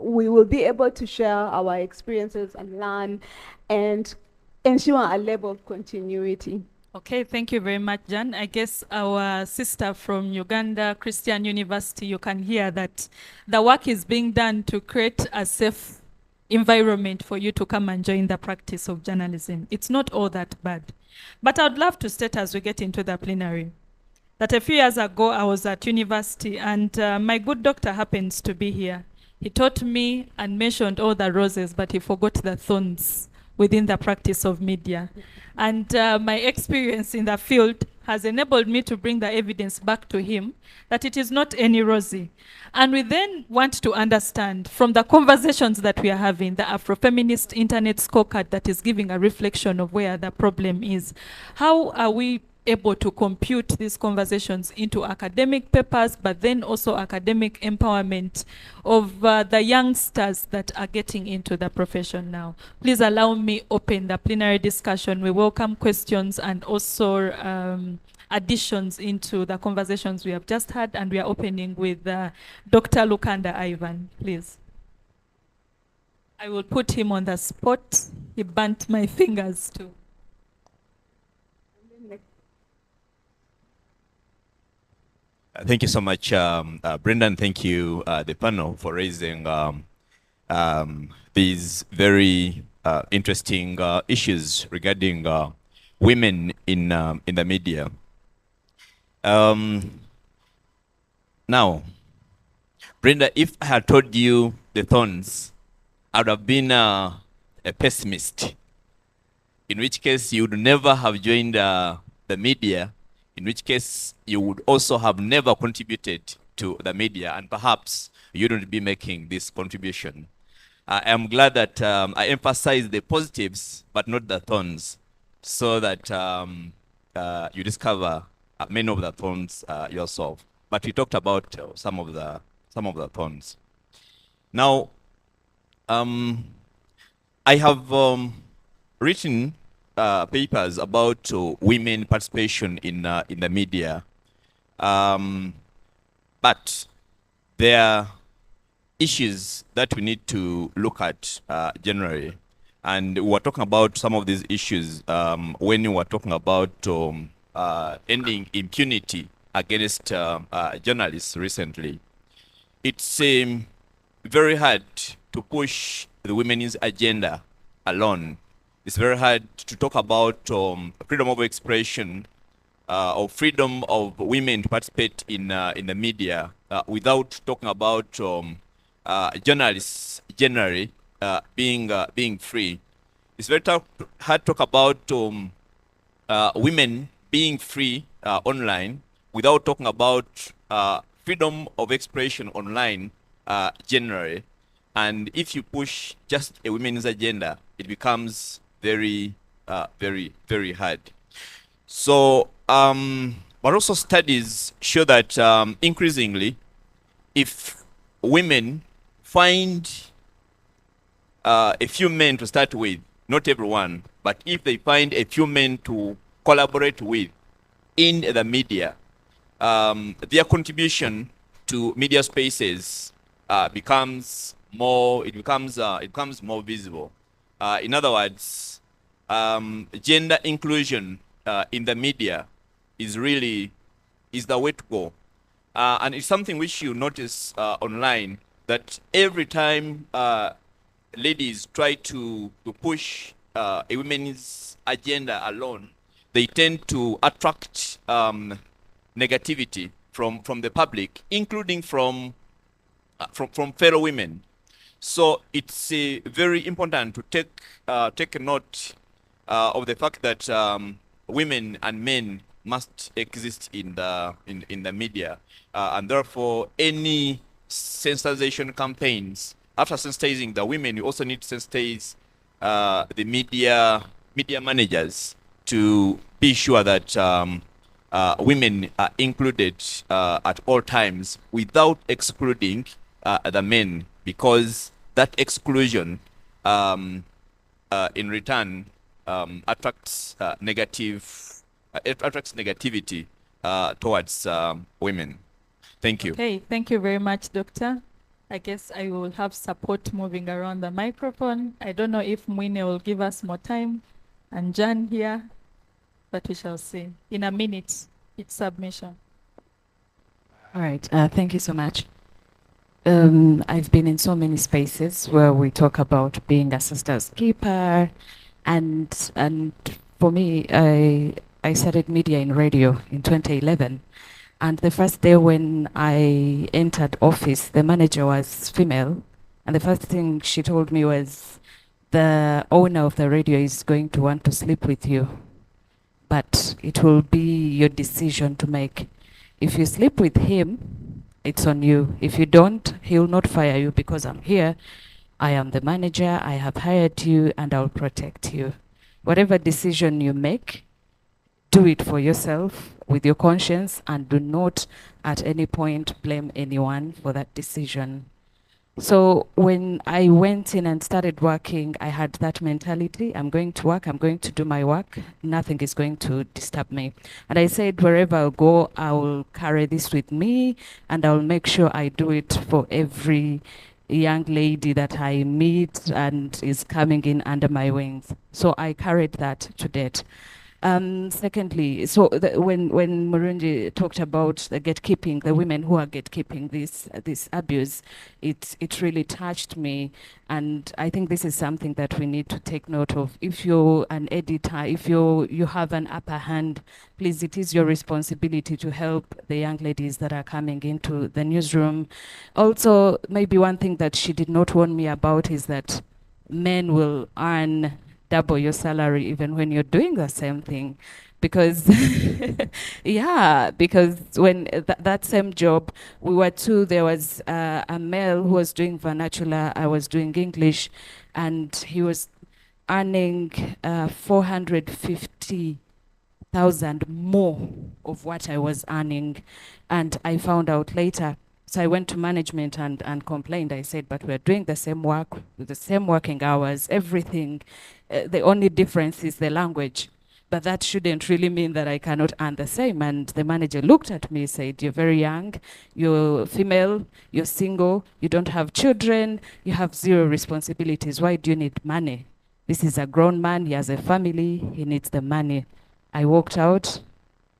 we will be able to share our experiences and learn and ensure a level of continuity. Okay, thank you very much, Jan. I guess our sister from Uganda Christian University, you can hear that the work is being done to create a safe environment for you to come and join the practice of journalism. It's not all that bad. But I'd love to state, as we get into the plenary, that a few years ago I was at university, and my good doctor happens to be here. He taught me and mentioned all the roses, but he forgot the thorns within the practice of media. And my experience in the field has enabled me to bring the evidence back to him that it is not any rosy. And we then want to understand from the conversations that we are having, the Afrofeminist Internet Scorecard that is giving a reflection of where the problem is, how are we able to compute these conversations into academic papers, but then also academic empowerment of the youngsters that are getting into the profession now. Please allow me open the plenary discussion. We welcome questions and also additions into the conversations we have just had, and we are opening with Dr. Lukanda Ivan, please. I will put him on the spot. He burnt my fingers too. Thank you so much, Brendan. Thank you, the panel, for raising these very interesting issues regarding women in the media. Now, Brenda, if I had told you the thorns, I would have been a pessimist, in which case you would never have joined the media, in which case you would also have never contributed to the media, and perhaps you wouldn't be making this contribution. I am glad that I emphasize the positives, but not the thorns, so that you discover many of the thorns yourself. But we talked about some of the thorns. Now, I have written papers about women participation in the media, but there are issues that we need to look at generally, and we were talking about some of these issues when we were talking about ending impunity against journalists recently. It's very hard to push the women's agenda alone. It's very hard to talk about freedom of expression or freedom of women to participate in the media without talking about journalists generally being free. It's very hard to talk about women being free online without talking about freedom of expression online generally. And if you push just a women's agenda, it becomes very, very hard. So, but also studies show that increasingly, if women find a few men to start with, not everyone, but if they find a few men to collaborate with in the media, their contribution to media spaces becomes more visible. In other words, gender inclusion in the media is the way to go. And it's something which you notice online, that every time ladies try to push a women's agenda alone, they tend to attract negativity from the public, including from fellow women. So it's very important to take a note of the fact that women and men must exist in the media, and therefore any sensitization campaigns, after sensitizing the women, you also need to sensitize the media managers to be sure that women are included at all times without excluding the men, because that exclusion in return attracts negativity towards women. Thank you. Okay, thank you very much, Doctor. I guess I will have support moving around the microphone. I don't know if Mino will give us more time, and Jan here, but we shall see. In a minute, it's submission. All right, thank you so much. I've been in so many spaces where we talk about being a sister's keeper, and for me, I started media in radio in 2011. And the first day when I entered office, the manager was female. And the first thing she told me was, the owner of the radio is going to want to sleep with you, but it will be your decision to make. If you sleep with him, it's on you. If you don't, he'll not fire you because I'm here. I am the manager, I have hired you, and I'll protect you. Whatever decision you make, do it for yourself with your conscience, and do not at any point blame anyone for that decision. So when I went in and started working, I had that mentality. I'm going to work, I'm going to do my work. Nothing is going to disturb me. And I said, wherever I'll go, I'll carry this with me, and I'll make sure I do it for every young lady that I meet and is coming in under my wings. So I carried that to date. Secondly, so when Murungi talked about the gatekeeping, the women who are gatekeeping this abuse, it really touched me, and I think this is something that we need to take note of. If you're an editor, if you have an upper hand, please, it is your responsibility to help the young ladies that are coming into the newsroom. Also, maybe one thing that she did not warn me about is that men will earn double your salary even when you're doing the same thing, because yeah, because when that same job, we were two. There was a male who was doing vernacular, I was doing English, and he was earning 450,000 more of what I was earning, and I found out later. So I went to management and complained. I said, but we're doing the same work, with the same working hours, everything. The only difference is the language. But that shouldn't really mean that I cannot earn the same. And the manager looked at me, said, you're very young, you're female, you're single, you don't have children, you have zero responsibilities. Why do you need money? This is a grown man, he has a family, he needs the money. I walked out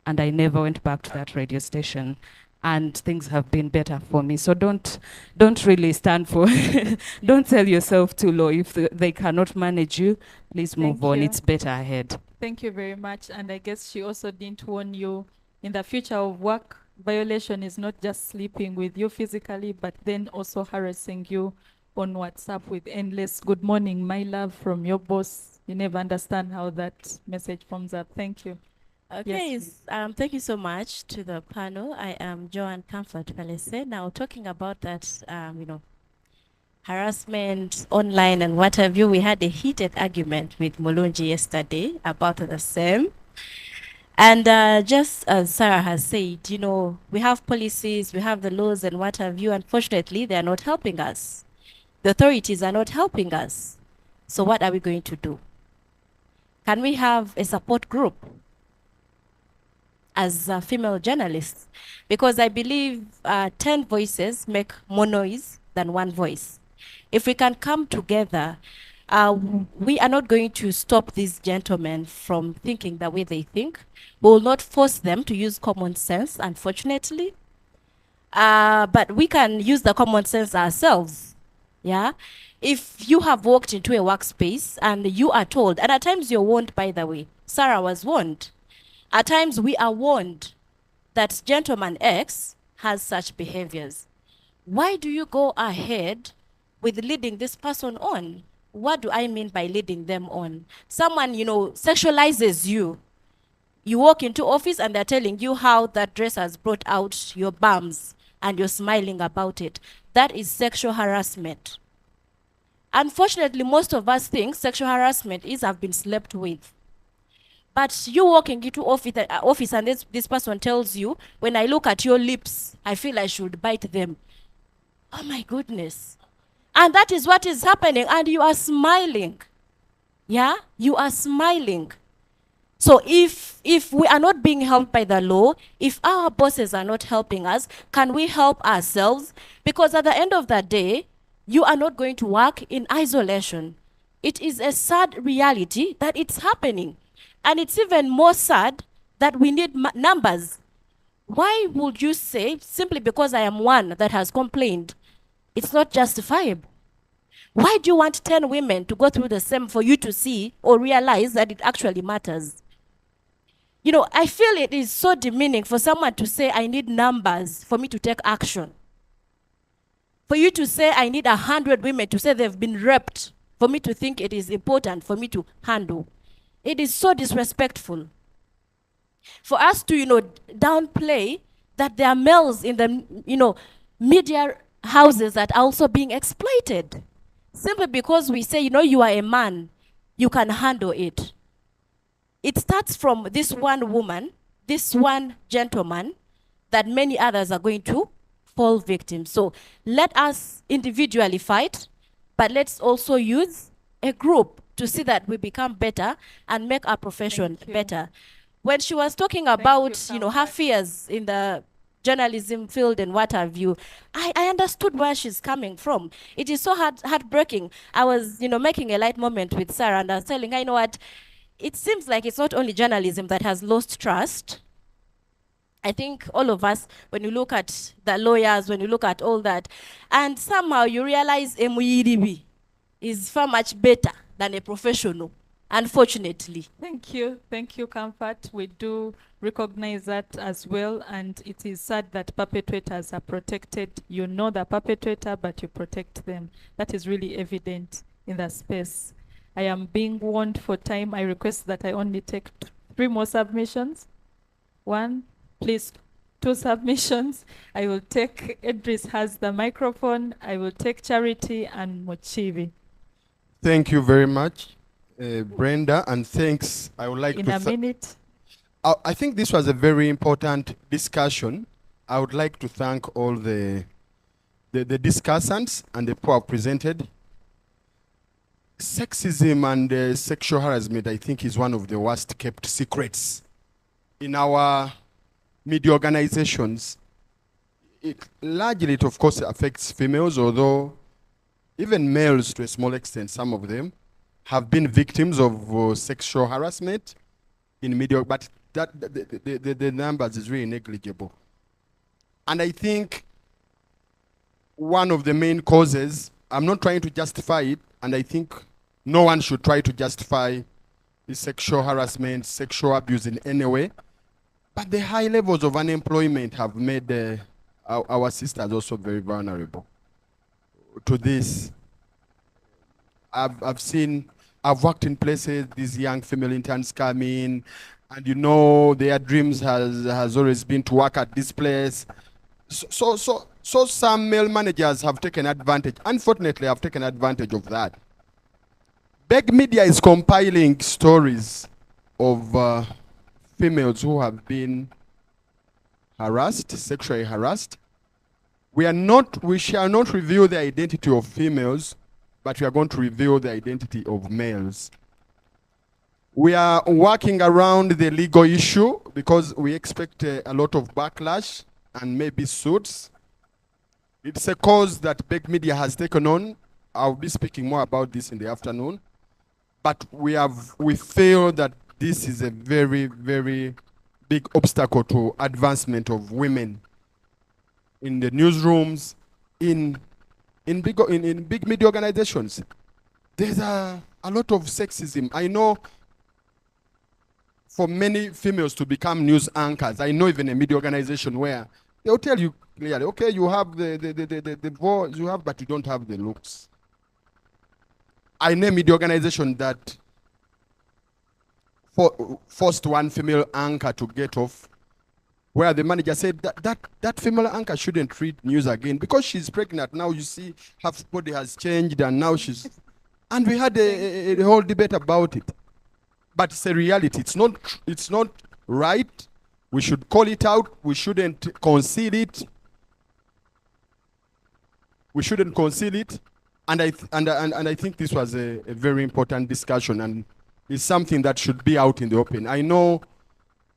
and I never went back to that radio station. And things have been better for me. So don't really stand for, don't sell yourself too low. If they cannot manage you, please move on. It's better ahead. Thank you very much. And I guess she also didn't warn you in the future of work. Violation is not just sleeping with you physically, but then also harassing you on WhatsApp with endless "good morning, my love" from your boss. You never understand how that message forms up. Thank you. Okay, Yes, thank you so much to the panel. I am Joanne Comfort Palese. Now, talking about that, harassment online and what have you, we had a heated argument with Mulunji yesterday about the same. And just as Sarah has said, we have policies, we have the laws and what have you. Unfortunately, they are not helping us. The authorities are not helping us. So what are we going to do? Can we have a support group as female journalists? Because I believe 10 voices make more noise than one voice. If we can come together, we are not going to stop these gentlemen from thinking the way they think. We will not force them to use common sense, unfortunately. But we can use the common sense ourselves. Yeah. If you have walked into a workspace and you are told, and at times you're warned, by the way, Sarah was warned. At times we are warned that gentleman X has such behaviors. Why do you go ahead with leading this person on? What do I mean by leading them on? Someone, sexualizes you. You walk into office and they're telling you how that dress has brought out your bums and you're smiling about it. That is sexual harassment. Unfortunately, most of us think sexual harassment is I've been slept with. But you walking into office and this person tells you, when I look at your lips, I feel I should bite them. Oh my goodness. And that is what is happening, and you are smiling. Yeah, you are smiling. So if we are not being helped by the law, if our bosses are not helping us, can we help ourselves? Because at the end of the day, you are not going to work in isolation. It is a sad reality that it's happening. And it's even more sad that we need numbers. Why would you say, simply because I am one that has complained, it's not justifiable? Why do you want 10 women to go through the same for you to see or realize that it actually matters? I feel it is so demeaning for someone to say, I need numbers for me to take action. For you to say, I need 100 women to say they've been raped for me to think it is important for me to handle. It is so disrespectful for us to, downplay that there are males in the, media houses that are also being exploited. Simply because we say, you are a man, you can handle it. It starts from this one woman, this one gentleman, that many others are going to fall victim. So let us individually fight, but let's also use a group to see that we become better and make our profession better. When she was talking about, her fears in the journalism field and what have you, I understood where she's coming from. It is so heartbreaking. I was, making a light moment with Sarah, and I was telling her, you know what, it seems like it's not only journalism that has lost trust. I think all of us, when you look at the lawyers, when you look at all that, and somehow you realize MUEDB is far much better than a professional, unfortunately. Thank you, Comfort. We do recognize that as well, and it is sad that perpetrators are protected. You know the perpetrator, but you protect them. That is really evident in the space. I am being warned for time. I request that I only take 3 more submissions. 1, please, 2 submissions. I will take, Idris has the microphone. I will take Charity and Mochivi. Thank you very much, Brenda, and thanks. I would like in to a minute. I think this was a very important discussion. I would like to thank all the discussants and the people who have presented. Sexism and sexual harassment, I think, is one of the worst kept secrets in our media organizations. Largely, it of course affects females, although even males to a small extent, some of them have been victims of sexual harassment in media, but the numbers is really negligible. And I think one of the main causes, I'm not trying to justify it, and I think no one should try to justify the sexual harassment, sexual abuse in any way, but the high levels of unemployment have made our sisters also very vulnerable to this. I've worked in places, these young female interns come in, and their dreams has always been to work at this place. So some male managers have taken advantage, unfortunately have taken advantage of that. Big media is compiling stories of females who have been harassed, sexually harassed. We shall not reveal the identity of females, but we are going to reveal the identity of males. We are working around the legal issue because we expect a lot of backlash and maybe suits. It's a cause that big media has taken on. I'll be speaking more about this in the afternoon. But we feel that this is a very, very big obstacle to advancement of women in the newsrooms, in big media organizations. There's a lot of sexism. I know for many females to become news anchors, I know even a media organization where they'll tell you clearly, okay, you have the voice, you have, but you don't have the looks. I know a media organization that forced one female anchor to get off, where the manager said that female anchor shouldn't read news again because she's pregnant. Now you see her body has changed and now she's... And we had a whole debate about it. But it's a reality. It's not right. We should call it out. We shouldn't conceal it. We shouldn't conceal it. And I think this was a very important discussion, and it's something that should be out in the open. I know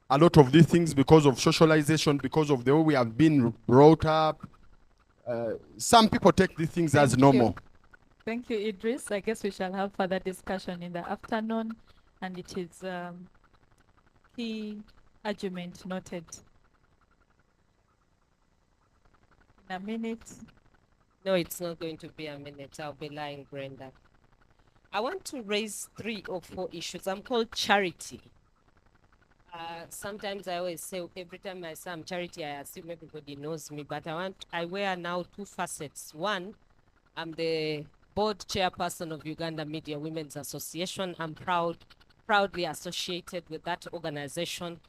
a lot of these things, because of socialization, because of the way we have been brought up, some people take these things as normal. Thank you, Idris. I guess we shall have further discussion in the afternoon, and it is key argument noted. In a minute. No, it's not going to be a minute. I'll be lying, Brenda. I want to raise 3 or 4 issues. I'm called Charity. Sometimes I always say, every time I say I'm Charity, I assume everybody knows me, but I wear now 2 facets. One, I'm the board chairperson of Uganda Media Women's Association. I'm proudly associated with that organization.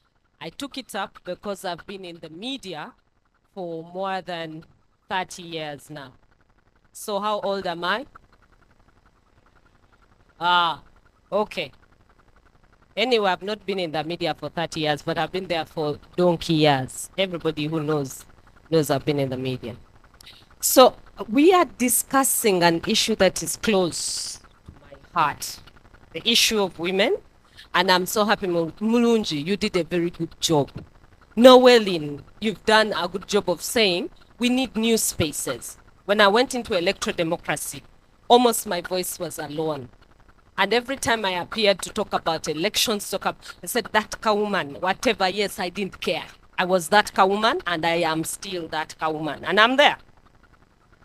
I took it up because I've been in the media for more than 30 years now. So how old am I? Okay. Anyway, I've not been in the media for 30 years, but I've been there for donkey years. Everybody who knows I've been in the media. So we are discussing an issue that is close to my heart, the issue of women. And I'm so happy, Mulunji, you did a very good job. Noelin, you've done a good job of saying we need new spaces. When I went into electoral democracy, almost my voice was alone. And every time I appeared to talk about elections, I said, that woman, whatever, yes, I didn't care. I was that woman, and I am still that woman, and I'm there.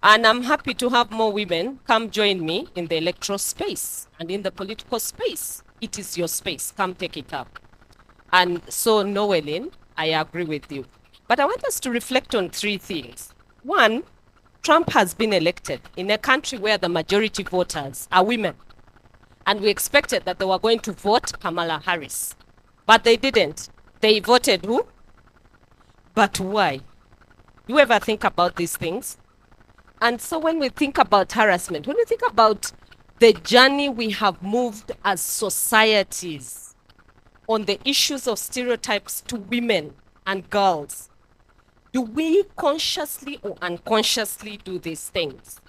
And I'm happy to have more women come join me in the electoral space and in the political space. It is your space. Come take it up. And so, Noelin, I agree with you. But I want us to reflect on three things. One, Trump has been elected in a country where the majority voters are women. And we expected that they were going to vote Kamala Harris. But they didn't. They voted who? But why? You ever think about these things? And so when we think about harassment, when we think about the journey we have moved as societies on the issues of stereotypes to women and girls, do we consciously or unconsciously do these things?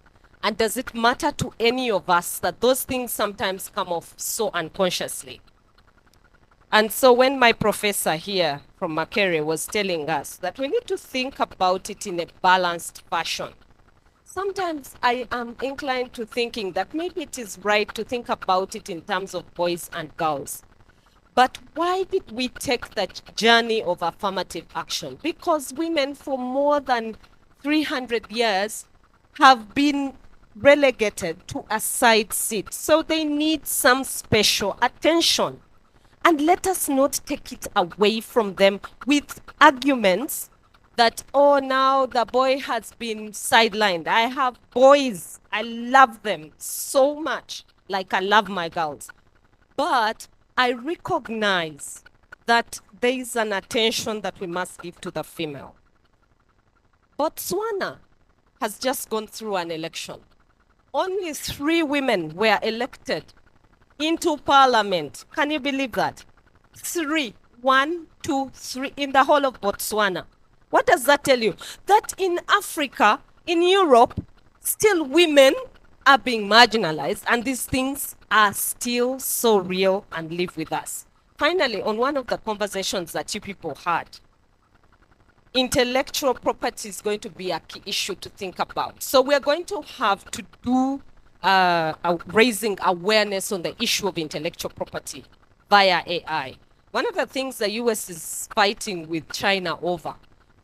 And does it matter to any of us that those things sometimes come off so unconsciously? And so when my professor here from Makerere was telling us that we need to think about it in a balanced fashion, sometimes I am inclined to thinking that maybe it is right to think about it in terms of boys and girls. But why did we take that journey of affirmative action? Because women for more than 300 years have been relegated to a side seat. So they need some special attention. And let us not take it away from them with arguments that, oh, now the boy has been sidelined. I have boys. I love them so much, like I love my girls. But I recognize that there is an attention that we must give to the female. Botswana has just gone through an election. Only 3 women were elected into parliament. Can you believe that? 3, 1, 2, 3 in the whole of Botswana. What does that tell you? That in Africa, in Europe, still women are being marginalized, and these things are still so real and live with us. Finally, on one of the conversations that you people had, intellectual property is going to be a key issue to think about. So we're going to have to do raising awareness on the issue of intellectual property via AI. One of the things the US is fighting with China over,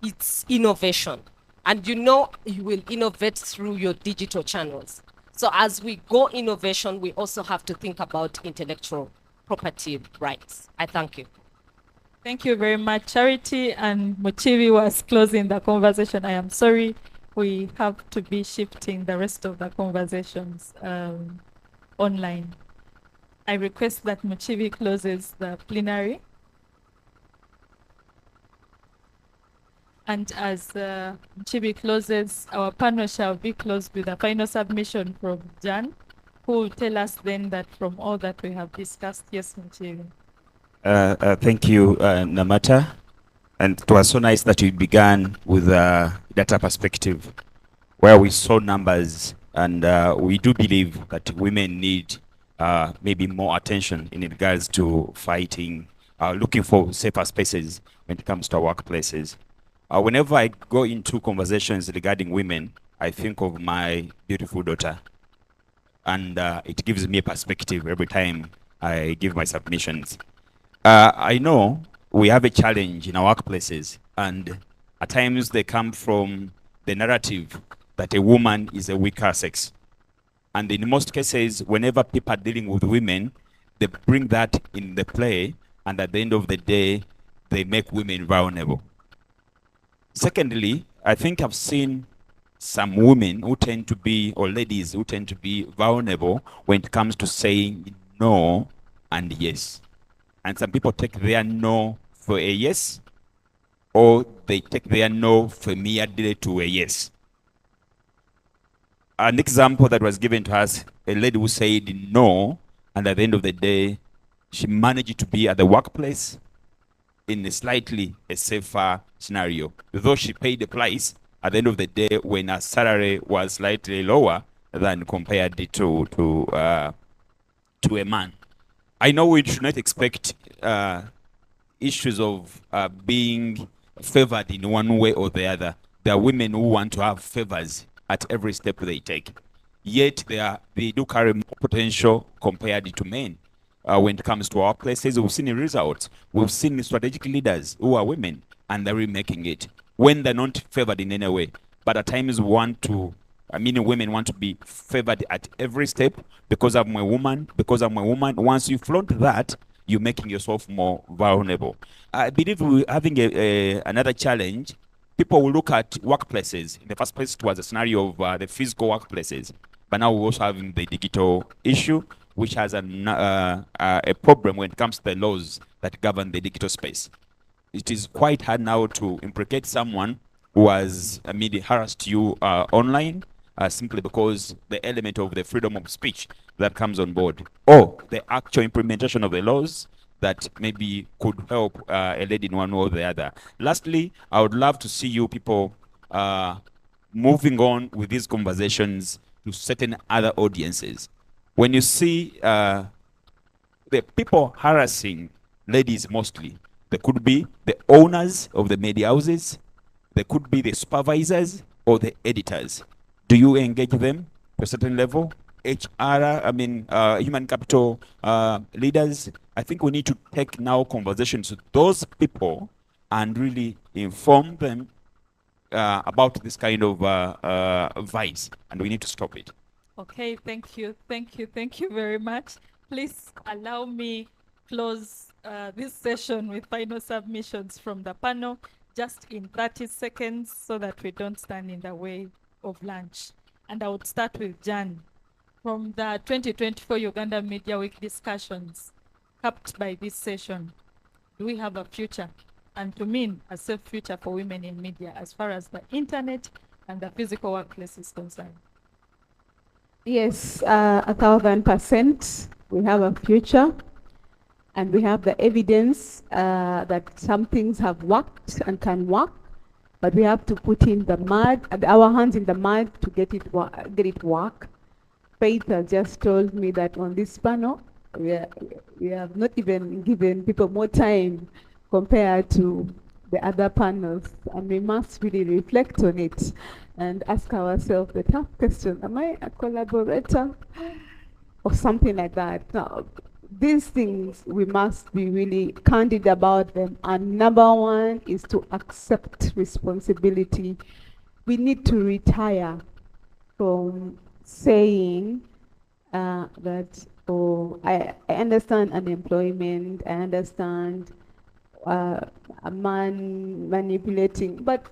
it's innovation. And you know you will innovate through your digital channels. So as we go innovation, we also have to think about intellectual property rights. I thank you. Thank you very much. Charity and Muchivi was closing the conversation. I am sorry. We have to be shifting the rest of the conversations online. I request that Muchivi closes the plenary. And as Muchivi closes, our panel shall be closed with a final submission from Jan, who will tell us then that from all that we have discussed. Yes, Muchivi. Thank you, Namata. And it was so nice that you began with a data perspective where we saw numbers, and we do believe that women need maybe more attention in regards to fighting, looking for safer spaces when it comes to our workplaces. Whenever I go into conversations regarding women, I think of my beautiful daughter, and it gives me a perspective every time I give my submissions. I know we have a challenge in our workplaces, and at times they come from the narrative that a woman is a weaker sex. And in most cases, whenever people are dealing with women, they bring that in the play, and at the end of the day, they make women vulnerable. Secondly, I think I've seen some women who tend to be, or ladies who tend to be vulnerable when it comes to saying no and yes. And some people take their no for a yes, or they take their no familiarly to a yes. An example that was given to us, a lady who said no, and at the end of the day, she managed to be at the workplace in a slightly a safer scenario. Though she paid the price at the end of the day when her salary was slightly lower than compared to a man. I know we should not expect issues of being favored in one way or the other. There are women who want to have favors at every step they take. Yet they do carry more potential compared to men. When it comes to our places, we've seen the results. We've seen strategic leaders who are women and they're really making it when they're not favored in any way. But at times women want to be favored at every step because I'm a woman, because I'm a woman. Once you flaunt that, you're making yourself more vulnerable. I believe we're having another challenge. People will look at workplaces. In the first place, it was a scenario of the physical workplaces. But now we're also having the digital issue, which has a problem when it comes to the laws that govern the digital space. It is quite hard now to implicate someone who has harassed you online simply because the element of the freedom of speech that comes on board, or the actual implementation of the laws that maybe could help a lady in one way or the other. Lastly, I would love to see you people moving on with these conversations to certain other audiences. When you see the people harassing ladies mostly, they could be the owners of the media houses, they could be the supervisors or the editors. Do you engage them to a certain level? HR, human capital leaders. I think we need to take now conversations with those people and really inform them about this kind of vice, and we need to stop it. Okay, thank you very much. Please allow me close this session with final submissions from the panel, just in 30 seconds so that we don't stand in the way of lunch. And I would start with Jan. From the 2024 Uganda Media Week discussions capped by this session, do we have a future, and to mean a safe future for women in media as far as the internet and the physical workplace is concerned? Yes, 1,000%. We have a future, and we have the evidence that some things have worked and can work, but we have to put in the mud, our hands in the mud to get it work. Faith has just told me that on this panel, we have not even given people more time compared to the other panels, and we must really reflect on it and ask ourselves the tough question: am I a collaborator or something like that? Now, these things, we must be really candid about them, and number one is to accept responsibility. We need to retire from saying that, oh, I understand unemployment, I understand a man manipulating, but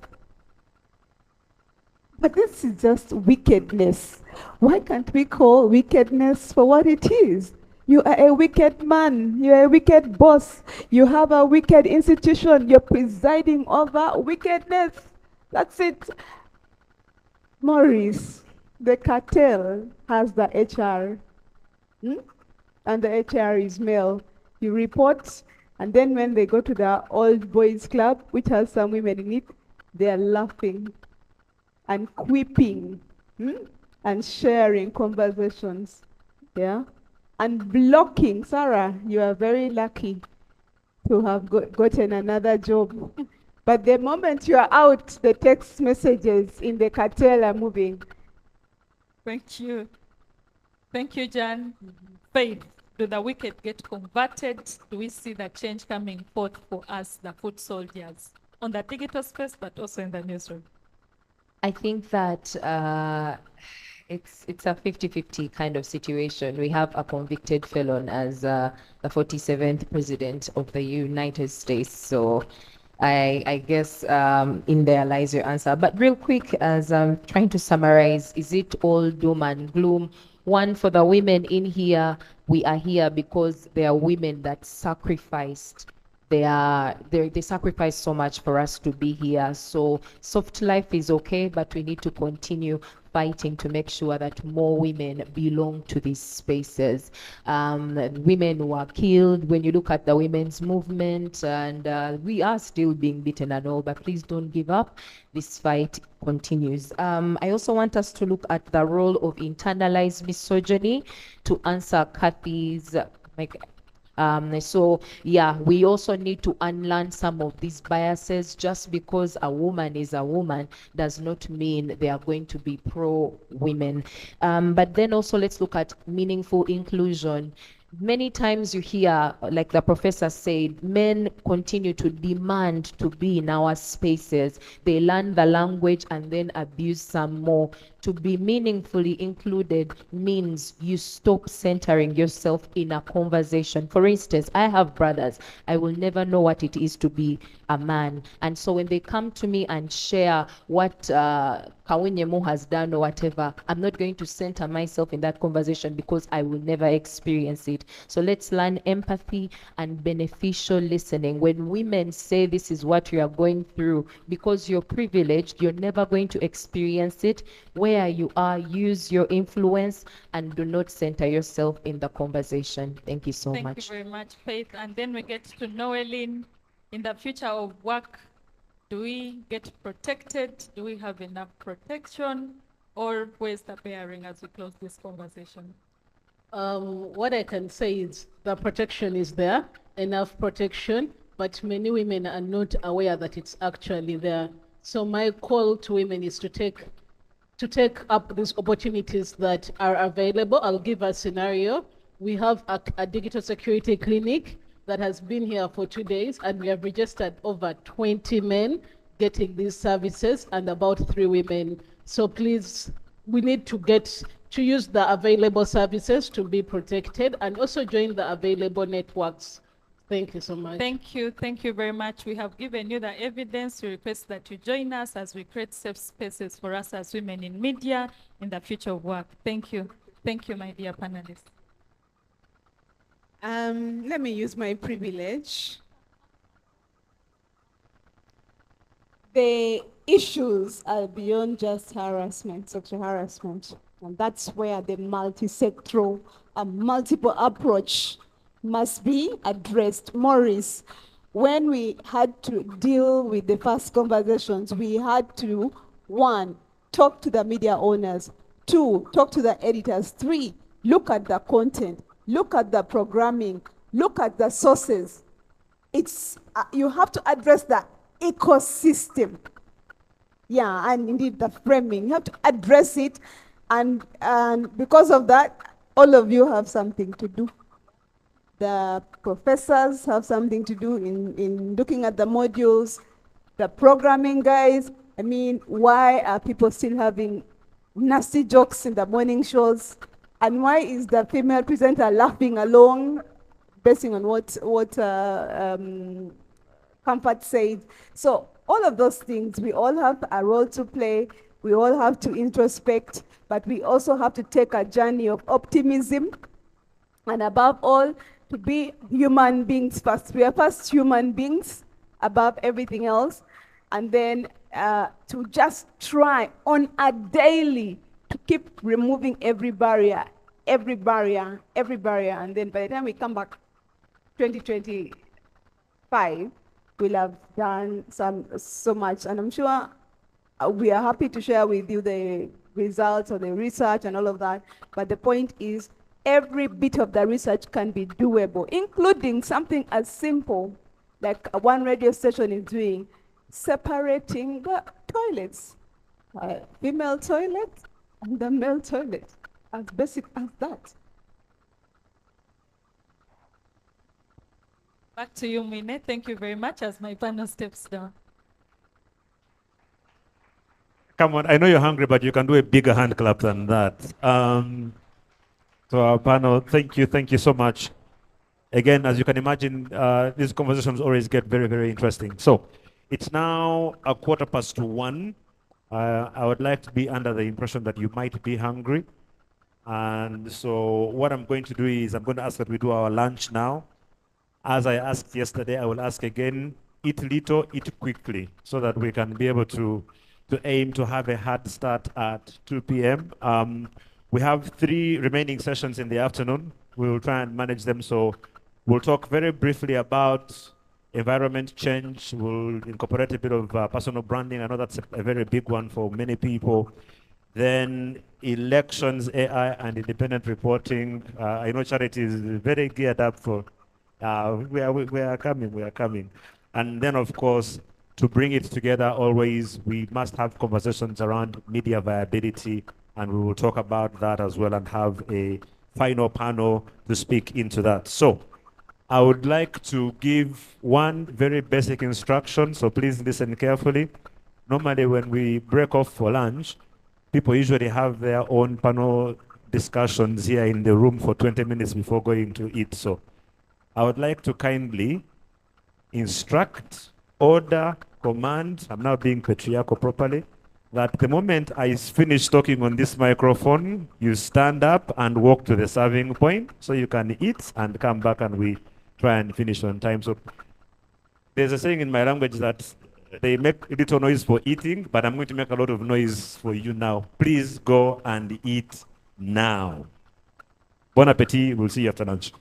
this is just wickedness. Why can't we call wickedness for what it is? You are a wicked man, you are a wicked boss, you have a wicked institution, you're presiding over wickedness. That's it. Maurice, the cartel has the HR, and the HR is male. You report, and then when they go to the old boys club, which has some women in it, they are laughing and quipping and sharing conversations, yeah, and blocking. Sarah, you are very lucky to have gotten another job. But the moment you are out, the text messages in the cartel are moving. Thank you. Thank you, Jan. Faith, do the wicked get converted? Do we see the change coming forth for us, the foot soldiers, on the digital space, but also in the newsroom? I think that it's a 50-50 kind of situation. We have a convicted felon as the 47th president of the United States. So I guess in there lies your answer. But real quick, as I'm trying to summarize, is it all doom and gloom? One, for the women in here, we are here because there are women that sacrificed. They sacrifice so much for us to be here. So soft life is okay, but we need to continue fighting to make sure that more women belong to these spaces. Women who are killed, when you look at the women's movement, and we are still being beaten and all, but please don't give up. This fight continues. I also want us to look at the role of internalized misogyny to answer Kathy's so yeah, we also need to unlearn some of these biases. Just because a woman is a woman does not mean they are going to be pro-women. But then also let's look at meaningful inclusion. Many times you hear, like the professor said, men continue to demand to be in our spaces. They learn the language and then abuse some more. To be meaningfully included means you stop centering yourself in a conversation. For instance, I have brothers. I will never know what it is to be a man. And so when they come to me and share what Kawenyemu has done or whatever, I'm not going to center myself in that conversation because I will never experience it. So let's learn empathy and beneficial listening. When women say this is what you are going through, because you're privileged, you're never going to experience it. Where you are, use your influence and do not center yourself in the conversation. Thank you so much. Thank you very much, Faith. And then we get to Noeline. In the future of work, do we get protected? Do we have enough protection? Or where's the bearing as we close this conversation? What I can say is the protection is there, enough protection, but many women are not aware that it's actually there. So my call to women is to take up these opportunities that are available. I'll give a scenario. We have a digital security clinic that has been here for 2 days, and we have registered over 20 men getting these services and about 3 women. So please, we need to use the available services to be protected and also join the available networks. Thank you so much. Thank you. Thank you very much. We have given you the evidence. We request that you join us as we create safe spaces for us as women in media in the future of work. Thank you. Thank you, my dear panelists. Let me use my privilege. The issues are beyond just harassment, sexual harassment. And that's where the multi-sectoral, multiple approach must be addressed. Maurice, when we had to deal with the first conversations, we had to, 1, talk to the media owners, 2, talk to the editors, 3, look at the content, look at the programming, look at the sources. It's you have to address the ecosystem. Yeah, and indeed the framing. You have to address it, and because of that, all of you have something to do. The professors have something to do in looking at the modules, the programming guys. I mean, why are people still having nasty jokes in the morning shows? And why is the female presenter laughing along, basing on what Comfort said? So all of those things, we all have a role to play. We all have to introspect, but we also have to take a journey of optimism. And above all, to be human beings first. We are first human beings above everything else. And then to just try on a daily to keep removing every barrier. And then by the time we come back 2025, we'll have done so much. And I'm sure we are happy to share with you the results of the research and all of that. But the point is, every bit of the research can be doable, including something as simple like one radio station is doing, separating the toilets, female toilet and the male toilet, as basic as that. Back to you, Mine. Thank you very much as my panel steps down. Come on, I know you're hungry, but you can do a bigger hand clap than that. To our panel, thank you so much. Again, as you can imagine, these conversations always get very, very interesting. So It's now 1:15. I would like to be under the impression that you might be hungry. And so what I'm going to do is I'm going to ask that we do our lunch now. As I asked yesterday, I will ask again, eat little, eat quickly, so that we can be able to aim to have a hard start at 2 p.m. We have 3 remaining sessions in the afternoon. We will try and manage them. So we'll talk very briefly about environment change. We'll incorporate a bit of personal branding. I know that's a very big one for many people. Then elections, AI, and independent reporting. I know Charity is very geared up for. We are coming. And then, of course, to bring it together always, we must have conversations around media viability, and we will talk about that as well and have a final panel to speak into that. So I would like to give one very basic instruction, so please listen carefully. Normally when we break off for lunch, people usually have their own panel discussions here in the room for 20 minutes before going to eat. So I would like to kindly instruct, order, command, I'm now being patriarchal properly, that the moment I finish talking on this microphone, you stand up and walk to the serving point so you can eat and come back and we try and finish on time. So there's a saying in my language that they make little noise for eating, but I'm going to make a lot of noise for you now. Please go and eat now. Bon appetit. We'll see you after lunch.